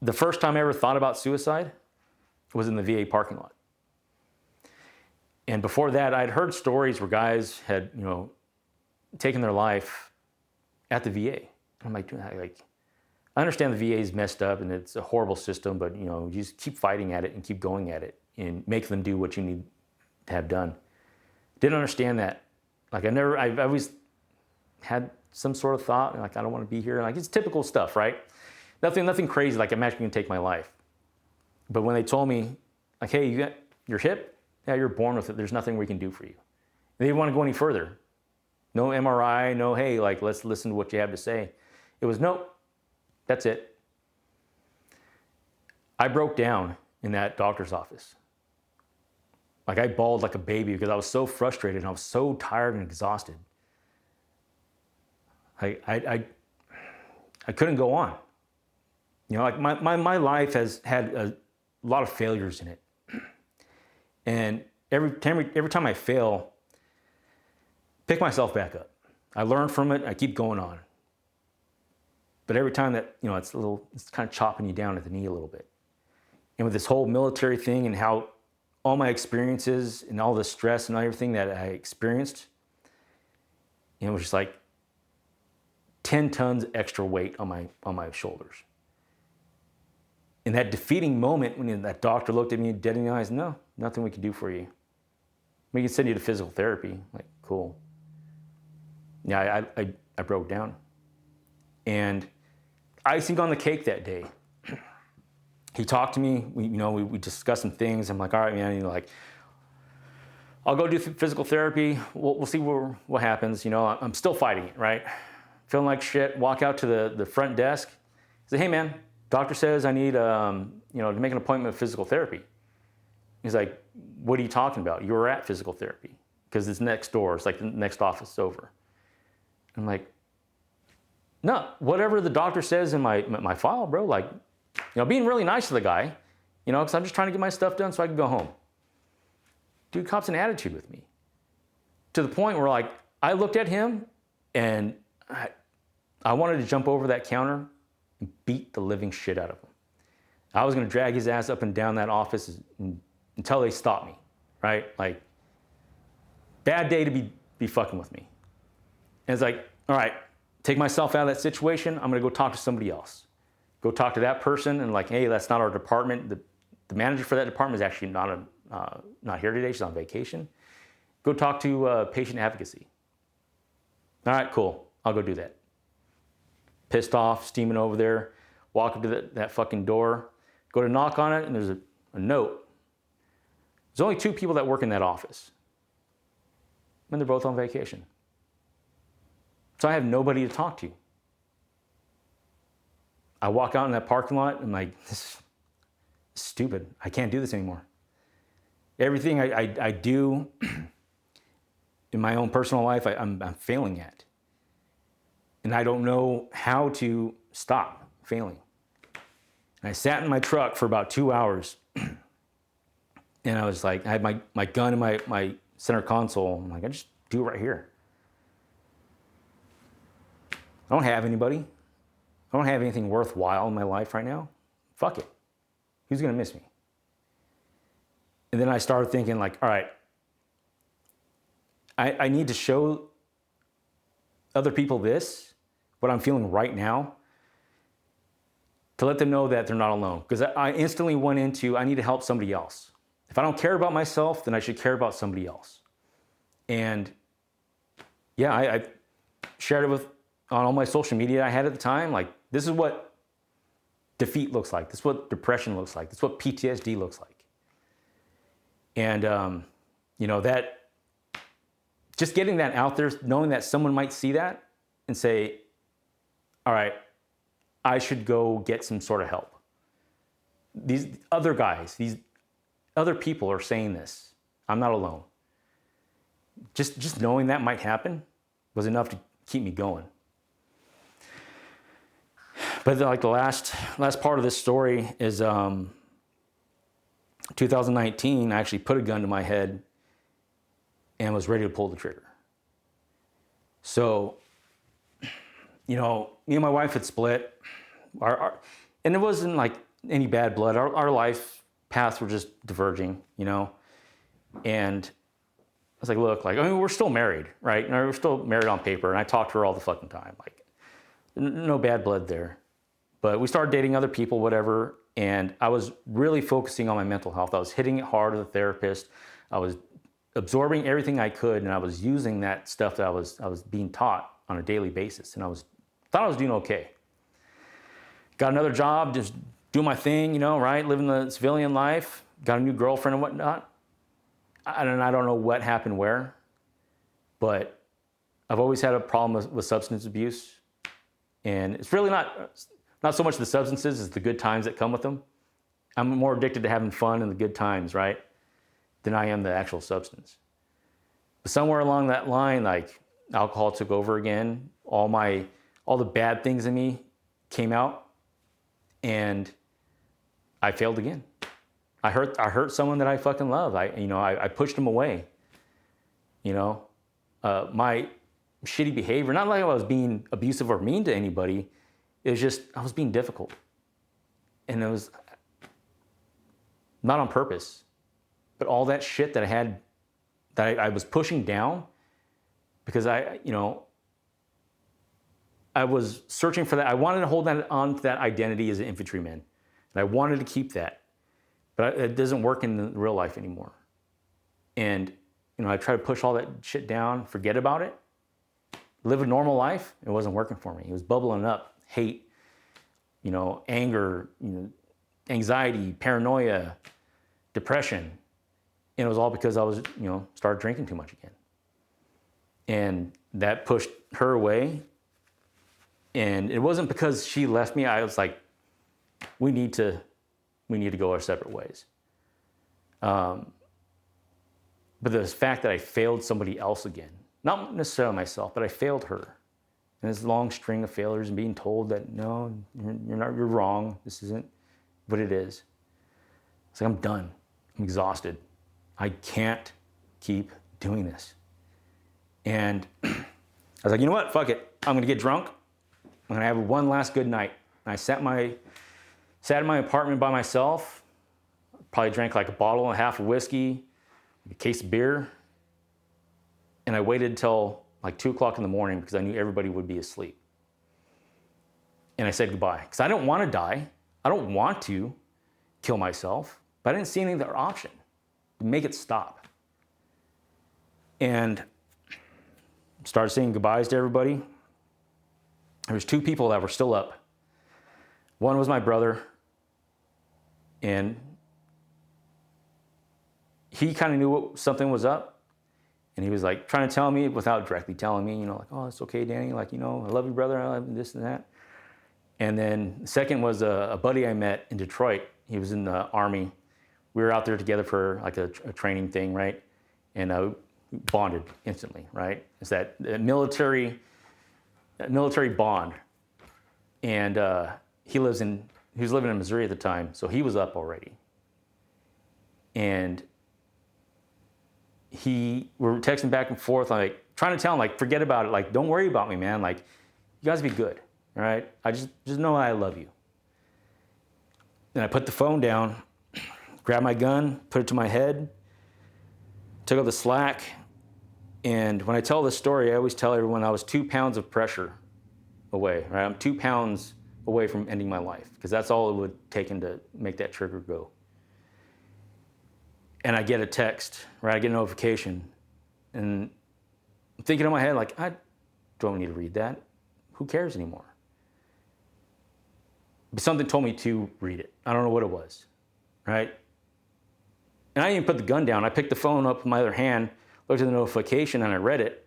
The first time I ever thought about suicide was in the VA parking lot. And before that, I'd heard stories where guys had, taken their life at the VA. I'm like, I understand the VA is messed up and it's a horrible system, but you just keep fighting at it and keep going at it and make them do what you need to have done. Didn't understand that. Like I've always had some sort of thought, like I don't want to be here. Like it's typical stuff, right? Nothing crazy, like I'm actually gonna take my life. But when they told me, like, hey, you got your hip? Yeah, you're born with it. There's nothing we can do for you. They didn't want to go any further. No MRI, no, hey, like, let's listen to what you have to say. It was, nope, that's it. I broke down in that doctor's office. Like I bawled like a baby because I was so frustrated and I was so tired and exhausted. I couldn't go on. Like my life has had a lot of failures in it. And every time I fail, pick myself back up. I learn from it, I keep going on. but every time that, it's kind of chopping you down at the knee a little bit. And with this whole military thing and how all my experiences and all the stress and everything that I experienced, it was just like 10 tons extra weight on my shoulders. In that defeating moment, when that doctor looked at me dead in the eyes, no, nothing we can do for you. We can send you to physical therapy. Like, cool. Yeah, I broke down. And icing on the cake that day, he talked to me. We discussed some things. I'm like, all right, man. I'll go do physical therapy. We'll see what happens. I'm still fighting it, right? Feeling like shit. Walk out to the front desk. Say, hey, man. Doctor says I need, to make an appointment with physical therapy. He's like, what are you talking about? You were at physical therapy because it's next door. It's like the next office over. I'm like, no, whatever the doctor says in my file, bro. Like, being really nice to the guy, because I'm just trying to get my stuff done so I can go home. Dude, cop's an attitude with me. To the point where, like, I looked at him and I wanted to jump over that counter and beat the living shit out of him. I was going to drag his ass up and down that office until they stopped me, right? Like, bad day to be fucking with me. And it's like, all right, take myself out of that situation. I'm going to go talk to somebody else. Go talk to that person and like, hey, that's not our department. The manager for that department is actually not here today. She's on vacation. Go talk to patient advocacy. All right, cool. I'll go do that. Pissed off, steaming over there, walk up to that fucking door, go to knock on it, and there's a note. There's only 2 people that work in that office. And they're both on vacation. So I have nobody to talk to. I walk out in that parking lot and I'm like, this is stupid. I can't do this anymore. Everything I do in my own personal life, I'm failing at. And I don't know how to stop failing. And I sat in my truck for about 2 hours. And I was like, I had my gun in my center console. I'm like, I just do it right here. I don't have anybody. I don't have anything worthwhile in my life right now. Fuck it. Who's going to miss me? And then I started thinking like, all right, I need to show other people this, what I'm feeling right now, to let them know that they're not alone. Because I instantly went into, I need to help somebody else. If I don't care about myself, then I should care about somebody else. And yeah, I shared it on all my social media I had at the time. Like, this is what defeat looks like. This is what depression looks like. This is what PTSD looks like. And, that just getting that out there, knowing that someone might see that and say, all right, I should go get some sort of help. These other guys, these other people are saying this. I'm not alone. Just knowing that might happen was enough to keep me going. But like the last part of this story is 2019, I actually put a gun to my head and was ready to pull the trigger. So, me and my wife had split. And it wasn't like any bad blood. Our life paths were just diverging, And I was like, look, we're still married, right? And we're still married on paper. And I talked to her all the fucking time. Like, no bad blood there. But we started dating other people, whatever. And I was really focusing on my mental health. I was hitting it hard as a therapist. I was absorbing everything I could. And I was using that stuff that I was being taught on a daily basis. And thought I was doing okay. Got another job, just doing my thing, right? Living the civilian life. Got a new girlfriend and whatnot. I don't know what happened where, but I've always had a problem with substance abuse. And it's really not so much the substances as the good times that come with them. I'm more addicted to having fun and the good times, right, than I am the actual substance. But somewhere along that line, like, alcohol took over again. All the bad things in me came out, and I failed again. I hurt someone that I fucking love. I pushed them away. My shitty behavior, not like I was being abusive or mean to anybody. It was just, I was being difficult. And it was not on purpose, but all that shit that I had, that I was pushing down because I was searching for that. I wanted to hold on to that identity as an infantryman. And I wanted to keep that, but it doesn't work in real life anymore. And, I tried to push all that shit down, forget about it, live a normal life. It wasn't working for me. It was bubbling up, hate, anger, anxiety, paranoia, depression. And it was all because I was, started drinking too much again. And that pushed her away. And it wasn't because she left me. I was like, we need to go our separate ways. But the fact that I failed somebody else again, not necessarily myself, but I failed her. And this long string of failures and being told that, no, you're wrong. This isn't what it is. It's like, I'm done. I'm exhausted. I can't keep doing this. And I was like, you know what? Fuck it. I'm going to get drunk. I'm going to have one last good night. And I sat in my apartment by myself, probably drank like a bottle and a half of whiskey, a case of beer. And I waited till like 2 o'clock in the morning because I knew everybody would be asleep. And I said goodbye because I don't want to die. I don't want to kill myself, but I didn't see any other option to make it stop. And started saying goodbyes to everybody. There was 2 people that were still up. One was my brother, and he kind of knew something was up, and he was like trying to tell me without directly telling me, like, oh, it's okay, Danny, like, I love you, brother, I love this and that. And then the second was a buddy I met in Detroit. He was in the Army. We were out there together for like a training thing, right? And bonded instantly, right? It's that military bond. And he was living in Missouri at the time, so he was up already. And we were texting back and forth, like trying to tell him, like, forget about it, like, don't worry about me, man. Like, you guys be good, all right? I just know I love you. Then I put the phone down, grabbed my gun, put it to my head, took out the slack. And when I tell this story, I always tell everyone I was 2 pounds of pressure away, right? I'm 2 pounds away from ending my life because that's all it would take to make that trigger go. And I get a text, right? I get a notification. And I'm thinking in my head, like, I don't need to read that. Who cares anymore? But something told me to read it. I don't know what it was, right? And I didn't even put the gun down. I picked the phone up with my other hand, looked at the notification, and I read it.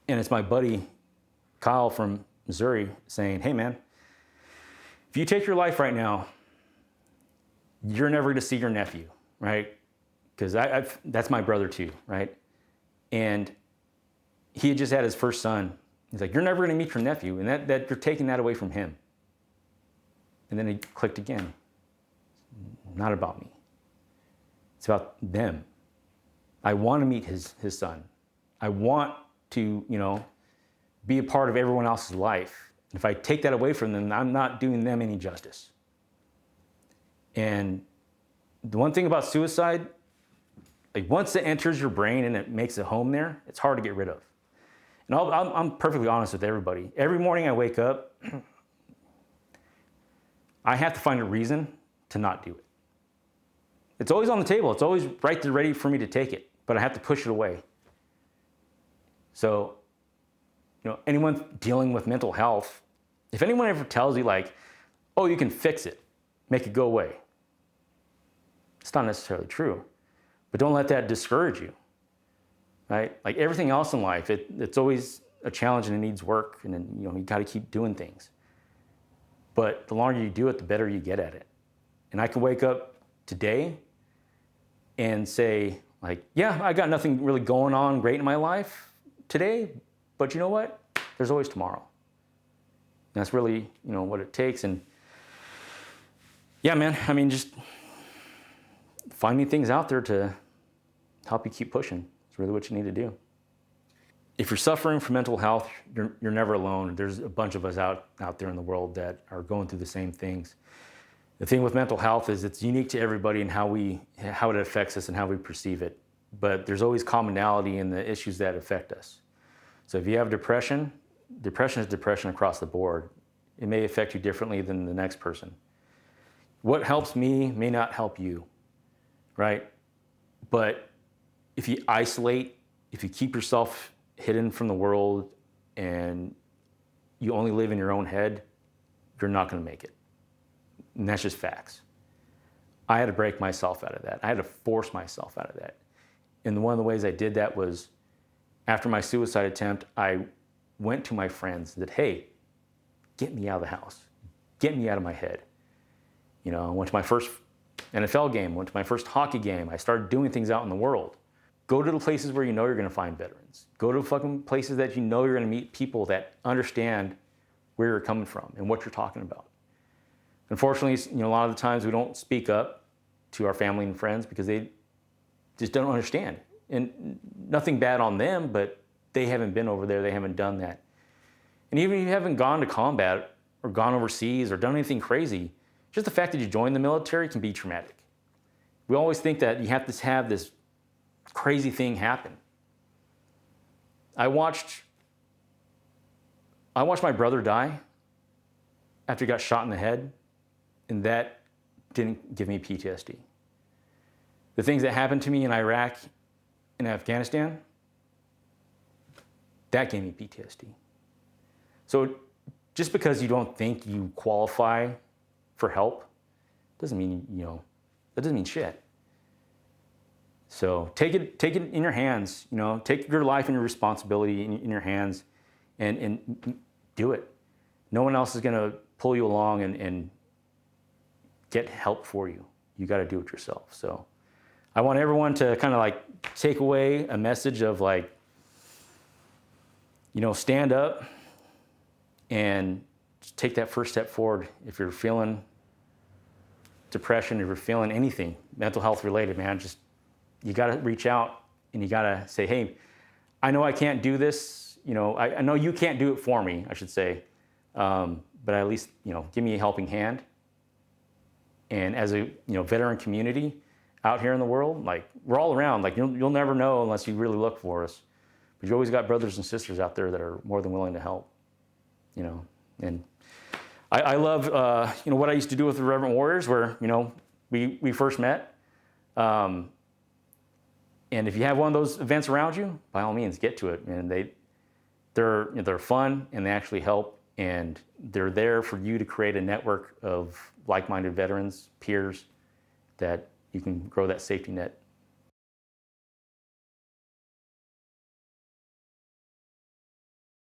And it's my buddy, Kyle from Missouri, saying, hey, man, if you take your life right now, you're never going to see your nephew, right? Because that's my brother too, right? And he had just had his first son. He's like, you're never going to meet your nephew, and that you're taking that away from him. And then he clicked again. Not about me. It's about them. I want to meet his son. I want to, be a part of everyone else's life. And if I take that away from them, I'm not doing them any justice. And the one thing about suicide, like once it enters your brain and it makes a home there, it's hard to get rid of. And I'm perfectly honest with everybody. Every morning I wake up, I have to find a reason to not do it. It's always on the table. It's always right there ready for me to take it, but I have to push it away. So, anyone dealing with mental health, if anyone ever tells you like, oh, you can fix it, make it go away, it's not necessarily true. But don't let that discourage you, right? Like everything else in life, it's always a challenge and it needs work, and then, you got to keep doing things. But the longer you do it, the better you get at it. And I can wake up today and say, like, yeah, I got nothing really going on great in my life today, but you know what? There's always tomorrow. And that's really, what it takes. And yeah, man, I mean, just finding things out there to help you keep pushing. It's really what you need to do. if you're suffering from mental health, you're never alone. There's a bunch of us out there in the world that are going through the same things. The thing with mental health is it's unique to everybody and how it affects us and how we perceive it. But there's always commonality in the issues that affect us. So if you have depression, depression is depression across the board. It may affect you differently than the next person. What helps me may not help you, right? But if you isolate, if you keep yourself hidden from the world and you only live in your own head, you're not going to make it. And that's just facts. I had to break myself out of that. I had to force myself out of that. And one of the ways I did that was after my suicide attempt, I went to my friends and said, hey, get me out of the house. Get me out of my head. You know, I went to my first NFL game, went to my first hockey game. I started doing things out in the world. Go to the places where you know you're going to find veterans. Go to fucking places that you know you're going to meet people that understand where you're coming from and what you're talking about. Unfortunately, you know, a lot of the times we don't speak up to our family and friends because they just don't understand. And nothing bad on them, but they haven't been over there. They haven't done that. And even if you haven't gone to combat or gone overseas or done anything crazy, just the fact that you joined the military can be traumatic. We always think that you have to have this crazy thing happen. I watched my brother die after he got shot in the head, and that didn't give me PTSD. The things that happened to me in Iraq and Afghanistan, that gave me PTSD. So just because you don't think you qualify for help doesn't mean, you know, that doesn't mean shit. So take it in your hands, you know, take your life and your responsibility in your hands and do it. No one else is going to pull you along and get help for you. You got to do it yourself. So I want everyone to kind of like take away a message of like, you know, stand up and just take that first step forward. If you're feeling depression, if you're feeling anything mental health related, man, just you got to reach out and you got to say, hey, I know I can't do this. You know, I know you can't do it for me, I should say. But at least, you know, give me a helping hand. And as a, you know, veteran community out here in the world, like we're all around, like you'll never know unless you really look for us. But you always got brothers and sisters out there that are more than willing to help, you know. And I love, you know, what I used to do with the Reverend Warriors where, you know, we first met. And if you have one of those events around you, by all means, get to it. And they're fun and they actually help. And they're there for you to create a network of like-minded veterans, peers, that you can grow that safety net